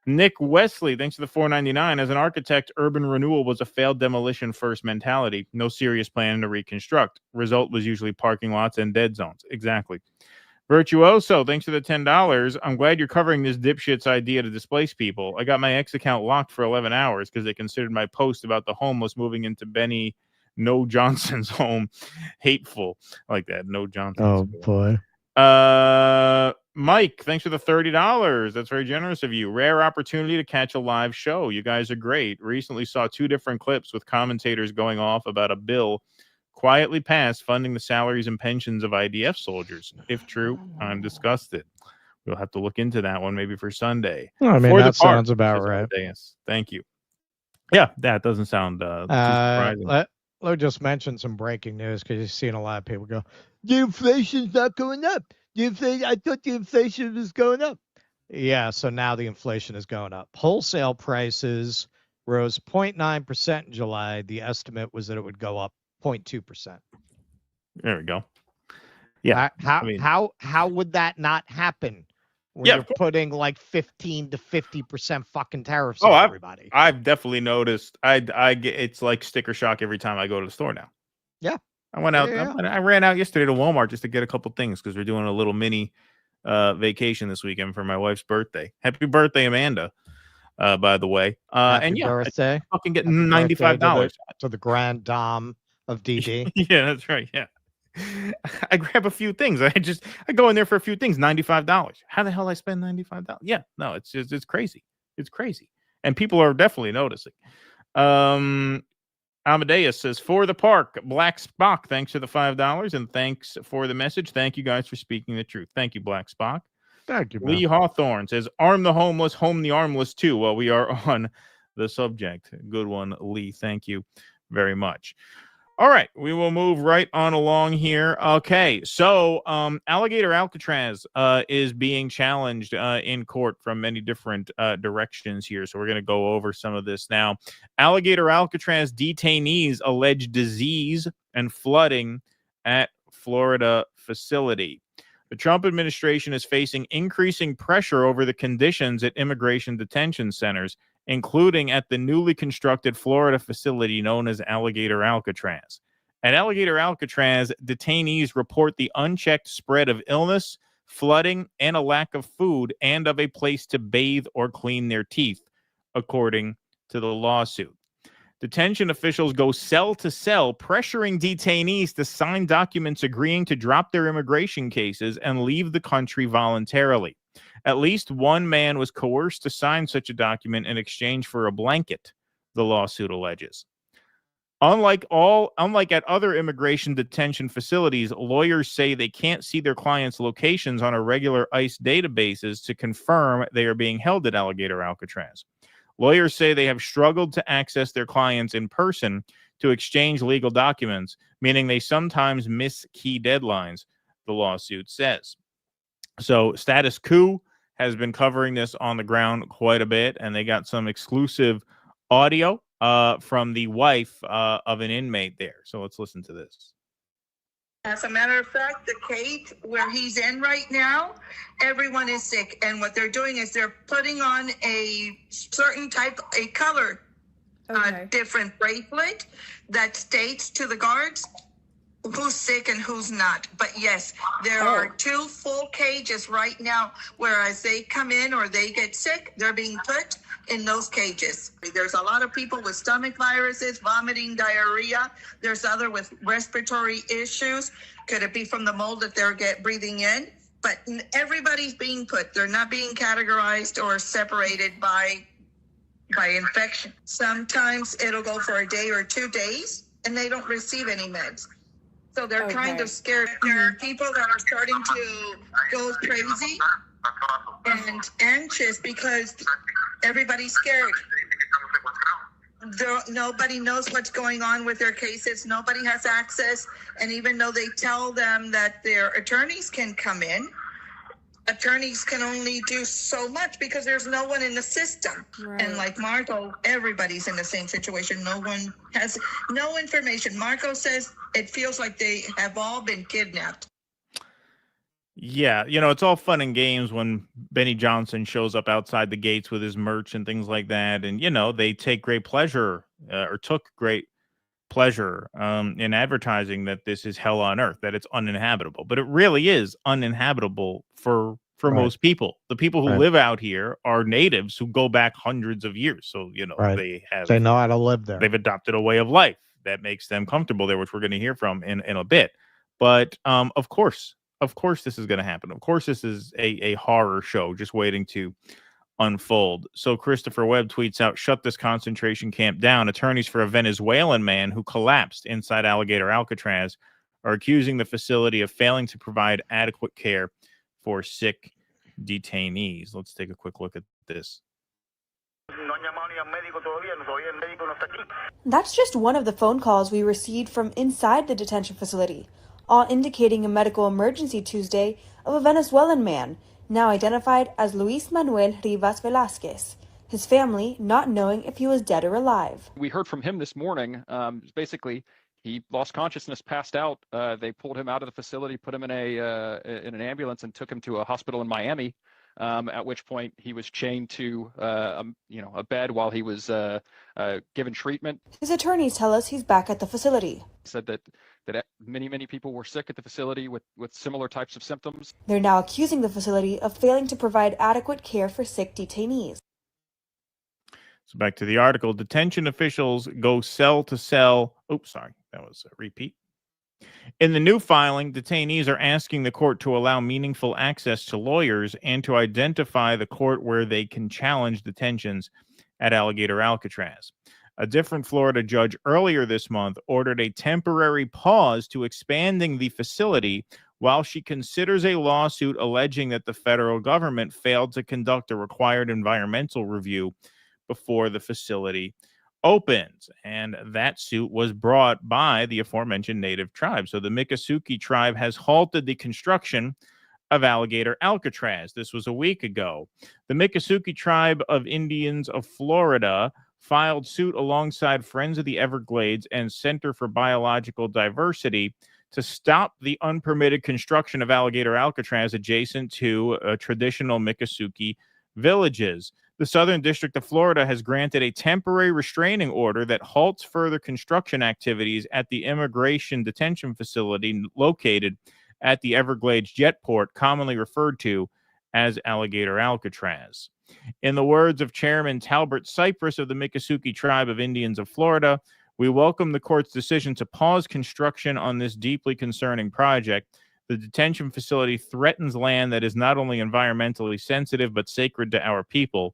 Nick Wesley, thanks for the $4.99. As an architect, urban renewal was a failed demolition first mentality. No serious plan to reconstruct. Result was usually parking lots and dead zones. Exactly. Virtuoso, thanks for the $10. I'm glad you're covering this dipshit's idea to displace people. I got my X account locked for 11 hours because they considered my post about the homeless moving into Benny No Johnson's home hateful. I like that. No Johnson. Oh, boy. Mike, thanks for the $30. That's very generous of you. Rare opportunity to catch a live show. You guys are great. Recently saw 2 different clips with commentators going off about a bill quietly passed funding the salaries and pensions of IDF soldiers. If true, I'm disgusted. We'll have to look into that one maybe for Sunday. Well, I mean, that sounds about right. Thank you. Yeah, that doesn't sound too surprising. Let me just mention some breaking news because you've seen a lot of people go, the inflation's not going up. I thought the inflation was going up. Yeah, so now the inflation is going up. Wholesale prices rose 0.9% in July. The estimate was that it would go up 0.2%. There we go. Yeah. How would that not happen when you're putting like 15 to 50% fucking tariffs on everybody? I've definitely noticed. I get it's like sticker shock every time I go to the store now. Yeah. I went out. I ran out yesterday to Walmart just to get a couple things because we're doing a little mini vacation this weekend for my wife's birthday. Happy birthday, Amanda, by the way. Happy and yeah, birthday. I fucking get $95 to the grand dame of DD. Yeah, that's right. Yeah. I grab a few things. I go in there for a few things. $95. How the hell I spend $95? Yeah, no, it's crazy. It's crazy, and people are definitely noticing. Amadeus says, for the park, Black Spock, thanks for the $5, and thanks for the message. Thank you guys for speaking the truth. Thank you, Black Spock. Thank you, man. Lee Hawthorne says, arm the homeless, home the armless too. While we are on the subject. Good one, Lee. Thank you very much. All right, we will move right on along here. Okay, so Alligator Alcatraz is being challenged in court from many different directions here. So we're going to go over some of this now. Alligator Alcatraz detainees allege disease and flooding at Florida facility. The Trump administration is facing increasing pressure over the conditions at immigration detention centers, including at the newly constructed Florida facility known as Alligator Alcatraz. At Alligator Alcatraz, detainees report the unchecked spread of illness, flooding, and a lack of food and of a place to bathe or clean their teeth, according to the lawsuit. Detention officials go cell to cell, pressuring detainees to sign documents agreeing to drop their immigration cases and leave the country voluntarily. At least one man was coerced to sign such a document in exchange for a blanket, the lawsuit alleges. Unlike at other immigration detention facilities, lawyers say they can't see their clients' locations on a regular ICE databases to confirm they are being held at Alligator Alcatraz. Lawyers say they have struggled to access their clients in person to exchange legal documents, meaning they sometimes miss key deadlines, the lawsuit says. So Status Quo has been covering this on the ground quite a bit, and they got some exclusive audio from the wife of an inmate there. So let's listen to this. As a matter of fact, the cage where he's in right now, everyone is sick. And what they're doing is they're putting on a certain type, a color, different bracelet that states to the guards who's sick and who's not. But yes, there are 2 full cages right now where as they come in or they get sick, they're being put in those cages. There's a lot of people with stomach viruses, vomiting, diarrhea. There's other with respiratory issues. Could it be from the mold that they're breathing in? But everybody's being put. They're not being categorized or separated by infection. Sometimes it'll go for a day or 2 days and they don't receive any meds. So they're trying to scare. There are people that are starting to go crazy and anxious because everybody's scared. Nobody knows what's going on with their cases. Nobody has access. And even though they tell them that their attorneys can come in, attorneys can only do so much because there's no one in the system. Right. And like Marco, everybody's in the same situation. No one has no information. Marco says it feels like they have all been kidnapped. Yeah, it's all fun and games when Benny Johnson shows up outside the gates with his merch and things like that. And, they take great pleasure or took great pleasure in advertising that this is hell on earth, that it's uninhabitable. But it really is uninhabitable for most people. The people who live out here are natives who go back hundreds of years. So, they know how to live there. They've adopted a way of life that makes them comfortable there, which we're going to hear from in a bit. But of course, this is going to happen. Of course, this is a horror show just waiting to unfold. So Christopher Webb tweets out, shut this concentration camp down. Attorneys for a Venezuelan man who collapsed inside Alligator Alcatraz are accusing the facility of failing to provide adequate care for sick detainees. Let's take a quick look at this. That's just one of the phone calls we received from inside the detention facility, all indicating a medical emergency Tuesday of a Venezuelan man, now identified as Luis Manuel Rivas Velasquez, his family not knowing if he was dead or alive. We heard from him this morning. Basically, he lost consciousness, passed out. They pulled him out of the facility, put him in an ambulance and took him to a hospital in Miami. at which point he was chained to a bed while he was given treatment. His attorneys tell us he's back at the facility. He said that many people were sick at the facility with similar types of symptoms. They're now accusing the facility of failing to provide adequate care for sick detainees. So back to the article. Detention officials go cell to cell. Oops, sorry. That was a repeat. In the new filing, detainees are asking the court to allow meaningful access to lawyers and to identify the court where they can challenge detentions at Alligator Alcatraz. A different Florida judge earlier this month ordered a temporary pause to expanding the facility while she considers a lawsuit alleging that the federal government failed to conduct a required environmental review before the facility opens. And that suit was brought by the aforementioned native tribe. So the Miccosukee tribe has halted the construction of Alligator Alcatraz. This was a week ago. The Miccosukee tribe of Indians of Florida filed suit alongside Friends of the Everglades and Center for Biological Diversity to stop the unpermitted construction of Alligator Alcatraz adjacent to traditional Miccosukee villages. The Southern District of Florida has granted a temporary restraining order that halts further construction activities at the immigration detention facility located at the Everglades Jetport, commonly referred to as Alligator Alcatraz. In the words of Chairman Talbert Cypress of the Miccosukee Tribe of Indians of Florida, we welcome the court's decision to pause construction on this deeply concerning project. The detention facility threatens land that is not only environmentally sensitive but sacred to our people.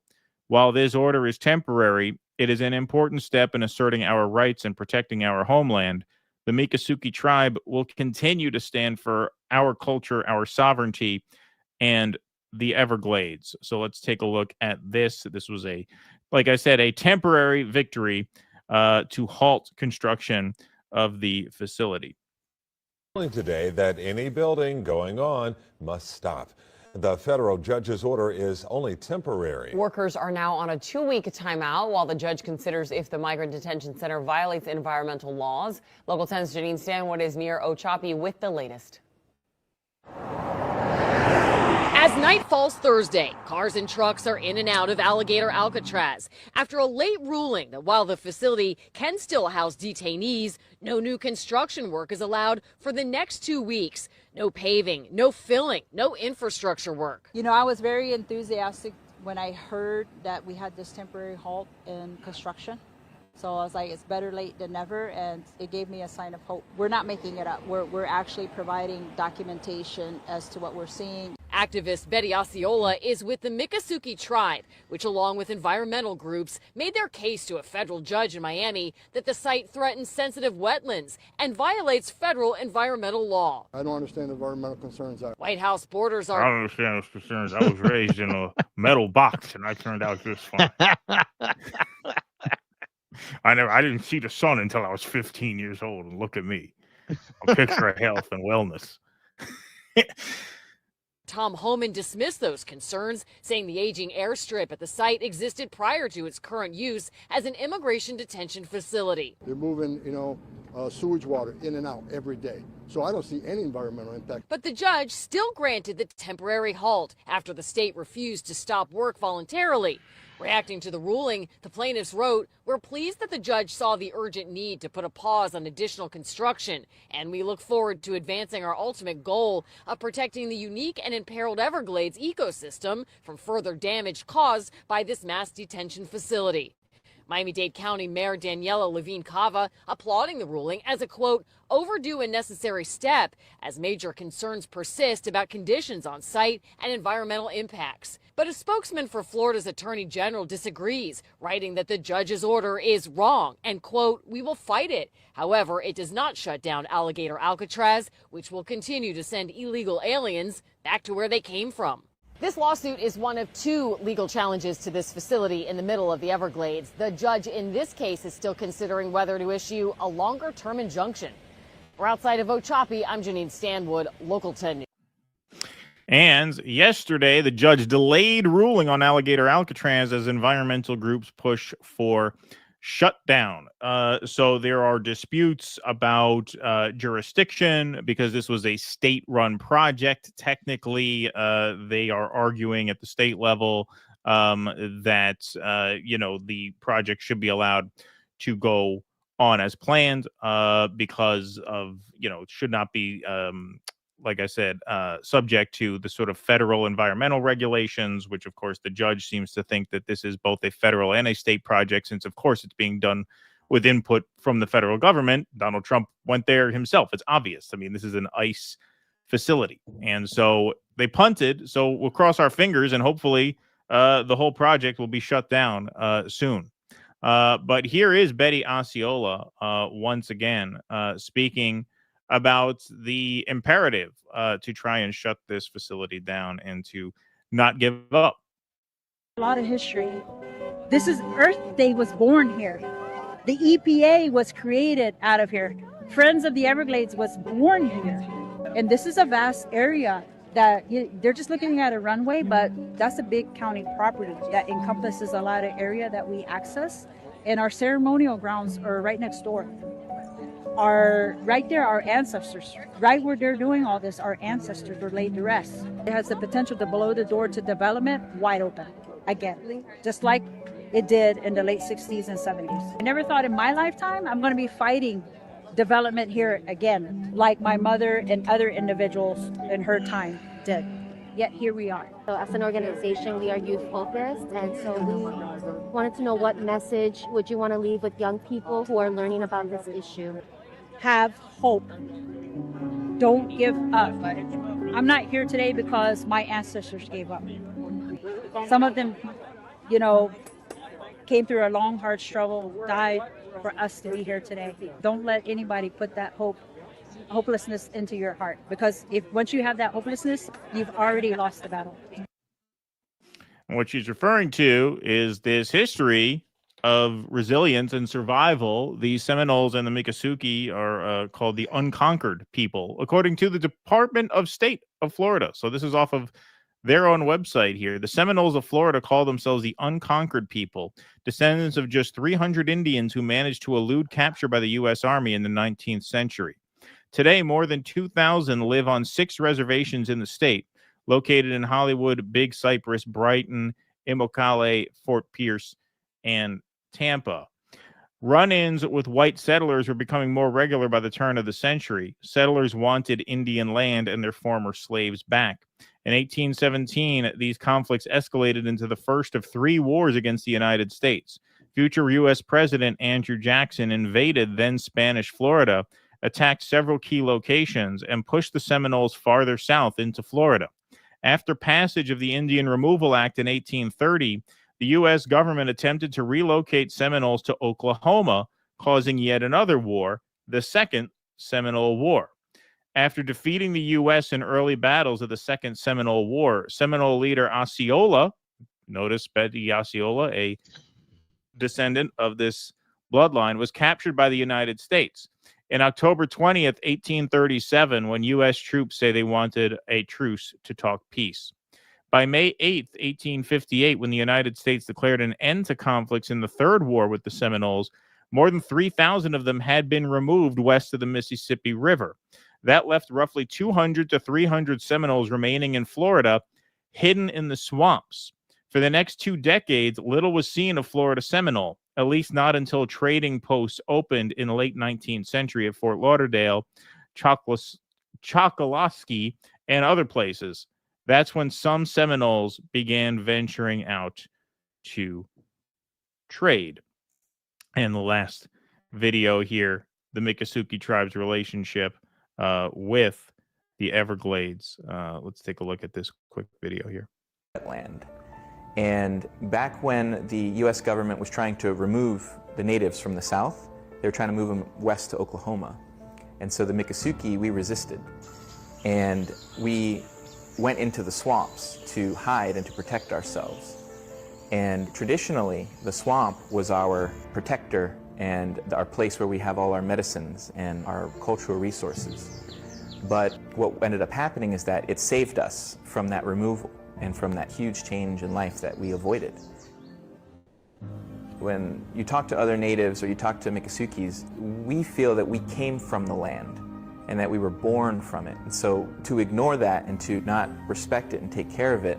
While this order is temporary, it is an important step in asserting our rights and protecting our homeland. The Miccosukee tribe will continue to stand for our culture, our sovereignty, and the Everglades. So let's take a look at this. This was like I said, a temporary victory to halt construction of the facility. Today that any building going on must stop. The federal judge's order is only temporary. Workers are now on a 2-week timeout while the judge considers if the migrant detention center violates environmental laws. Local 10's Janine Stanwood is near Ochopee with the latest. As night falls Thursday, cars and trucks are in and out of Alligator Alcatraz after a late ruling that while the facility can still house detainees, no new construction work is allowed for the next 2 weeks. No paving, no filling, no infrastructure work. You know, I was very enthusiastic when I heard that we had this temporary halt in construction. So I was like, it's better late than never, and it gave me a sign of hope. We're not making it up. We're actually providing documentation as to what we're seeing. Activist Betty Osceola is with the Miccosukee tribe, which along with environmental groups made their case to a federal judge in Miami that the site threatens sensitive wetlands and violates federal environmental law. I don't understand the environmental concerns. White House borders are... I don't understand those concerns. I was raised in a metal box and I turned out just fine. I didn't see the sun until I was 15 years old, and look at me. A picture of health and wellness. Tom Homan dismissed those concerns, saying the aging airstrip at the site existed prior to its current use as an immigration detention facility. They're moving, sewage water in and out every day. So I don't see any environmental impact. But the judge still granted the temporary halt after the state refused to stop work voluntarily. Reacting to the ruling, the plaintiffs wrote, "We're pleased that the judge saw the urgent need to put a pause on additional construction, and we look forward to advancing our ultimate goal of protecting the unique and imperiled Everglades ecosystem from further damage caused by this mass detention facility." Miami-Dade County Mayor Daniela Levine Cava applauding the ruling as a, quote, overdue and necessary step as major concerns persist about conditions on site and environmental impacts. But a spokesman for Florida's Attorney General disagrees, writing that the judge's order is wrong and, quote, we will fight it. However, it does not shut down Alligator Alcatraz, which will continue to send illegal aliens back to where they came from. This lawsuit is one of 2 legal challenges to this facility in the middle of the Everglades. The judge in this case is still considering whether to issue a longer-term injunction. We're outside of Ochopee. I'm Janine Stanwood, Local 10 News. And yesterday, the judge delayed ruling on Alligator Alcatraz as environmental groups push for shut down. So there are disputes about jurisdiction because this was a state-run project. Technically, they are arguing at the state level that the project should be allowed to go on as planned because of it should not be like I said, subject to the sort of federal environmental regulations, which, of course, the judge seems to think that this is both a federal and a state project, since, of course, it's being done with input from the federal government. Donald Trump went there himself. It's obvious. I mean, this is an ICE facility. And so they punted. So we'll cross our fingers and hopefully the whole project will be shut down soon. But here is Betty Osceola once again speaking about the imperative to try and shut this facility down and to not give up. A lot of history. This is Earth Day was born here. The EPA was created out of here. Friends of the Everglades was born here. And this is a vast area that they're just looking at a runway, but that's a big county property that encompasses a lot of area that we access. And our ceremonial grounds are right next door. Right there, our ancestors, right where they're doing all this, our ancestors were laid to rest. It has the potential to blow the door to development wide open again, just like it did in the late 60s and 70s. I never thought in my lifetime I'm going to be fighting development here again, like my mother and other individuals in her time did. Yet here we are. So as an organization, we are youth focused, and so we wanted to know what message would you want to leave with young people who are learning about this issue? Have hope. Don't give up. I'm not here today because my ancestors gave up. Some of them, came through a long, hard struggle, died for us to be here today. Don't let anybody put that hopelessness into your heart, because once you have that hopelessness, you've already lost the battle. And what she's referring to is this history of resilience and survival. The Seminoles and the Miccosukee are called the unconquered people, according to the Department of State of Florida. So this is off of their own website here. The Seminoles of Florida call themselves the unconquered people, descendants of just 300 Indians who managed to elude capture by the U.S. Army in the 19th century. Today, more than 2,000 live on 6 reservations in the state, located in Hollywood, Big Cypress, Brighton, Immokalee, Fort Pierce, and Tampa. Run-ins with white settlers were becoming more regular by the turn of the century. Settlers wanted Indian land and their former slaves back. In 1817, these conflicts escalated into the first of 3 wars against the United States. Future U.S. President Andrew Jackson invaded then Spanish Florida, attacked several key locations, and pushed the Seminoles farther south into Florida. After passage of the Indian Removal Act in 1830, the U.S. government attempted to relocate Seminoles to Oklahoma, causing yet another war, the Second Seminole War. After defeating the U.S. in early battles of the Second Seminole War, Seminole leader Osceola, notice Betty Osceola, a descendant of this bloodline, was captured by the United States. In October 20th, 1837, when U.S. troops say they wanted a truce to talk peace. By May 8th, 1858, when the United States declared an end to conflicts in the Third War with the Seminoles, more than 3,000 of them had been removed west of the Mississippi River. That left roughly 200 to 300 Seminoles remaining in Florida, hidden in the swamps. For the next 2 decades, little was seen of Florida Seminole, at least not until trading posts opened in the late 19th century at Fort Lauderdale, Chokoloskee, and other places. That's when some Seminoles began venturing out to trade. And the last video here, the Miccosukee tribe's relationship with the Everglades. Let's take a look at this quick video here. Land. And back when the U.S. government was trying to remove the natives from the south, they were trying to move them west to Oklahoma. And so the Miccosukee, we resisted. And we went into the swamps to hide and to protect ourselves. And traditionally, the swamp was our protector and our place where we have all our medicines and our cultural resources. But what ended up happening is that it saved us from that removal and from that huge change in life that we avoided. when you talk to other natives or you talk to Miccosukis, we feel that we came from the land and that we were born from it. And so to ignore that and to not respect it and take care of it,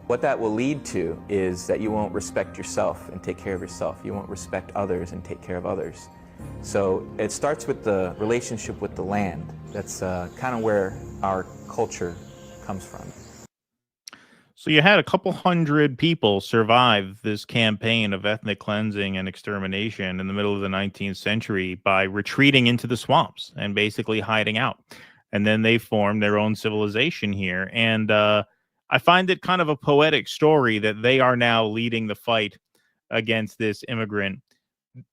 what that will lead to is that you won't respect yourself and take care of yourself. You won't respect others and take care of others. So it starts with the relationship with the land. That's kind of where our culture comes from. So you had a couple hundred people survive this campaign of ethnic cleansing and extermination in the middle of the 19th century by retreating into the swamps and basically hiding out. And then they formed their own civilization here. And I find it kind of a poetic story that they are now leading the fight against this immigrant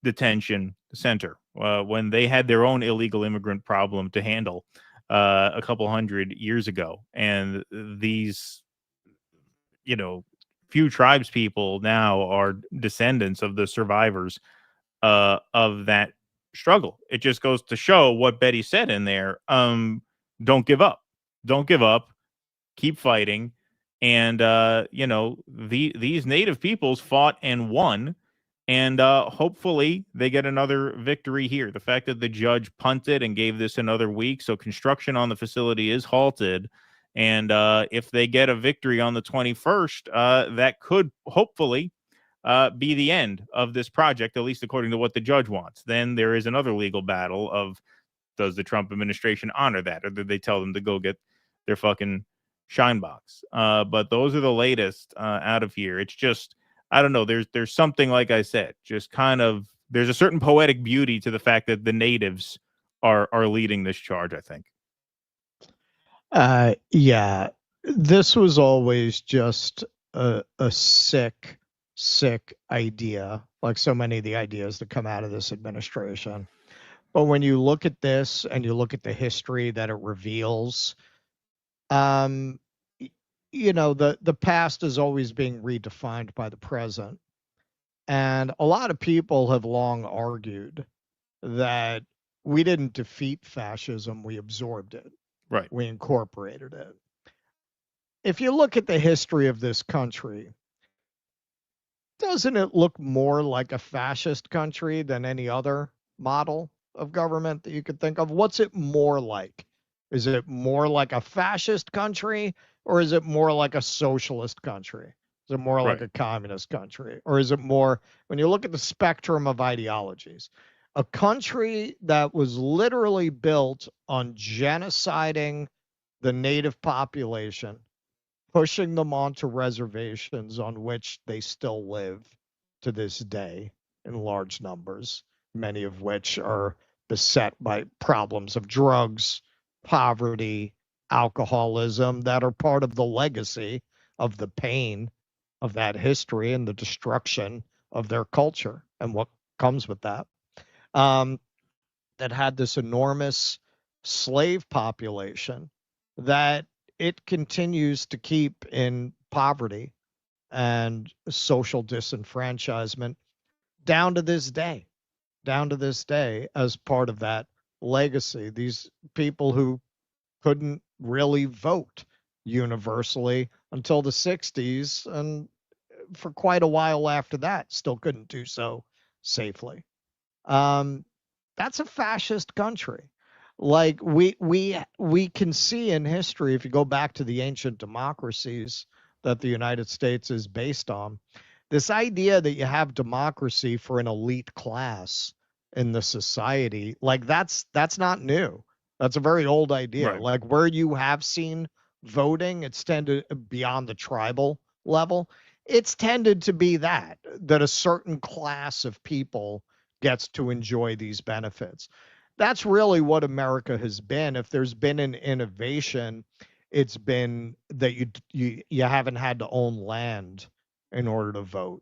detention center when they had their own illegal immigrant problem to handle a couple hundred years ago. And these, few tribes people now are descendants of the survivors of that struggle. It just goes to show what Betty said in there. Don't give up. Don't give up. Keep fighting. And, these native peoples fought and won. And hopefully they get another victory here. The fact that the judge punted and gave this another week, so construction on the facility is halted. And if they get a victory on the 21st, that could hopefully be the end of this project, at least according to what the judge wants. Then there is another legal battle of, does the Trump administration honor that? Or did they tell them to go get their fucking shine box? But those are the latest out of here. It's just, I don't know. There's something, like I said, just kind of, there's a certain poetic beauty to the fact that the natives are leading this charge, I think. Yeah, this was always just a sick idea, like so many of the ideas that come out of this administration. But when you look at this and you look at the history that it reveals, the past is always being redefined by the present. And a lot of people have long argued that we didn't defeat fascism, we absorbed it. Right. We incorporated it. If you look at the history of this country, doesn't it look more like a fascist country than any other model of government that you could think of? What's it more like? Is it more like a fascist country, or is it more like a socialist country? Is it more like a communist country? Or is it more, when you look at the spectrum of ideologies, a country that was literally built on genociding the native population, pushing them onto reservations on which they still live to this day in large numbers, many of which are beset by problems of drugs, poverty, alcoholism, that are part of the legacy of the pain of that history and the destruction of their culture and what comes with that. That had this enormous slave population that it continues to keep in poverty and social disenfranchisement down to this day, as part of that legacy. These people who couldn't really vote universally until the 60s, and for quite a while after that, still couldn't do so safely. That's a fascist country. Like we can see in history, if you go back to the ancient democracies that the United States is based on, this idea that you have democracy for an elite class in the society, like that's not new. That's a very old idea. Right. Like where you have seen voting, it's tended beyond the tribal level. It's tended to be that a certain class of people gets to enjoy these benefits. That's really what America has been. If there's been an innovation, it's been that you haven't had to own land in order to vote.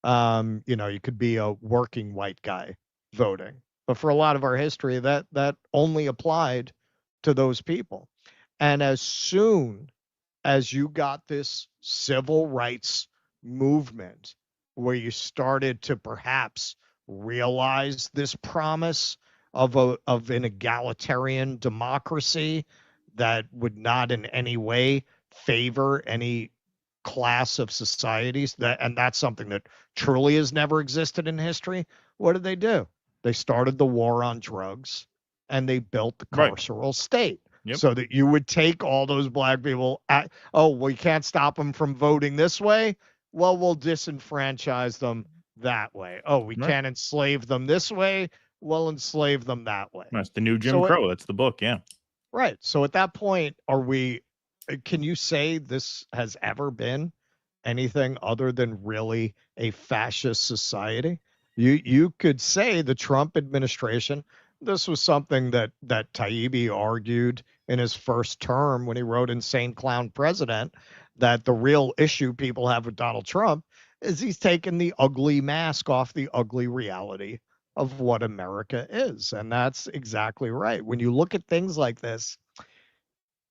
You could be a working white guy voting, but for a lot of our history, that only applied to those people. And as soon as you got this civil rights movement, where you started to perhaps realize this promise of an egalitarian democracy that would not in any way favor any class of societies, and that's something that truly has never existed in history. What did they do? They started the war on drugs, and they built the carceral state so that you would take all those black people. We can't stop them from voting this way. Well, we'll disenfranchise them that way. Oh, we can't enslave them this way. We'll enslave them that way. That's the new Jim Crow. That's the book. Yeah. Right. So at that point, can you say this has ever been anything other than really a fascist society? You could say the Trump administration, this was something that Taibbi argued in his first term when he wrote Insane Clown President, that the real issue people have with Donald Trump is he's taken the ugly mask off the ugly reality of what America is. And that's exactly right. When you look at things like this,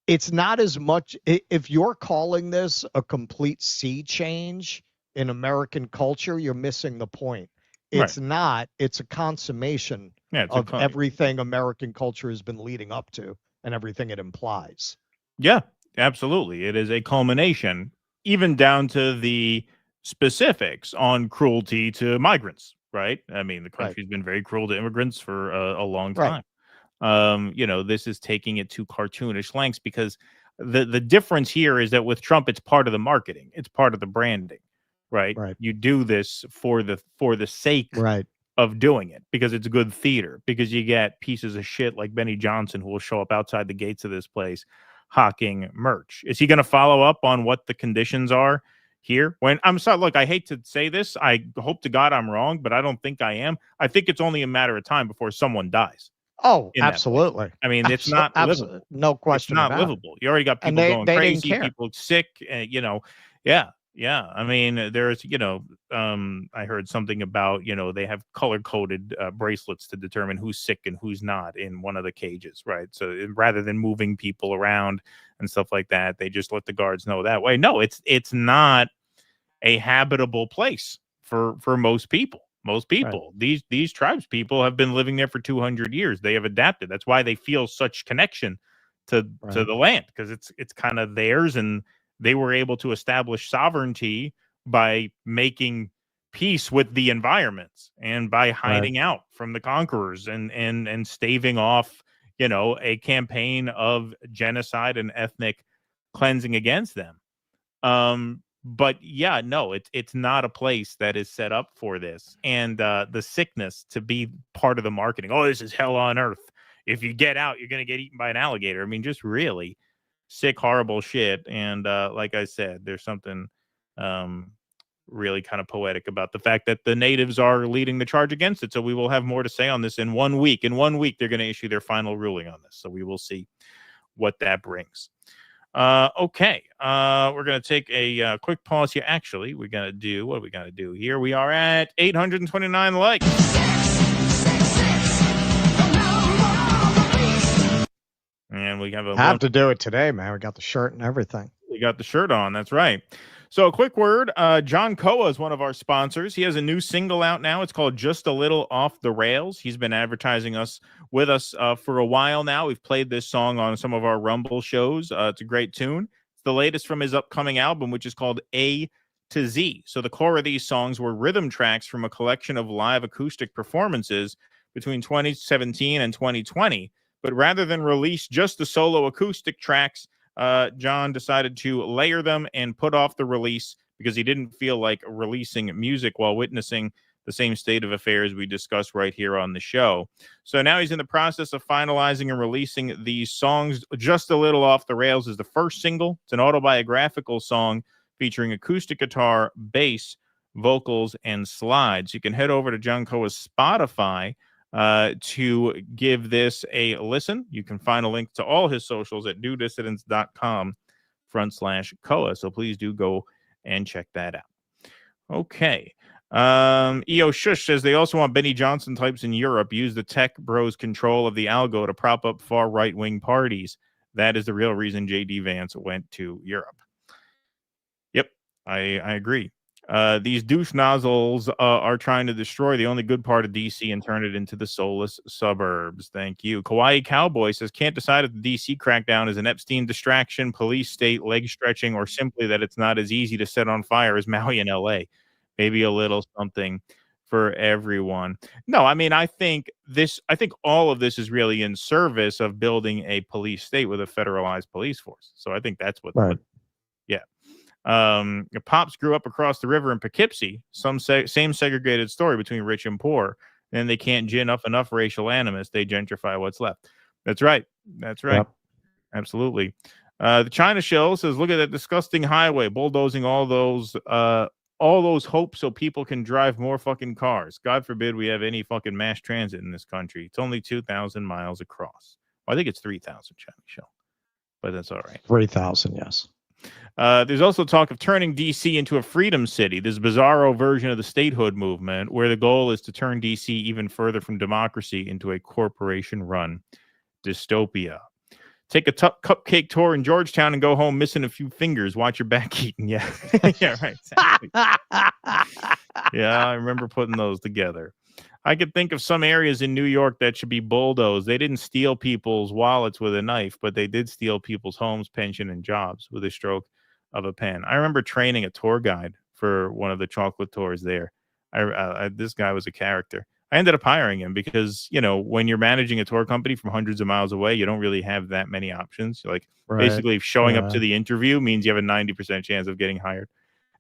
it's not as much, if you're calling this a complete sea change in American culture, you're missing the point. It's not, it's a consummation of everything American culture has been leading up to and everything it implies. Yeah, absolutely. It is a culmination, even down to the specifics on cruelty to migrants, right? I mean, the country's been very cruel to immigrants for a long time. This is taking it to cartoonish lengths because the difference here is that with Trump, it's part of the marketing. It's part of the branding, right? You do this for the sake of doing it because it's good theater, because you get pieces of shit like Benny Johnson who will show up outside the gates of this place hawking merch. Is he going to follow up on what the conditions are here? When I'm sorry, look, I hate to say this. I hope to God I'm wrong, but I don't think I am. I think it's only a matter of time before someone dies. Oh, absolutely. I mean, it's not livable. No question. It's not livable. You already got people going crazy, people sick, I mean, there's, I heard something about, they have color-coded bracelets to determine who's sick and who's not in one of the cages, right? So rather than moving people around and stuff like that, they just let the guards know that way. No, it's not a habitable place for most people. Most people, these tribes people have been living there for 200 years. They have adapted. That's why they feel such connection to the land, because it's kind of theirs, and they were able to establish sovereignty by making peace with the environments and by hiding out from the conquerors and staving off, a campaign of genocide and ethnic cleansing against them. But yeah, no, it's not a place that is set up for this. And the sickness to be part of the marketing. Oh, this is hell on earth. If you get out, you're going to get eaten by an alligator. I mean, just really sick, horrible shit. And like I said, there's something really kind of poetic about the fact that the natives are leading the charge against it. So we will have more to say on this in 1 week. In 1 week, they're going to issue their final ruling on this. So we will see what that brings. Okay. We're going to take a quick pause here. Actually, what are we going to do here? We are at 829 likes. And we have to do it today, man. We got the shirt and everything. We got the shirt on. That's right. So a quick word. John Coa is one of our sponsors. He has a new single out now. It's called Just a Little Off the Rails. He's been advertising with us for a while now. We've played this song on some of our Rumble shows. It's a great tune. It's the latest from his upcoming album, which is called A to Z. So the core of these songs were rhythm tracks from a collection of live acoustic performances between 2017 and 2020. But rather than release just the solo acoustic tracks, John decided to layer them and put off the release because he didn't feel like releasing music while witnessing the same state of affairs we discussed right here on the show. So now he's in the process of finalizing and releasing these songs. Just a Little Off the Rails is the first single. It's an autobiographical song featuring acoustic guitar, bass, vocals, and slides. You can head over to John Coa's Spotify to give this a listen. You can find a link to all his socials at newdissidents.com/Coa. So please do go and check that out. Okay. EO Shush says they also want Benny Johnson types in Europe use the tech bros control of the algo to prop up far right-wing parties. That is the real reason J.D. Vance went to Europe. Yep, I agree. These douche nozzles are trying to destroy the only good part of DC and turn it into the soulless suburbs. Thank you. Kawaii Cowboy says, can't decide if the DC crackdown is an Epstein distraction, police state, leg stretching, or simply that it's not as easy to set on fire as Maui and LA. Maybe a little something for everyone. No, I mean, I think all of this is really in service of building a police state with a federalized police force. So I think that's what, yeah. Pops grew up across the river in Poughkeepsie. Same segregated story between rich and poor. And they can't gin up enough racial animus. They gentrify what's left. That's right. That's right. Yep. Absolutely. The China Shell says, look at that disgusting highway, bulldozing all those hopes so people can drive more fucking cars. God forbid we have any fucking mass transit in this country. It's only 2,000 miles across. Well, I think it's 3,000, China Shell. But that's all right. 3,000, yes. There's also talk of turning D.C. into a freedom city, this bizarro version of the statehood movement, where the goal is to turn D.C. even further from democracy into a corporation-run dystopia. Take a cupcake tour in Georgetown and go home missing a few fingers. Watch your back eating. Yeah, yeah, right. Exactly. Yeah, I remember putting those together. I could think of some areas in New York that should be bulldozed. They didn't steal people's wallets with a knife, but they did steal people's homes, pension, and jobs with a stroke of a pen. I remember training a tour guide for one of the chocolate tours there. This guy was a character. I ended up hiring him because, you know, when you're managing a tour company from hundreds of miles away, you don't really have that many options. Like, basically showing up to the interview means you have a 90% chance of getting hired.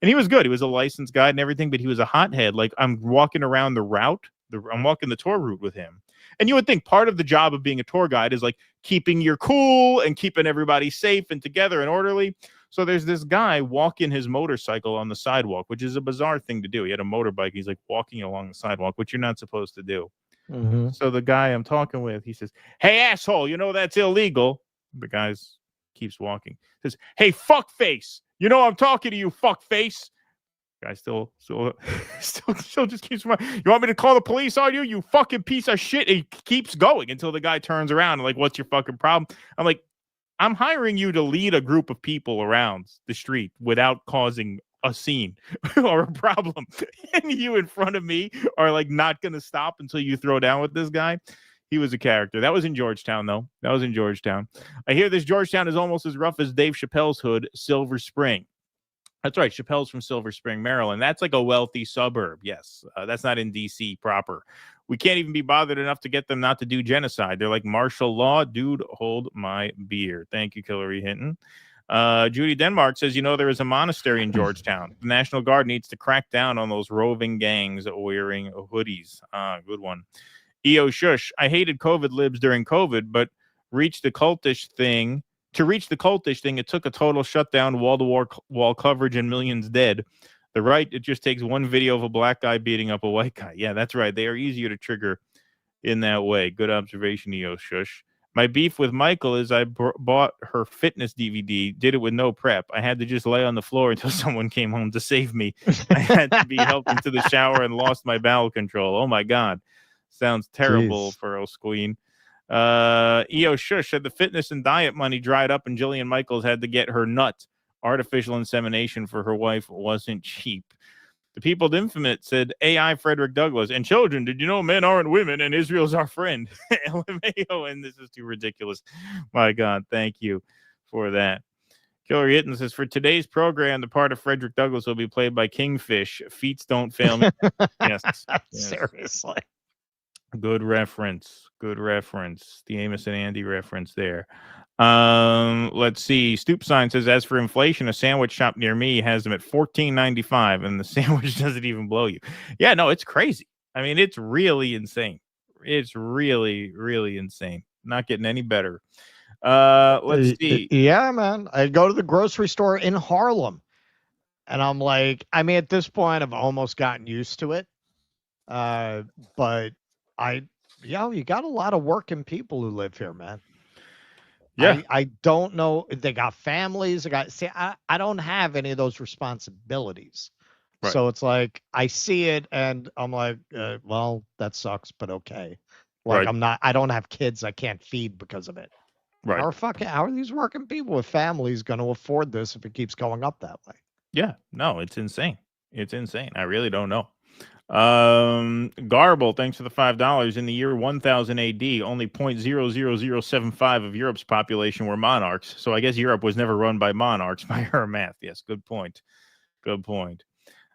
And he was good. He was a licensed guide and everything, but he was a hothead. Like, I'm walking around the route. I'm walking the tour route with him. And you would think part of the job of being a tour guide is like keeping your cool and keeping everybody safe and together and orderly. So there's this guy walking his motorcycle on the sidewalk, which is a bizarre thing to do. He had a motorbike. He's like walking along the sidewalk, which you're not supposed to do. Mm-hmm. So the guy I'm talking with, he says, hey, asshole, you know that's illegal. The guy keeps walking. Says, hey, fuckface, you know I'm talking to you, fuckface. Guy still just keeps. You want me to call the police on you? You fucking piece of shit. He keeps going until the guy turns around and like, what's your fucking problem? I'm like, I'm hiring you to lead a group of people around the street without causing a scene or a problem. And you in front of me are like not going to stop until you throw down with this guy. He was a character. That was in Georgetown, though. That was in Georgetown. I hear this Georgetown is almost as rough as Dave Chappelle's hood, Silver Spring. That's right. Chappelle's from Silver Spring, Maryland. That's like a wealthy suburb. Yes. That's not in D.C. proper. We can't even be bothered enough to get them not to do genocide. They're like martial law. Dude, hold my beer. Thank you, Hillary Hinton. Judy Denmark says, you know, there is a monastery in Georgetown. The National Guard needs to crack down on those roving gangs wearing hoodies. Good one. EO Shush. I hated COVID libs during COVID, but reached the cultish thing. To reach the cultish thing, it took a total shutdown, wall-to-wall coverage, and millions dead. The right, it just takes one video of a black guy beating up a white guy. Yeah, that's right. They are easier to trigger in that way. Good observation, EO Shush. My beef with Michael is I bought her fitness DVD, did it with no prep. I had to just lay on the floor until someone came home to save me. I had to be helped into the shower and lost my bowel control. Oh, my God. Sounds terrible for Osqueen. EO Shush said the fitness and diet money dried up and Jillian Michaels had to get her nut. Artificial insemination for her wife wasn't cheap. The People of Infinite said AI Frederick Douglass. And children, did you know men aren't women and Israel's our friend? LMAO, and this is too ridiculous. My God, thank you for that. Hillary Hinton says, for today's program, the part of Frederick Douglass will be played by Kingfish. Feats don't fail me. Yes. Seriously. Good reference. Good reference. The Amos and Andy reference there. Let's see. Stoop Sign says, as for inflation, a sandwich shop near me has them at $14.95, and the sandwich doesn't even blow you. Yeah, no, it's crazy. I mean, it's really insane. It's really, really insane. Not getting any better. Let's see. Yeah, man. I go to the grocery store in Harlem, and I'm like, I mean, at this point, I've almost gotten used to it. But you got a lot of working people who live here, man. Yeah. I don't know. They got families. I don't have any of those responsibilities. Right. So it's like, I see it and I'm like, well, that sucks, but okay. Like I don't have kids I can't feed because of it. Right. How are these working people with families going to afford this if it keeps going up that way? Yeah, no, it's insane. It's insane. I really don't know. Garble, thanks for the $5. In the year 1000 AD, only 0.00075 of Europe's population were monarchs. So I guess Europe was never run by monarchs by her math. Yes, good point. Good point.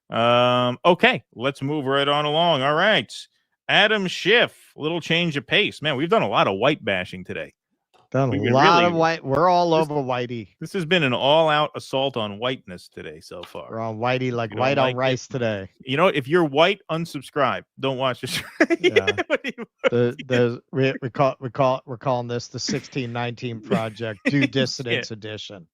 Okay, let's move right on along. All right. Adam Schiff, little change of pace. Man, we've done a lot of white bashing today. Done a lot of white. We're all over Whitey. This has been an all-out assault on whiteness today so far. We're on Whitey like white on rice today. You know, if you're white, unsubscribe. Don't watch this. Yeah. We're calling this the 1619 Project Due Dissidence Edition.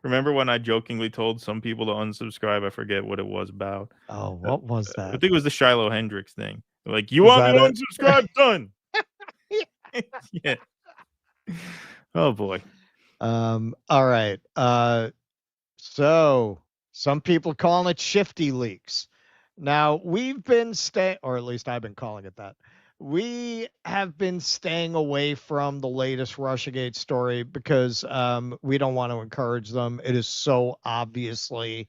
Remember when I jokingly told some people to unsubscribe? I forget what it was about. Oh, what was that? I think it was the Shiloh Hendricks thing. Like, you want me to unsubscribe? Done. Yeah. Oh boy. All right. So some people calling it shifty leaks. Now we've been or at least I've been calling it that. We have been staying away from the latest Russiagate story because we don't want to encourage them. It is so obviously,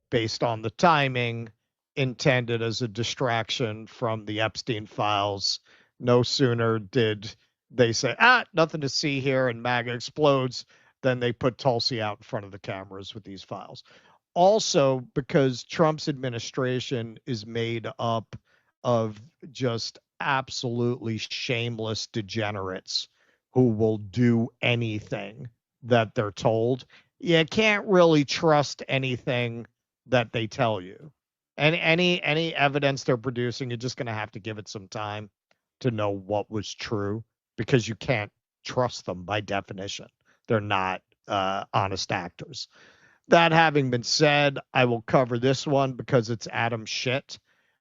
based on the timing, intended as a distraction from the Epstein files. No sooner did they say, nothing to see here, and MAGA explodes, then they put Tulsi out in front of the cameras with these files. Also, because Trump's administration is made up of just absolutely shameless degenerates who will do anything that they're told. You can't really trust anything that they tell you. And any evidence they're producing, you're just going to have to give it some time to know what was true, because you can't trust them by definition. They're not honest actors. That having been said, I will cover this one because it's Adam Schiff.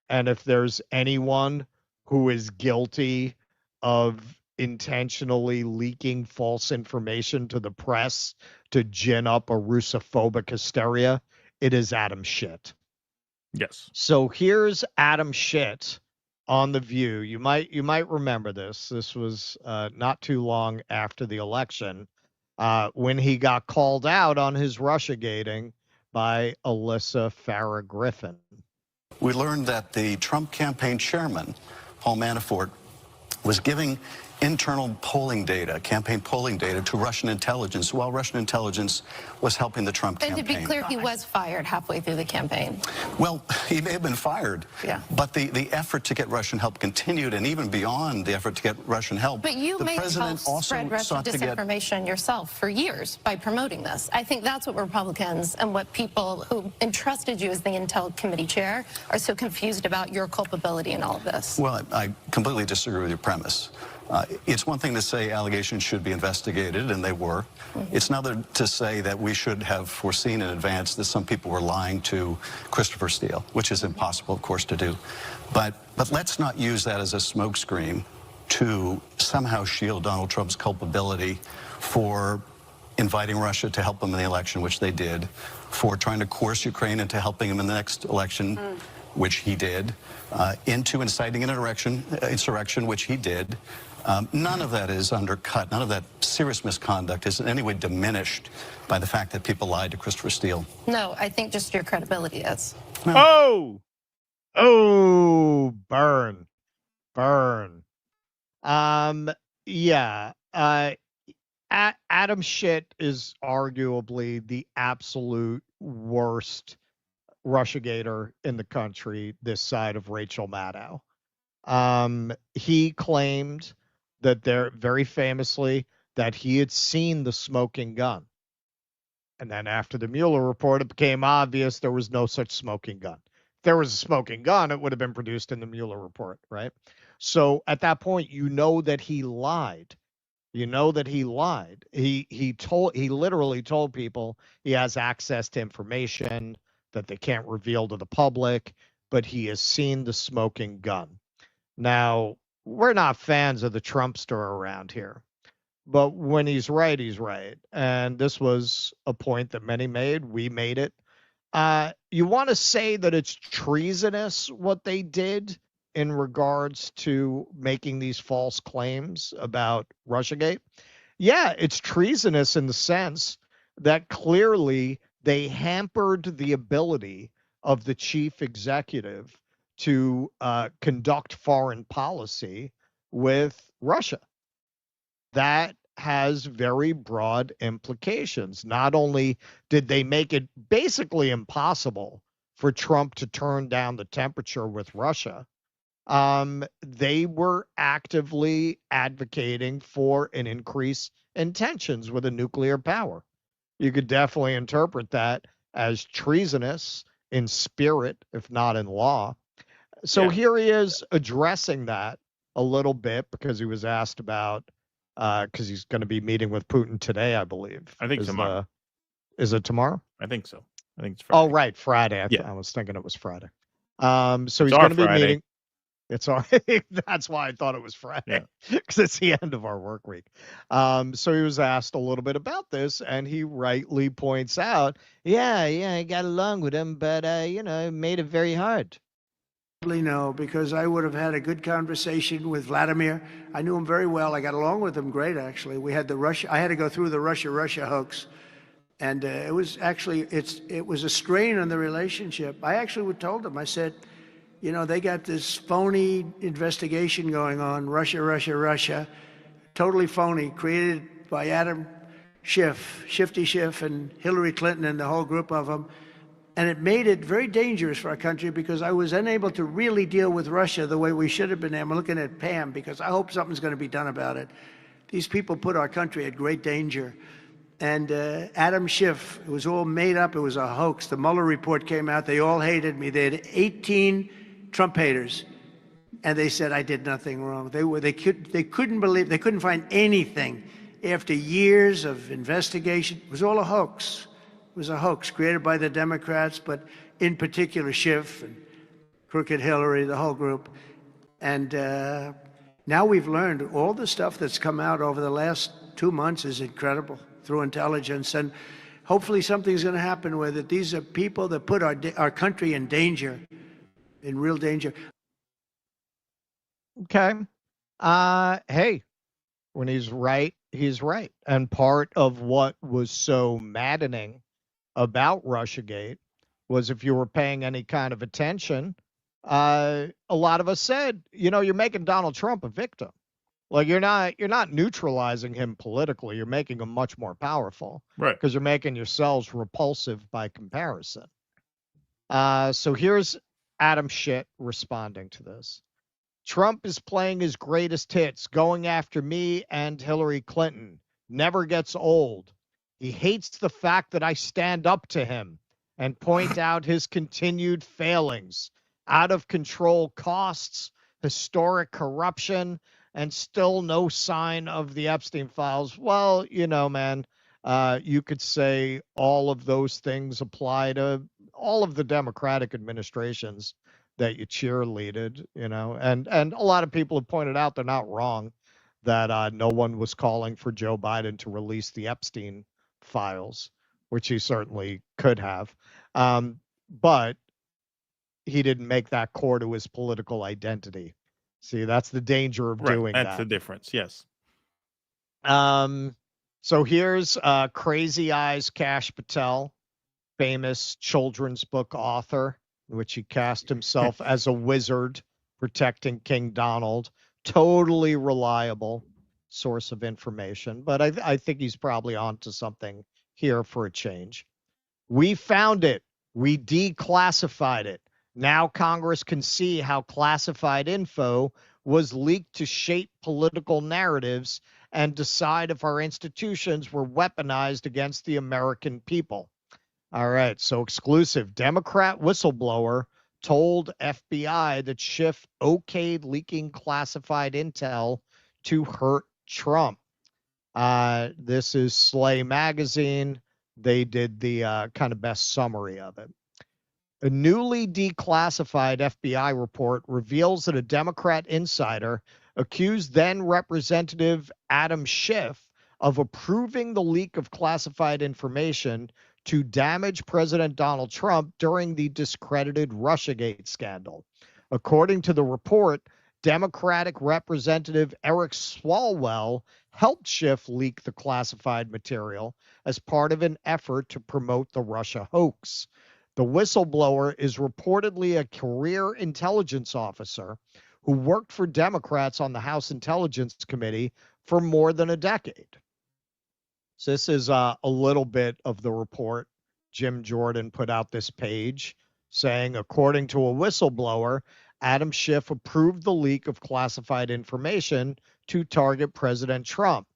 And if there's anyone who is guilty of intentionally leaking false information to the press to gin up a Russophobic hysteria, it is Adam Schiff. Yes. So here's Adam Schiff on The View. You might remember this. This was not too long after the election when he got called out on his Russiagating by Alyssa Farah Griffin. We learned that the Trump campaign chairman, Paul Manafort, was giving internal polling data, campaign polling data, to Russian intelligence while Russian intelligence was helping the Trump campaign. And to be clear, he was fired halfway through the campaign. Well, he may have been fired, but the effort to get Russian help continued, and even beyond the effort to get Russian help, but you the may president have also spread Russian sought to get disinformation yourself for years by promoting this. I think that's what Republicans and what people who entrusted you as the Intel Committee chair are so confused about your culpability in all of this. Well, I completely disagree with your premise. It's one thing to say allegations should be investigated, and they were. It's another to say that we should have foreseen in advance that some people were lying to Christopher Steele, which is impossible, of course, to do. But let's not use that as a smokescreen to somehow shield Donald Trump's culpability for inviting Russia to help him in the election, which they did, for trying to coerce Ukraine into helping him in the next election, which he did, into inciting an insurrection, which he did. None of that is undercut. None of that serious misconduct is in any way diminished by the fact that people lied to Christopher Steele. No, I think just your credibility is. No. Oh, burn. Adam Schiff is arguably the absolute worst Russiagator in the country this side of Rachel Maddow. He claimed that very famously that he had seen the smoking gun. And then after the Mueller report, it became obvious there was no such smoking gun. If there was a smoking gun, it would have been produced in the Mueller report, right? So at that point, you know that he lied. You know that he lied. He literally told people he has access to information that they can't reveal to the public, but he has seen the smoking gun. Now, we're not fans of the Trumpster around here, but when he's right, he's right. And this was a point that many made. We made it. You want to say that it's treasonous what they did in regards to making these false claims about Russiagate? Yeah, it's treasonous in the sense that clearly they hampered the ability of the chief executive to conduct foreign policy with Russia. That has very broad implications. Not only did they make it basically impossible for Trump to turn down the temperature with Russia, they were actively advocating for an increase in tensions with a nuclear power. You could definitely interpret that as treasonous in spirit, if not in law. So here he is addressing that a little bit because he was asked about, because he's going to be meeting with Putin today, I believe. I think tomorrow. Is it tomorrow? I think so. I think it's Friday. Oh, right, Friday. Yeah. I was thinking it was Friday. So It's he's our going to be Friday. meeting. It's all. That's why I thought it was Friday, because it's the end of our work week. So he was asked a little bit about this, and he rightly points out, I got along with him, but it made it very hard. No, because I would have had a good conversation with Vladimir. I knew him very well. I got along with him great, actually. We had I had to go through the Russia hoax, and it was actually it was a strain on the relationship. I actually told him, I said, they got this phony investigation going on, Russia, totally phony, created by Adam Schiff, Shifty Schiff, and Hillary Clinton and the whole group of them. And it made it very dangerous for our country because I was unable to really deal with Russia the way we should have been. I'm looking at Pam because I hope something's going to be done about it. These people put our country at great danger. And Adam Schiff, it was all made up. It was a hoax. The Mueller report came out. They all hated me. They had 18 Trump haters. And they said I did nothing wrong. They couldn't believe, they couldn't find anything after years of investigation. It was all a hoax. It was a hoax created by the Democrats, but in particular Schiff and Crooked Hillary, the whole group. And now we've learned all the stuff that's come out over the last 2 months is incredible through intelligence. And hopefully something's going to happen with it. These are people that put our country in danger, in real danger. Okay. Hey, when he's right, he's right. And part of what was so maddening about Russiagate was, if you were paying any kind of attention, a lot of us said, you're making Donald Trump a victim. Like you're not neutralizing him politically. You're making him much more powerful, right? Because you're making yourselves repulsive by comparison. So here's Adam Schiff responding to this. Trump is playing his greatest hits, going after me and Hillary Clinton. Never gets old. He hates the fact that I stand up to him and point out his continued failings, out of control costs, historic corruption, and still no sign of the Epstein files. Well, man, you could say all of those things apply to all of the Democratic administrations that you cheerleaded, and a lot of people have pointed out they're not wrong, that no one was calling for Joe Biden to release the Epstein files, which he certainly could have. But he didn't make that core to his political identity. See, that's the danger of doing that. That's the difference, yes. So here's Crazy Eyes Kash Patel, famous children's book author, in which he cast himself as a wizard protecting King Donald. Totally reliable source of information, but I think he's probably onto something here for a change. We found it. We declassified it. Now Congress can see how classified info was leaked to shape political narratives and decide if our institutions were weaponized against the American people. All right, so exclusive. Democrat whistleblower told FBI that Schiff okayed leaking classified intel to hurt Trump. This is Slay Magazine. They did the kind of best summary of it. A newly declassified FBI report reveals that a Democrat insider accused then Representative Adam Schiff of approving the leak of classified information to damage President Donald Trump during the discredited Russiagate scandal. According to the report, Democratic Representative Eric Swalwell helped Schiff leak the classified material as part of an effort to promote the Russia hoax. The whistleblower is reportedly a career intelligence officer who worked for Democrats on the House Intelligence Committee for more than a decade. So this is a little bit of the report. Jim Jordan put out this page saying, according to a whistleblower, Adam Schiff approved the leak of classified information to target President Trump.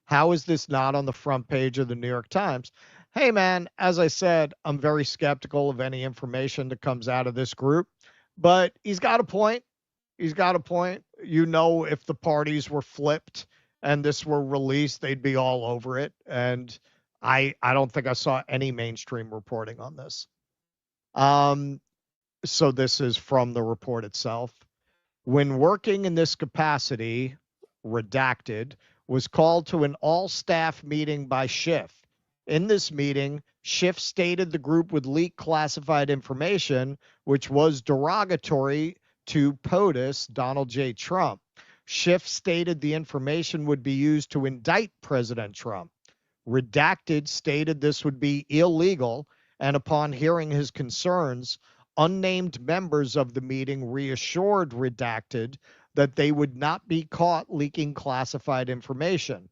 How is this not on the front page of the New York Times? Hey, man, as I said, I'm very skeptical of any information that comes out of this group, but he's got a point. He's got a point. You know, if the parties were flipped and this were released, they'd be all over it. And I don't think I saw any mainstream reporting on this. So this is from the report itself. When working in this capacity, redacted, was called to an all-staff meeting by Schiff. In this meeting, Schiff stated the group would leak classified information, which was derogatory to POTUS, Donald J. Trump. Schiff stated the information would be used to indict President Trump. Redacted stated this would be illegal, and upon hearing his concerns, unnamed members of the meeting reassured Redacted that they would not be caught leaking classified information.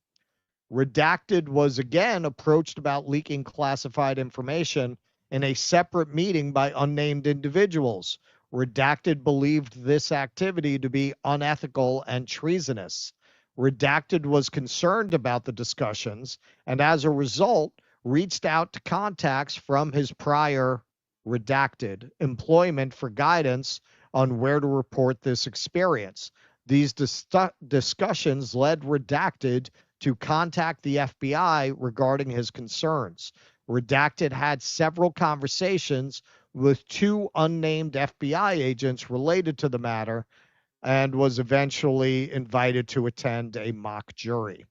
Redacted was again approached about leaking classified information in a separate meeting by unnamed individuals. Redacted believed this activity to be unethical and treasonous. Redacted was concerned about the discussions and as a result reached out to contacts from his prior Redacted employment for guidance on where to report this experience. These discussions led Redacted to contact the FBI regarding his concerns. Redacted had several conversations with two unnamed FBI agents related to the matter and was eventually invited to attend a mock jury.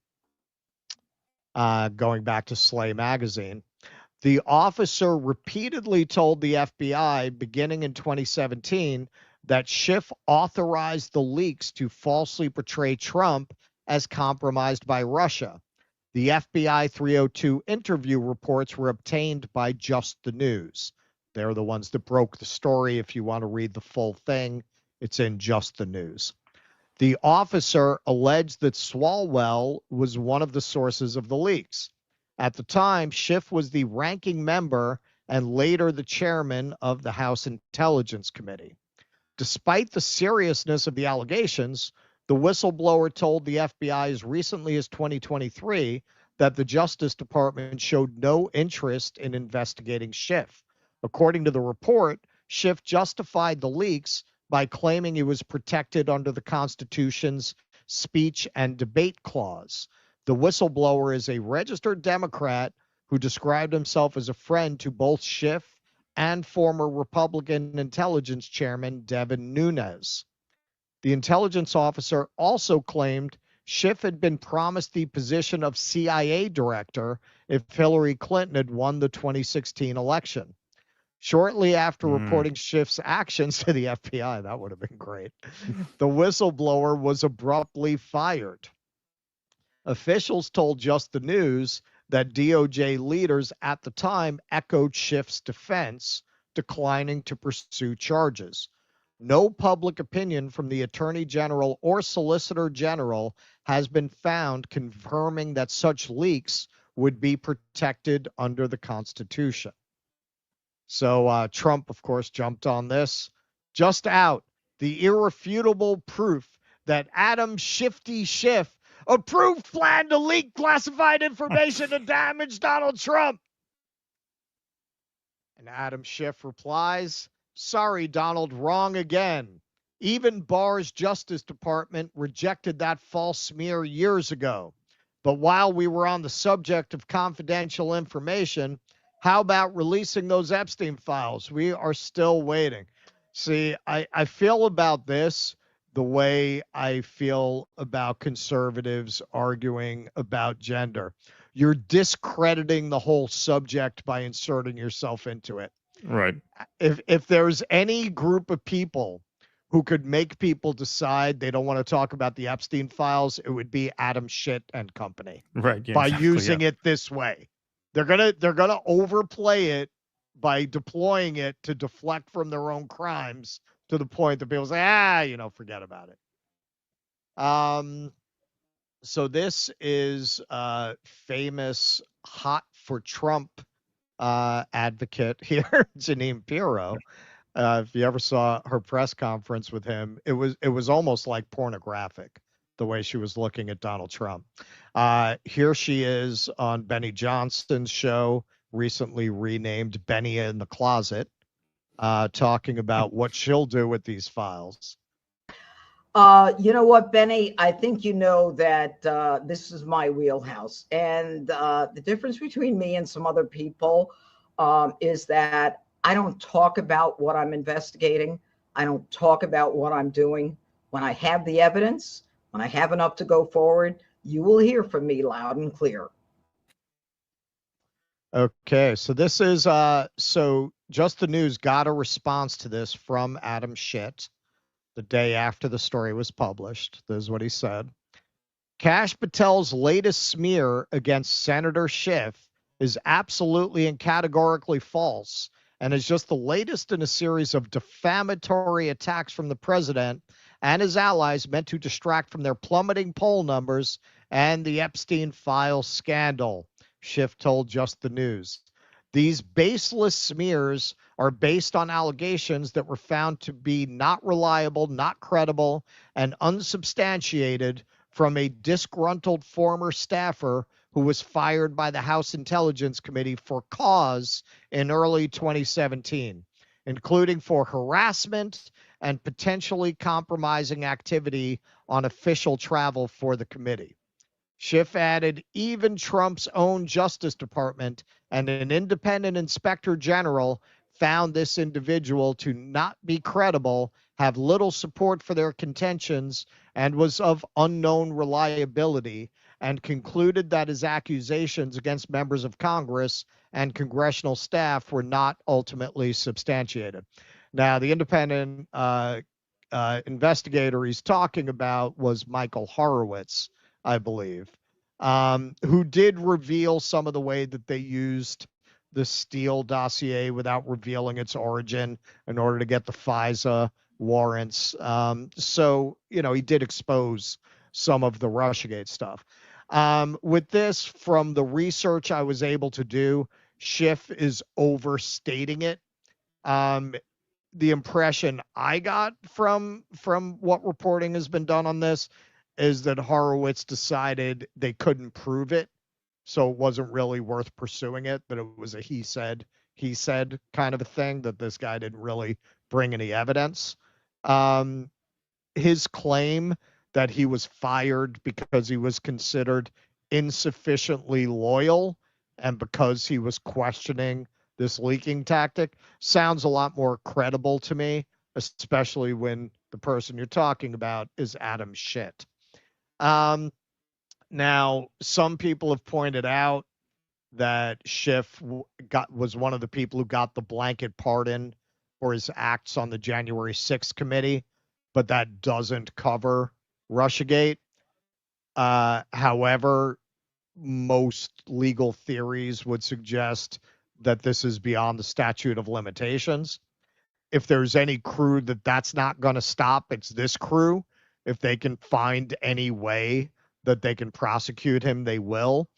Going back to Slay magazine, the officer repeatedly told the FBI beginning in 2017 that Schiff authorized the leaks to falsely portray Trump as compromised by Russia. The FBI 302 interview reports were obtained by Just the News. They're the ones that broke the story. If you want to read the full thing, it's in Just the News. The officer alleged that Swalwell was one of the sources of the leaks. At the time, Schiff was the ranking member and later the chairman of the House Intelligence Committee. Despite the seriousness of the allegations, the whistleblower told the FBI as recently as 2023 that the Justice Department showed no interest in investigating Schiff. According to the report, Schiff justified the leaks by claiming he was protected under the Constitution's speech and debate clause. The whistleblower is a registered Democrat who described himself as a friend to both Schiff and former Republican intelligence chairman Devin Nunes. The intelligence officer also claimed Schiff had been promised the position of CIA director if Hillary Clinton had won the 2016 election. Shortly after reporting Schiff's actions to the FBI, that would have been great, the whistleblower was abruptly fired. Officials told Just the News that DOJ leaders at the time echoed Schiff's defense, declining to pursue charges. No public opinion from the Attorney General or Solicitor General has been found confirming that such leaks would be protected under the Constitution. So Trump, of course, jumped on this. Just out, the irrefutable proof that Adam Shifty Schiff approved plan to leak classified information to damage Donald Trump. And Adam Schiff replies, sorry, Donald, wrong again. Even Barr's Justice Department rejected that false smear years ago. But while we were on the subject of confidential information, how about releasing those Epstein files? We are still waiting. See, I feel about this the way I feel about conservatives arguing about gender. You're discrediting the whole subject by inserting yourself into it. Right. If there's any group of people who could make people decide they don't want to talk about the Epstein files, it would be Adam Schiff and company. Right. Yeah, by exactly, using it this way. They're gonna overplay it by deploying it to deflect from their own crimes to the point that people say, forget about it. So this is famous hot for Trump advocate here, Jeanine Pirro. If you ever saw her press conference with him, it was almost like pornographic, the way she was looking at Donald Trump. Here she is on Benny Johnston's show, recently renamed Benny in the Closet, talking about what she'll do with these files. You know what, Benny? I think you know that this is my wheelhouse. And the difference between me and some other people is that I don't talk about what I'm investigating. I don't talk about what I'm doing. When I have the evidence, when I have enough to go forward, you will hear from me loud and clear. Okay, so this is, so Just the News got a response to this from Adam Schiff the day after the story was published. This is what he said. Kash Patel's latest smear against Senator Schiff is absolutely and categorically false and is just the latest in a series of defamatory attacks from the president and his allies meant to distract from their plummeting poll numbers and the Epstein file scandal, Schiff told Just the News. These baseless smears are based on allegations that were found to be not reliable, not credible, and unsubstantiated from a disgruntled former staffer who was fired by the House Intelligence Committee for cause in early 2017, including for harassment and potentially compromising activity on official travel for the committee. Schiff added, even Trump's own Justice Department and an independent inspector general found this individual to not be credible, have little support for their contentions, and was of unknown reliability, and concluded that his accusations against members of Congress and congressional staff were not ultimately substantiated. Now, the independent investigator he's talking about was Michael Horowitz, I believe, who did reveal some of the way that they used the Steele dossier without revealing its origin in order to get the FISA warrants. So, he did expose some of the Russiagate stuff. With this, from the research I was able to do, Schiff is overstating it. The impression I got from what reporting has been done on this is that Horowitz decided they couldn't prove it, so it wasn't really worth pursuing it, that it was a he said kind of a thing, that this guy didn't really bring any evidence. His claim that he was fired because he was considered insufficiently loyal and because he was questioning this leaking tactic sounds a lot more credible to me, especially when the person you're talking about is Adam Schiff. Now, some people have pointed out that Schiff was one of the people who got the blanket pardon for his acts on the January 6th committee, but that doesn't cover Russiagate. However, most legal theories would suggest that this is beyond the statute of limitations. If there's any crew that's not going to stop, it's this crew. If they can find any way that they can prosecute him, they will.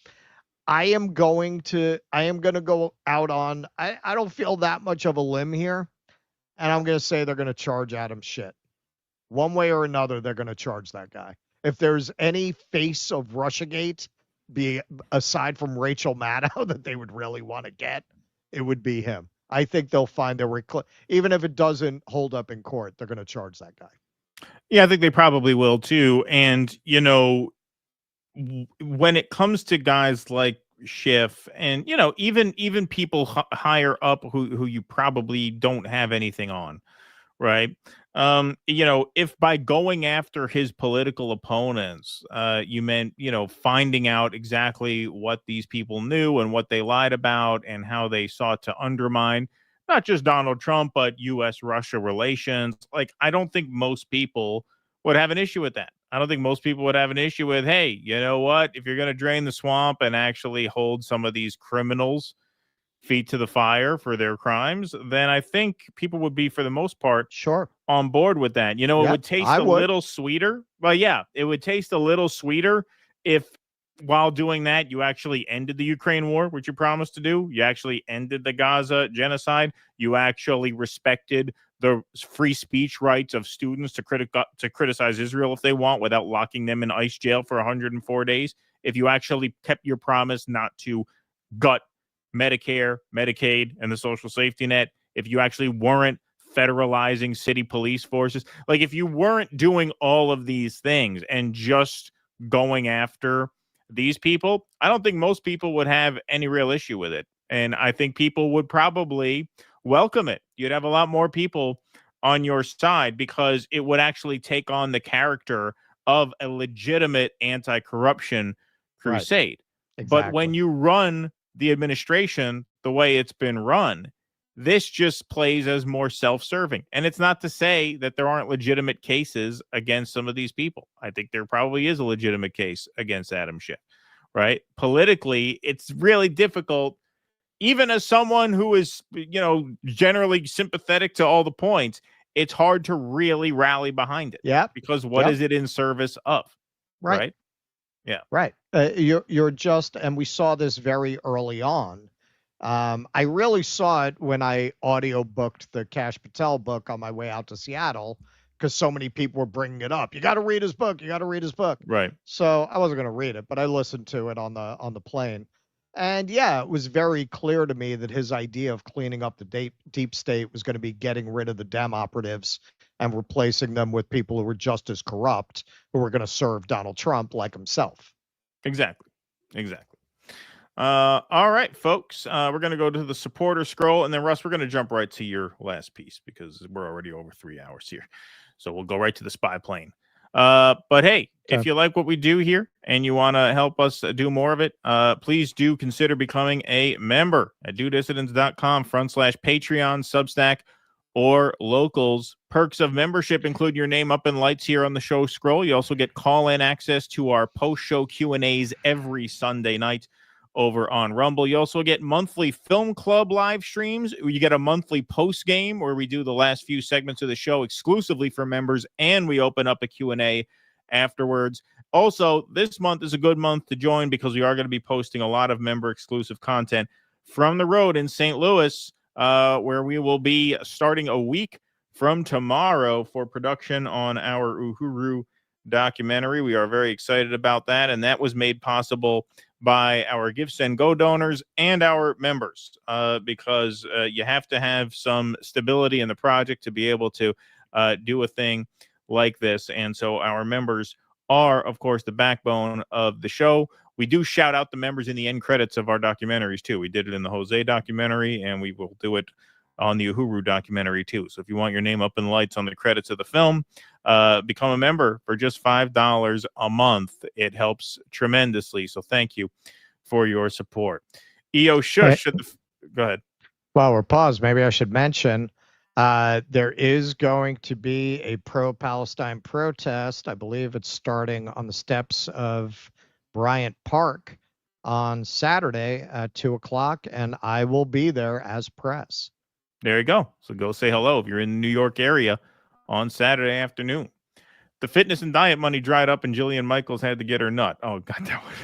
I am going to go out on, I don't feel that much of a limb here, and I'm going to say they're going to charge Adam Schiff. One way or another, they're going to charge that guy. If there's any face of Russiagate, aside from Rachel Maddow, that they would really want to get, it would be him. I think they'll find even if it doesn't hold up in court, they're going to charge that guy. Yeah, I think they probably will too. And, when it comes to guys like Schiff and, even people higher up who you probably don't have anything on, right? If by going after his political opponents, you meant, finding out exactly what these people knew and what they lied about and how they sought to undermine not just Donald Trump, but U.S.-Russia relations. Like, I don't think most people would have an issue with that. I don't think most people would have an issue with, hey, you know what? If you're going to drain the swamp and actually hold some of these criminals feet to the fire for their crimes, then I think people would be, for the most part, on board with that. You know, it would taste little sweeter. Well, yeah, it would taste a little sweeter if while doing that, you actually ended the Ukraine war, which you promised to do. You actually ended the Gaza genocide. You actually respected the free speech rights of students to criticize Israel if they want without locking them in ICE jail for 104 days. If you actually kept your promise not to gut Medicare, Medicaid, and the social safety net, if you actually weren't federalizing city police forces, like if you weren't doing all of these things and just going after these people, I don't think most people would have any real issue with it. And I think people would probably welcome it. You'd have a lot more people on your side because it would actually take on the character of a legitimate anti-corruption crusade. Exactly. But when you run the administration the way it's been run, this just plays as more self-serving. And it's not to say that there aren't legitimate cases against some of these people. I think there probably is a legitimate case against Adam Schiff, right? Politically, it's really difficult, even as someone who is, you know, generally sympathetic to all the points, it's hard to really rally behind it. Yeah. Because what is it in service of? Right. Yeah. Right. You're just, and we saw this very early on. I really saw it when I audiobooked the Kash Patel book on my way out to Seattle because so many people were bringing it up. You got to read his book. You got to read his book. Right. So I wasn't going to read it, but I listened to it on the plane. And yeah, it was very clear to me that his idea of cleaning up the deep state was going to be getting rid of the Dem operatives and replacing them with people who were just as corrupt, who were going to serve Donald Trump like himself. Exactly. All right, folks, we're going to go to the supporter scroll, and then Russ, we're going to jump right to your last piece because we're already over 3 hours here. So we'll go right to the spy plane. But hey, if you like what we do here and you want to help us do more of it, please do consider becoming a member at dudissidents.com/Patreon, Substack, or Locals. Perks of membership include your name up in lights here on the show scroll. You also get call-in access to our post-show Q&As every Sunday night over on Rumble. You also get monthly film club live streams. You get a monthly post game where we do the last few segments of the show exclusively for members, and we open up a Q&A afterwards. Also, this month is a good month to join because we are going to be posting a lot of member exclusive content from the road in St. Louis, where we will be starting a week from tomorrow for production on our Uhuru documentary. We are very excited about that, and that was made possible by our Give, Send, Go donors and our members, because you have to have some stability in the project to be able to do a thing like this. And so our members are, of course, the backbone of the show. We do shout out the members in the end credits of our documentaries, too. We did it in the Jose documentary, and we will do it on the Uhuru documentary, too. So if you want your name up in lights on the credits of the film, become a member for just $5 a month. It helps tremendously. So thank you for your support. EO Shush. Go ahead. While we're paused, maybe I should mention there is going to be a pro-Palestine protest. I believe it's starting on the steps of Bryant Park on Saturday at 2:00, and I will be there as press. There you go. So go say hello if you're in the New York area on Saturday afternoon. The fitness and diet money dried up and Jillian Michaels had to get her nut. Oh, got that one.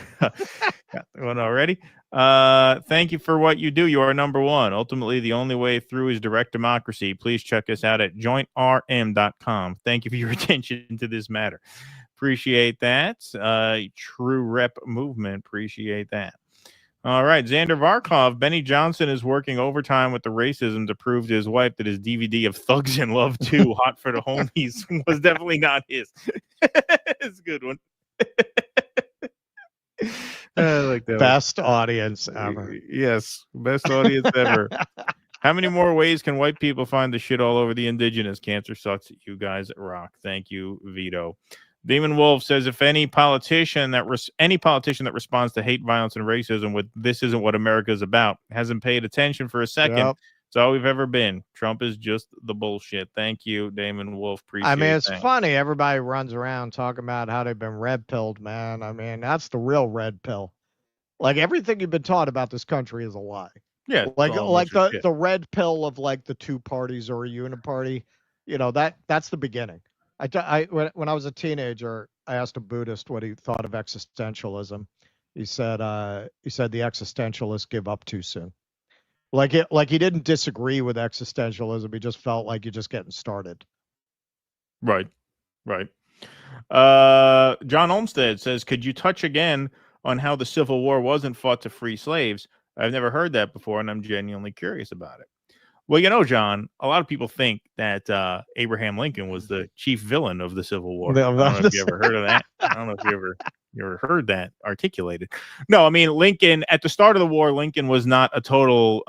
Got that one already. Thank you for what you do. You are number one. Ultimately, the only way through is direct democracy. Please check us out at jointrm.com. Thank you for your attention to this matter. Appreciate that. True rep movement. Appreciate that. All right, Xander Varkov. Benny Johnson is working overtime with the racism to prove to his wife that his DVD of Thugs in Love 2, Hot for the Homies, was definitely not his. It's a good one. I like that. Best audience ever. Yes, best audience ever. How many more ways can white people find the shit all over the indigenous? Cancer sucks. You guys rock. Thank you, Vito. Demon Wolf says, if any politician that responds to hate, violence, and racism with "this isn't what America is about" hasn't paid attention for a second, it's all we've ever been. Trump is just the bullshit. Thank you, Damon Wolf. Appreciate it. I mean, it's funny. Everybody runs around talking about how they've been red-pilled, man. I mean, that's the real red pill. Like, everything you've been taught about this country is a lie. Yeah, like the red pill of like the two parties or a uniparty. That's the beginning. When I was a teenager, I asked a Buddhist what he thought of existentialism. He said the existentialists give up too soon. Like he didn't disagree with existentialism. He just felt like you're just getting started. Right. John Olmsted says, could you touch again on how the Civil War wasn't fought to free slaves? I've never heard that before, and I'm genuinely curious about it. Well, John, a lot of people think that Abraham Lincoln was the chief villain of the Civil War. I don't know if you ever heard of that. I don't know if you ever heard that articulated. No, I mean, Lincoln, at the start of the war, Lincoln was not a total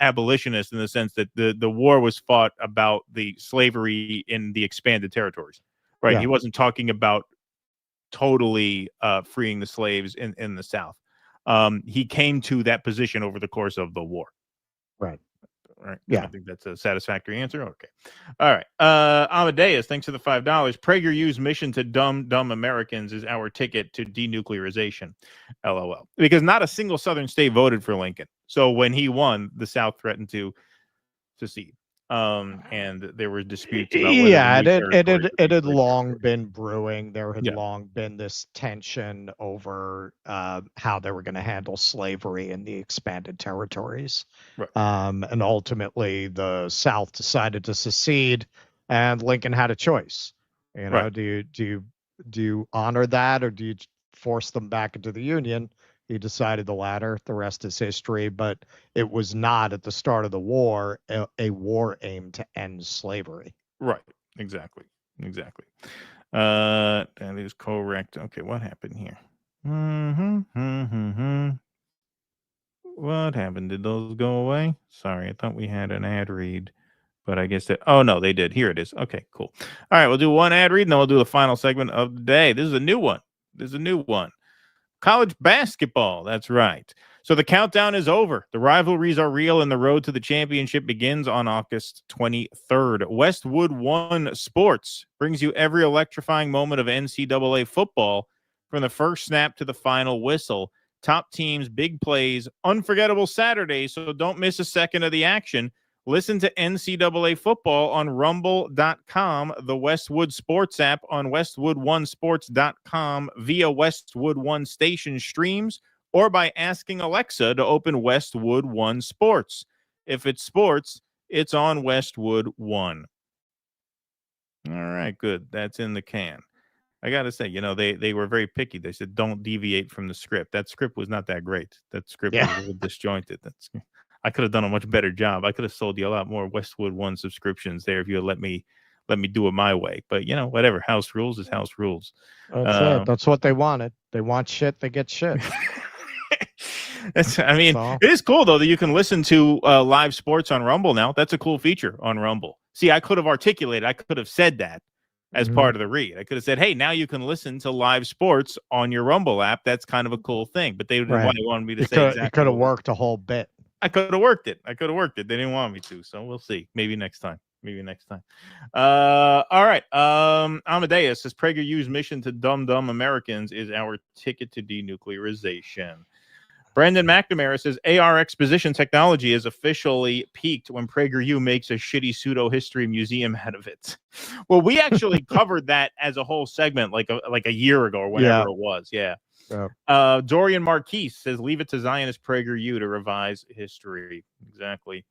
abolitionist in the sense that the war was fought about the slavery in the expanded territories. Right. Yeah. He wasn't talking about totally freeing the slaves in the South. He came to that position over the course of the war. Right. Yeah. I think that's a satisfactory answer. Okay. All right. Amadeus, thanks for the $5. PragerU's mission to dumb Americans is our ticket to denuclearization. LOL. Because not a single Southern state voted for Lincoln. So when he won, the South threatened to secede. And there were disputes about whether it had long been brewing. There had long been this tension over how they were going to handle slavery in the expanded territories. Right. And ultimately the South decided to secede, and Lincoln had a choice. Do you honor that, or do you force them back into the Union? He decided the latter. The rest is history. But it was not at the start of the war a war aimed to end slavery. Right. Exactly. That is correct. Okay, what happened here? What happened? Did those go away? Sorry, I thought we had an ad read, but I guess that. Oh no, they did. Here it is. Okay, cool. All right, we'll do one ad read, and then we'll do the final segment of the day. This is a new one. College basketball, that's right. So the countdown is over. The rivalries are real, and the road to the championship begins on August 23rd. Westwood One Sports brings you every electrifying moment of NCAA football from the first snap to the final whistle. Top teams, big plays, unforgettable Saturdays, so don't miss a second of the action. Listen to NCAA football on rumble.com, the Westwood Sports app on westwoodonesports.com via Westwood One station streams, or by asking Alexa to open Westwood One Sports. If it's sports, it's on Westwood One. All right, good. That's in the can. I got to say, they were very picky. They said, don't deviate from the script. That script was not that great. That script was a little disjointed. I could have done a much better job. I could have sold you a lot more Westwood One subscriptions there if you had let me do it my way. But whatever. House rules is house rules. That's it. That's what they wanted. They want shit. They get shit. It is cool though that you can listen to live sports on Rumble now. That's a cool feature on Rumble. See, I could have articulated. I could have said that as part of the read. I could have said, "Hey, now you can listen to live sports on your Rumble app." That's kind of a cool thing. But they wanted me to say exactly. It could have worked a whole bit. I could have worked it. They didn't want me to, so we'll see. Maybe next time. All right. Amadeus says PragerU's mission to dumb Americans is our ticket to denuclearization. Brandon McNamara says AR exposition technology is officially peaked when PragerU makes a shitty pseudo-history museum out of it. Well, we actually covered that as a whole segment like a year ago or whenever it was. Yeah. Dorian Marquise says, leave it to Zionist PragerU to revise history. Exactly.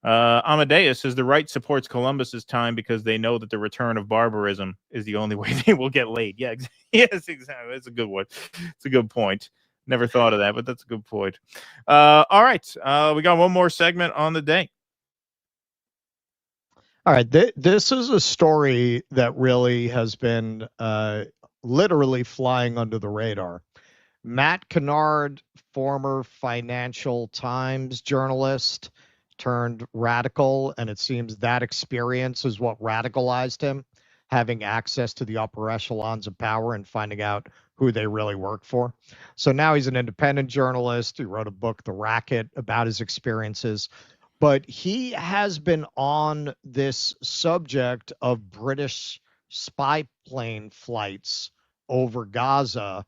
Amadeus says the right supports Columbus's time because they know that the return of barbarism is the only way they will get laid. Yeah, yes, exactly. That's a good one. It's a good point. Never thought of that, but that's a good point. All right. We got one more segment on the day. All right. This is a story that really has been literally flying under the radar. Matt Kennard, former Financial Times journalist turned radical, and it seems that experience is what radicalized him, having access to the upper echelons of power and finding out who they really work for. So now he's an independent journalist. He wrote a book, The Racket, about his experiences. But he has been on this subject of British spy plane flights over Gaza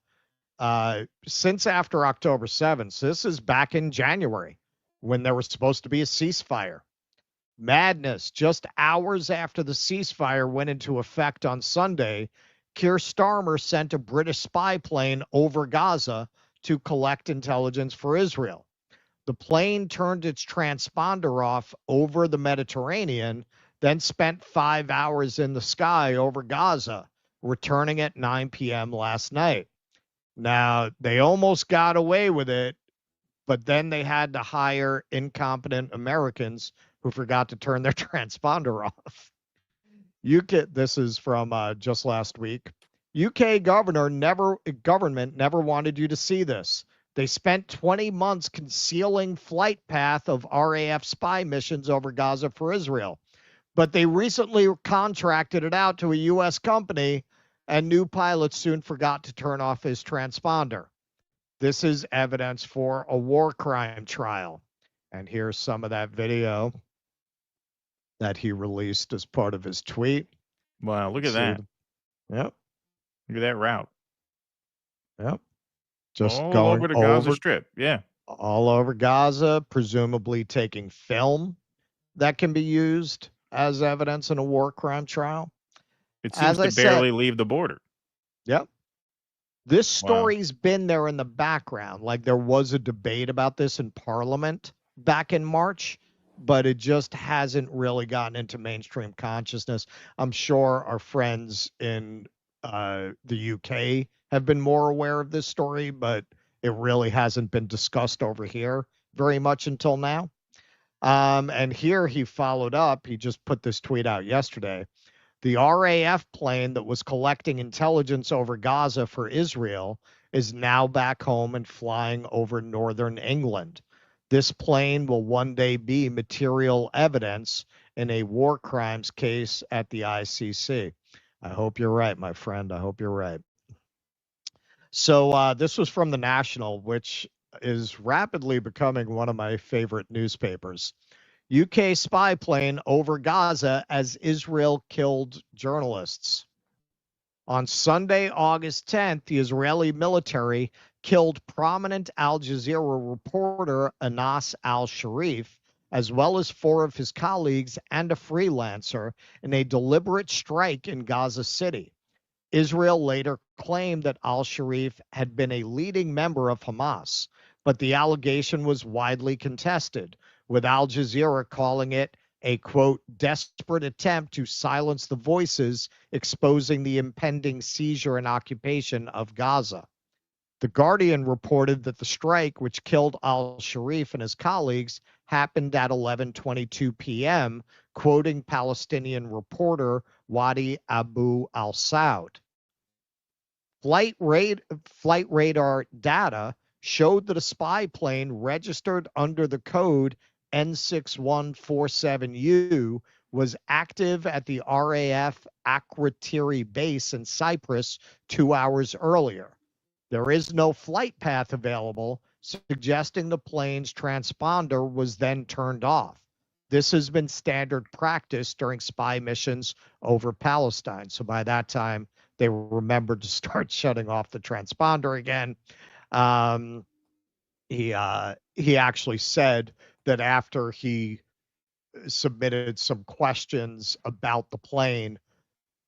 since after October 7th. So this is back in January. when there was supposed to be a ceasefire. Madness. Just hours after the ceasefire went into effect on Sunday, Keir Starmer sent a British spy plane over Gaza to collect intelligence for Israel. The plane turned its transponder off over the Mediterranean, then spent 5 hours in the sky over Gaza, returning at 9 p.m. last night. Now, they almost got away with it, but then they had to hire incompetent Americans who forgot to turn their transponder off. This is from just last week. UK government never wanted you to see this. They spent 20 months concealing flight path of RAF spy missions over Gaza for Israel. But they recently contracted it out to a U.S. company, and new pilots soon forgot to turn off his transponder. This is evidence for a war crime trial. And here's some of that video that he released as part of his tweet. Wow, look at that. Yep. Look at that route. Yep. Just all going over the Gaza Strip. Yeah. All over Gaza, presumably taking film that can be used as evidence in a war crime trial. It seems to barely leave the border. Yep. This story's been there in the background. Like there was a debate about this in Parliament back in March, but it just hasn't really gotten into mainstream consciousness. I'm sure our friends in the UK have been more aware of this story, but it really hasn't been discussed over here very much until now. And here he followed up. He just put this tweet out yesterday. The RAF plane that was collecting intelligence over Gaza for Israel is now back home and flying over northern England. This plane will one day be material evidence in a war crimes case at the ICC. I hope you're right, my friend. I hope you're right. So this was from the National, which is rapidly becoming one of my favorite newspapers. UK spy plane over Gaza as Israel killed journalists. On Sunday, August 10th, the Israeli military killed prominent Al Jazeera reporter Anas al-Sharif, as well as 4 of his colleagues and a freelancer in a deliberate strike in Gaza City. Israel later claimed that al-Sharif had been a leading member of Hamas, but the allegation was widely contested, with Al Jazeera calling it a, quote, desperate attempt to silence the voices exposing the impending seizure and occupation of Gaza. The Guardian reported that the strike, which killed al-Sharif and his colleagues, happened at 11:22 p.m., quoting Palestinian reporter Wadi Abu al-Saud. Flight radar data showed that a spy plane registered under the code N6147U was active at the RAF Akrotiri base in Cyprus 2 hours earlier. There is no flight path available, suggesting the plane's transponder was then turned off. This has been standard practice during spy missions over Palestine. So by that time, they remembered to start shutting off the transponder again. He actually said that after he submitted some questions about the plane,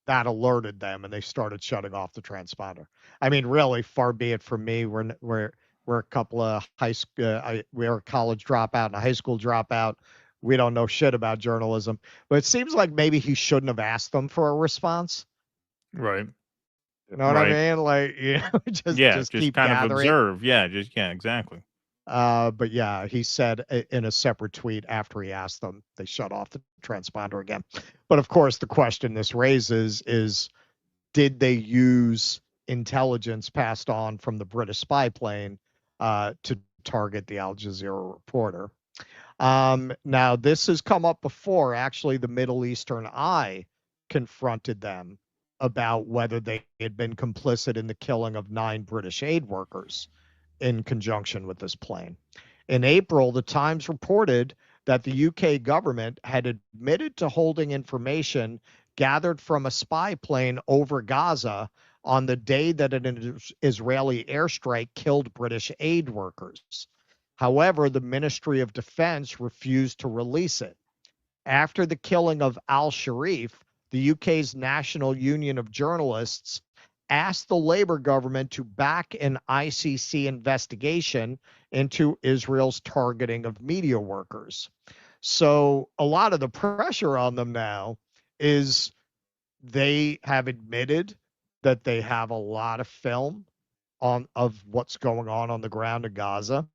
that alerted them and they started shutting off the transponder. I mean, really, far be it from me. We're a couple of we're a college dropout and a high school dropout. We don't know shit about journalism, but it seems like maybe he shouldn't have asked them for a response. Right. You know what I mean? Like, you know, just keep kind gathering. of observe. Yeah, exactly. But yeah, he said in a separate tweet after he asked them, they shut off the transponder again. But of course, the question this raises is, did they use intelligence passed on from the British spy plane to target the Al Jazeera reporter? Now, this has come up before. Actually, the Middle Eastern Eye confronted them about whether they had been complicit in the killing of 9 British aid workers in conjunction with this plane. In April, the Times reported that the UK government had admitted to holding information gathered from a spy plane over Gaza on the day that an Israeli airstrike killed British aid workers. However, the Ministry of Defense refused to release it. After the killing of al-Sharif, the UK's National Union of Journalists asked the Labour government to back an ICC investigation into Israel's targeting of media workers. So a lot of the pressure on them now is they have admitted that they have a lot of film of what's going on the ground in Gaza.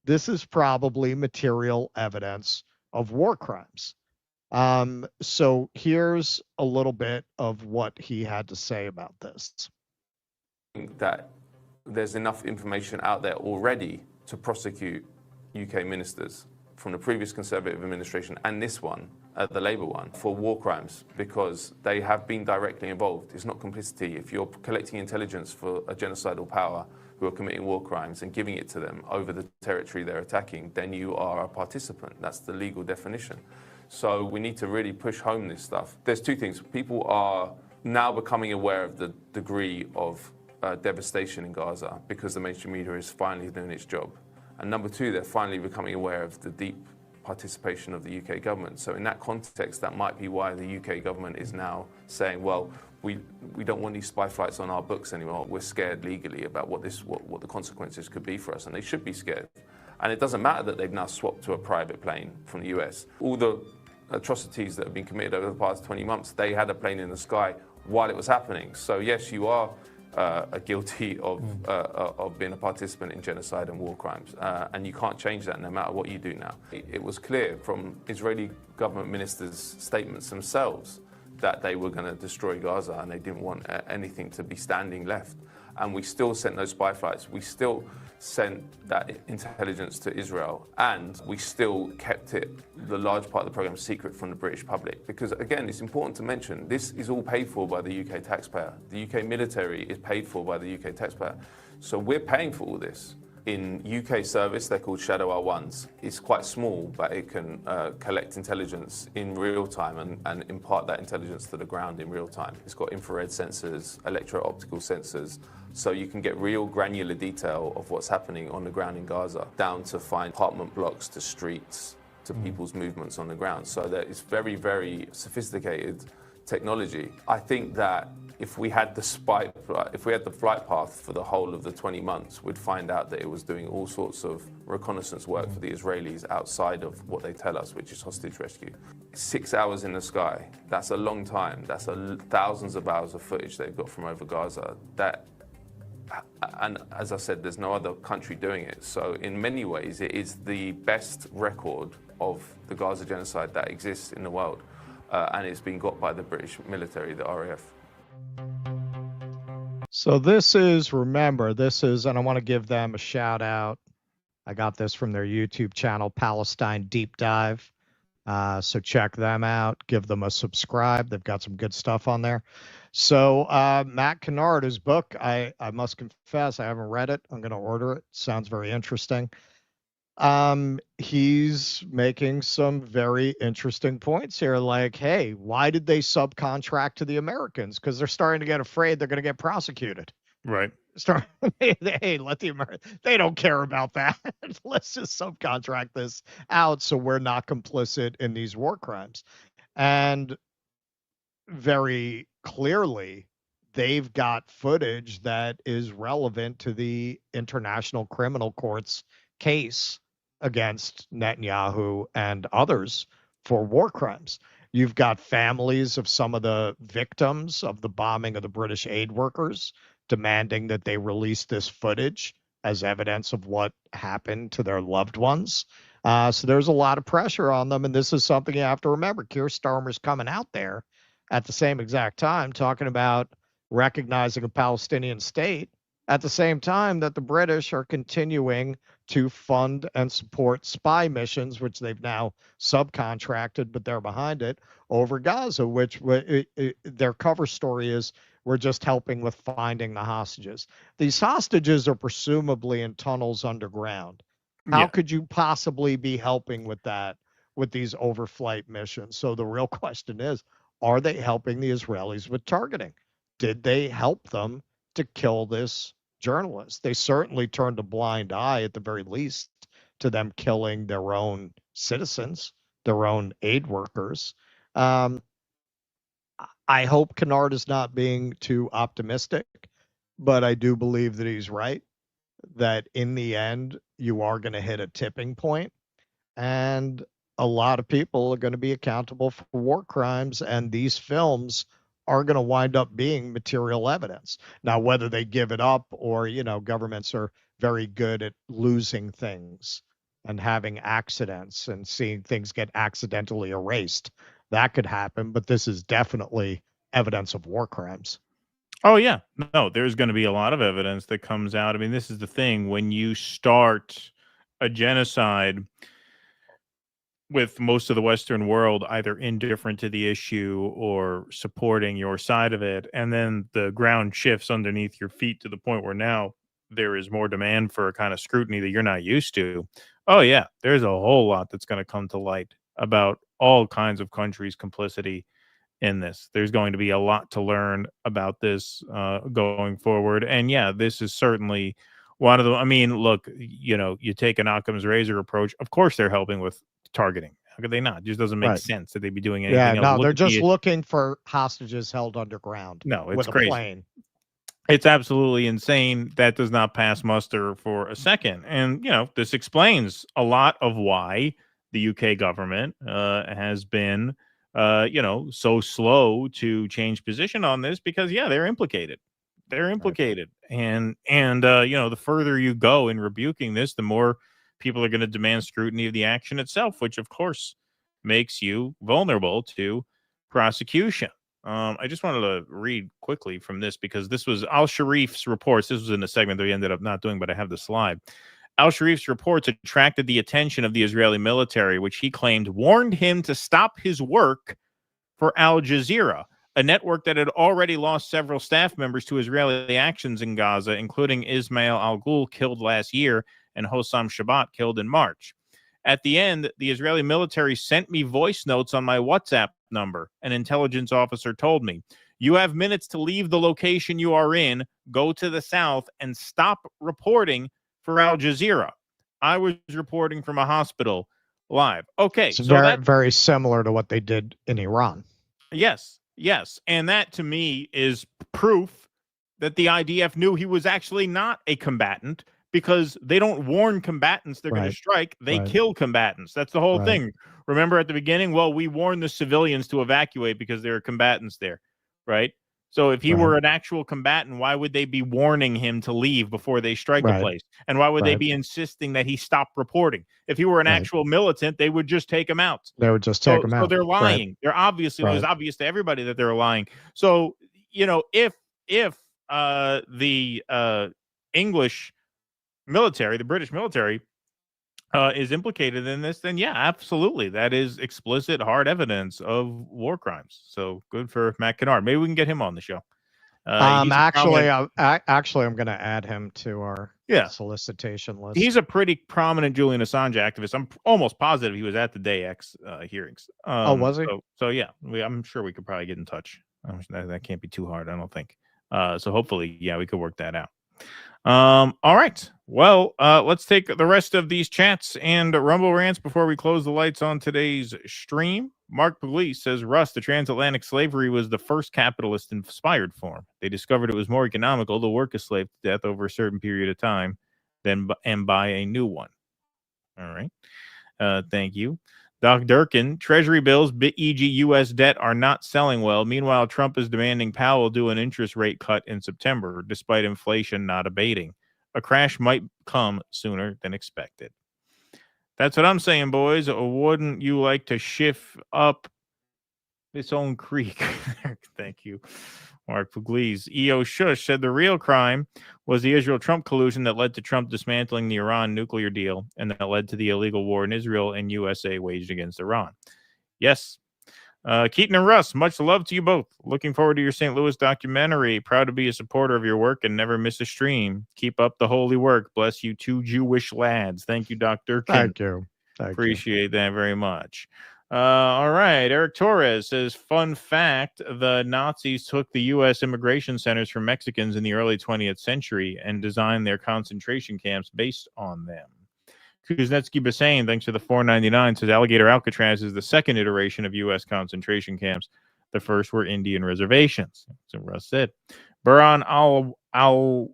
This is probably material evidence of war crimes. So here's a little bit of what he had to say about this. That there's enough information out there already to prosecute UK ministers from the previous Conservative administration and this one, the Labour one, for war crimes, because they have been directly involved. It's not complicity. If you're collecting intelligence for a genocidal power who are committing war crimes and giving it to them over the territory they're attacking, then you are a participant. That's the legal definition. So we need to really push home this stuff. There's two things. People are now becoming aware of the degree of devastation in Gaza because the mainstream media is finally doing its job. And number two, they're finally becoming aware of the deep participation of the UK government. So in that context, that might be why the UK government is now saying, well, we don't want these spy flights on our books anymore. We're scared legally about what the consequences could be for us, and they should be scared. And it doesn't matter that they've now swapped to a private plane from the US. All the atrocities that have been committed over the past 20 months, they had a plane in the sky while it was happening. So yes, you are guilty of being a participant in genocide and war crimes. And you can't change that no matter what you do now. It was clear from Israeli government ministers' statements themselves that they were going to destroy Gaza and they didn't want anything to be standing left. And we still sent those spy flights. We still sent that intelligence to Israel, and we still kept it, the large part of the program, secret from the British public. Because again, it's important to mention, this is all paid for by the UK taxpayer. The UK military is paid for by the UK taxpayer. So we're paying for all this. In UK service, they're called Shadow R1s. It's quite small, but it can collect intelligence in real time and impart that intelligence to the ground in real time. It's got infrared sensors, electro-optical sensors, so you can get real granular detail of what's happening on the ground in Gaza, down to find apartment blocks, to streets, to people's movements on the ground. So that it's very, very sophisticated technology. I think that if we had the flight path for the whole of the 20 months, we'd find out that it was doing all sorts of reconnaissance work for the Israelis outside of what they tell us, which is hostage rescue. 6 hours in the sky, that's a long time. That's thousands of hours of footage they've got from over Gaza. And as I said, there's no other country doing it. So in many ways, it is the best record of the Gaza genocide that exists in the world. And it's been got by the British military, the RAF. So this is, remember, and I want to give them a shout out. I got this from their YouTube channel, Palestine Deep Dive. So check them out. Give them a subscribe. They've got some good stuff on there. So Matt Kennard, his book, I must confess, I haven't read it. I'm going to order it. Sounds very interesting. He's making some very interesting points here. Like, hey, why did they subcontract to the Americans? Because they're starting to get afraid they're going to get prosecuted. Right. Hey, let the Americans, they don't care about that. Let's just subcontract this out so we're not complicit in these war crimes. And very clearly, they've got footage that is relevant to the International Criminal Court's case against Netanyahu and others for war crimes. You've got families of some of the victims of the bombing of the British aid workers demanding that they release this footage as evidence of what happened to their loved ones. So there's a lot of pressure on them, and this is something you have to remember. Keir Starmer's coming out there at the same exact time talking about recognizing a Palestinian state at the same time that the British are continuing to fund and support spy missions, which they've now subcontracted, but they're behind it, over Gaza, which their cover story is, we're just helping with finding the hostages. These hostages are presumably in tunnels underground. How could you possibly be helping with that, with these overflight missions? So the real question is, are they helping the Israelis with targeting? Did they help them to kill this journalist? They certainly turned a blind eye, at the very least, to them killing their own citizens, their own aid workers. I hope Kennard is not being too optimistic, but I do believe that he's right, that in the end, you are going to hit a tipping point, and a lot of people are going to be accountable for war crimes, and these films are going to wind up being material evidence. Now, whether they give it up or, governments are very good at losing things and having accidents and seeing things get accidentally erased. That could happen, but this is definitely evidence of war crimes. Oh, yeah. No, there's going to be a lot of evidence that comes out. I mean, this is the thing. When you start a genocide with most of the Western world either indifferent to the issue or supporting your side of it, and then the ground shifts underneath your feet to the point where now there is more demand for a kind of scrutiny that you're not used to. Oh, yeah, there's a whole lot that's going to come to light about all kinds of countries' complicity in this. There's going to be a lot to learn about this going forward. And yeah, this is certainly one of the, I mean, look, you take an Occam's razor approach. Of course, they're helping with targeting. How could they not? It just doesn't make sense that they'd be doing anything else. No, they're just looking for hostages held underground. No, it's with crazy. A plane. It's absolutely insane. That does not pass muster for a second. And, this explains a lot of why the UK government has been, so slow to change position on this, because, they're implicated. They're implicated. Right. And the further you go in rebuking this, the more people are going to demand scrutiny of the action itself, which, of course, makes you vulnerable to prosecution. I just wanted to read quickly from this because this was Al-Sharif's reports. This was in a segment that we ended up not doing, but I have the slide. Al-Sharif's reports attracted the attention of the Israeli military, which he claimed warned him to stop his work for Al Jazeera, a network that had already lost several staff members to Israeli actions in Gaza, including Ismail Al-Ghul, killed last year, and Hossam Shabbat, killed in March. At the end, the Israeli military sent me voice notes on my WhatsApp number. An intelligence officer told me, "You have minutes to leave the location you are in, go to the south, and stop reporting for Al Jazeera." I was reporting from a hospital live. Okay. It's very similar to what they did in Iran. Yes. And that, to me, is proof that the IDF knew he was actually not a combatant, because they don't warn combatants they're going to strike. They kill combatants. That's the whole thing. Remember at the beginning? Well, we warned the civilians to evacuate because there are combatants there, right? So if he were an actual combatant, why would they be warning him to leave before they strike a place? And why would they be insisting that he stop reporting? If he were an actual militant, they would just take him out. They would just take him out. So they're lying. They're obviously, it was obvious to everybody that they're lying. So, if the English military, the British military, is implicated in this, then absolutely, that is explicit, hard evidence of war crimes. So good for Matt Kennard. Maybe we can get him on the show. Actually, I'm going to add him to our solicitation list. He's a pretty prominent Julian Assange activist. I'm almost positive he was at the Day X hearings. Was he? So I'm sure we could probably get in touch. That can't be too hard, I don't think. So hopefully, we could work that out. All right. Well, let's take the rest of these chats and Rumble rants before we close the lights on today's stream. Mark Pugliese says, Russ, the transatlantic slavery was the first capitalist-inspired form. They discovered it was more economical to work a slave to death over a certain period of time and buy a new one. All right. Thank you. Doc Durkin, Treasury bills, e.g. U.S. debt, are not selling well. Meanwhile, Trump is demanding Powell do an interest rate cut in September, despite inflation not abating. A crash might come sooner than expected. That's what I'm saying, boys. Wouldn't you like to Schiff up its own creek? Thank you, Mark Pugliese. E.O. Shush said the real crime was the Israel-Trump collusion that led to Trump dismantling the Iran nuclear deal and that led to the illegal war in Israel and USA waged against Iran. Yes. Keaton and Russ, much love to you both. Looking forward to your St. Louis documentary. Proud to be a supporter of your work and never miss a stream. Keep up the holy work. Bless you, two Jewish lads. Thank you, Dr. Thank you. Appreciate that very much. All right. Eric Torres says, fun fact, the Nazis took the U.S. immigration centers for Mexicans in the early 20th century and designed their concentration camps based on them. Kuznetsky Bassane, thanks for the $4.99, says Alligator Alcatraz is the second iteration of U.S. concentration camps. The first were Indian reservations. So Russ said. Baran Al-Wadi,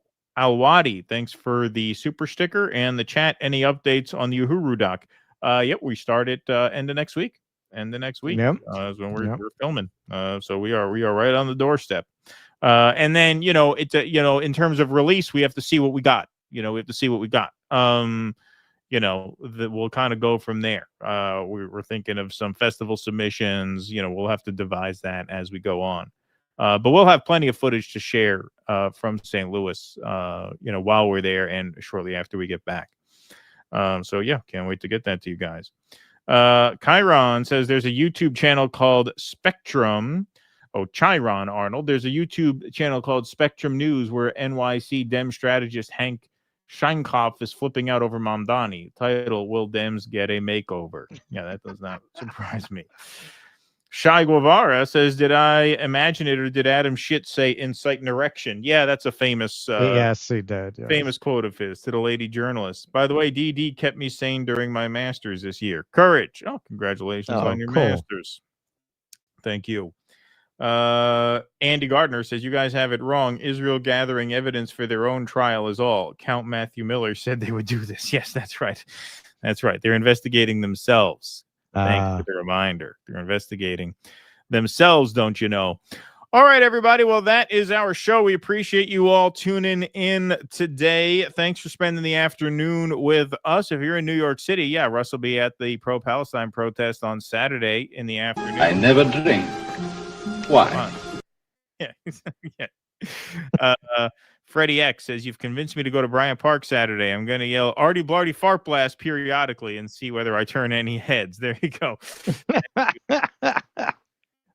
thanks for the super sticker and the chat. Any updates on the Uhuru doc? Yep, we start at end of next week. End of next week. Yep. Is when we're filming. So we are right on the doorstep. And then, it's in terms of release, we have to see what we got. We have to see what we got. We'll kind of go from there. We're thinking of some festival submissions. We'll have to devise that as we go on. But we'll have plenty of footage to share from St. Louis, while we're there and shortly after we get back. So yeah, can't wait to get that to you guys. Chiron says there's a YouTube channel called Spectrum. Oh, Chiron Arnold. There's a YouTube channel called Spectrum News where NYC Dem strategist Hank Scheinkopf is flipping out over Mamdani. Title, Will Dems Get a Makeover? Yeah, that does not surprise me. Shai Guevara says, did I imagine it or did Adam Schiff say incite an erection? Yeah, that's a famous yes, he did. Yes. Famous quote of his to the lady journalist. By the way, DD kept me sane during my master's this year. Courage. Oh, congratulations on your master's. Thank you. Andy Gardner says, you guys have it wrong. Israel gathering evidence for their own trial is all. Count Matthew Miller said they would do this. Yes, that's right. That's right. They're investigating themselves. Thanks for the reminder. They're investigating themselves, don't you know? All right, everybody. Well, that is our show. We appreciate you all tuning in today. Thanks for spending the afternoon with us. If you're in New York City, yeah, Russ will be at the pro-Palestine protest on Saturday in the afternoon. I never drink. Why? Yeah. Yeah. Freddie X says, you've convinced me to go to Bryant Park Saturday. I'm going to yell Artie Blarty Fart Blast periodically and see whether I turn any heads. There you go.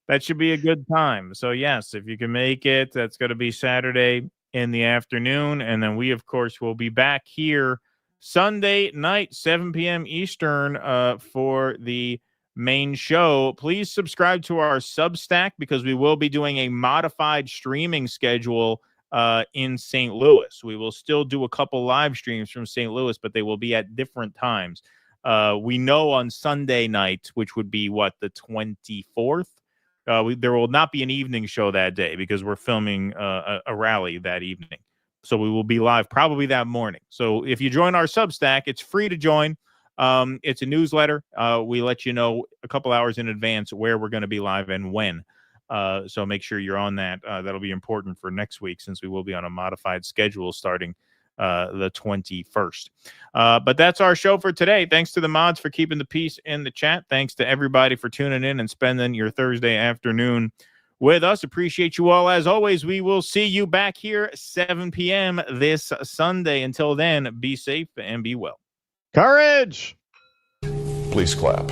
That should be a good time. So, yes, if you can make it, that's going to be Saturday in the afternoon. And then we, of course, will be back here Sunday night, 7 p.m. Eastern for the main show. Please subscribe to our Substack because we will be doing a modified streaming schedule in St. Louis. We will still do a couple live streams from St. Louis, but they will be at different times. We know on Sunday night, which would be the 24th, there will not be an evening show that day because we're filming a rally that evening. So we will be live probably that morning. So if you join our Substack, it's free to join. It's a newsletter. We let you know a couple hours in advance where we're going to be live and when. So make sure you're on that. That'll be important for next week since we will be on a modified schedule starting the 21st. But that's our show for today. Thanks to the mods for keeping the peace in the chat. Thanks to everybody for tuning in and spending your Thursday afternoon with us. Appreciate you all. As always, we will see you back here 7 p.m. this Sunday. Until then, be safe and be well. Courage! Please clap.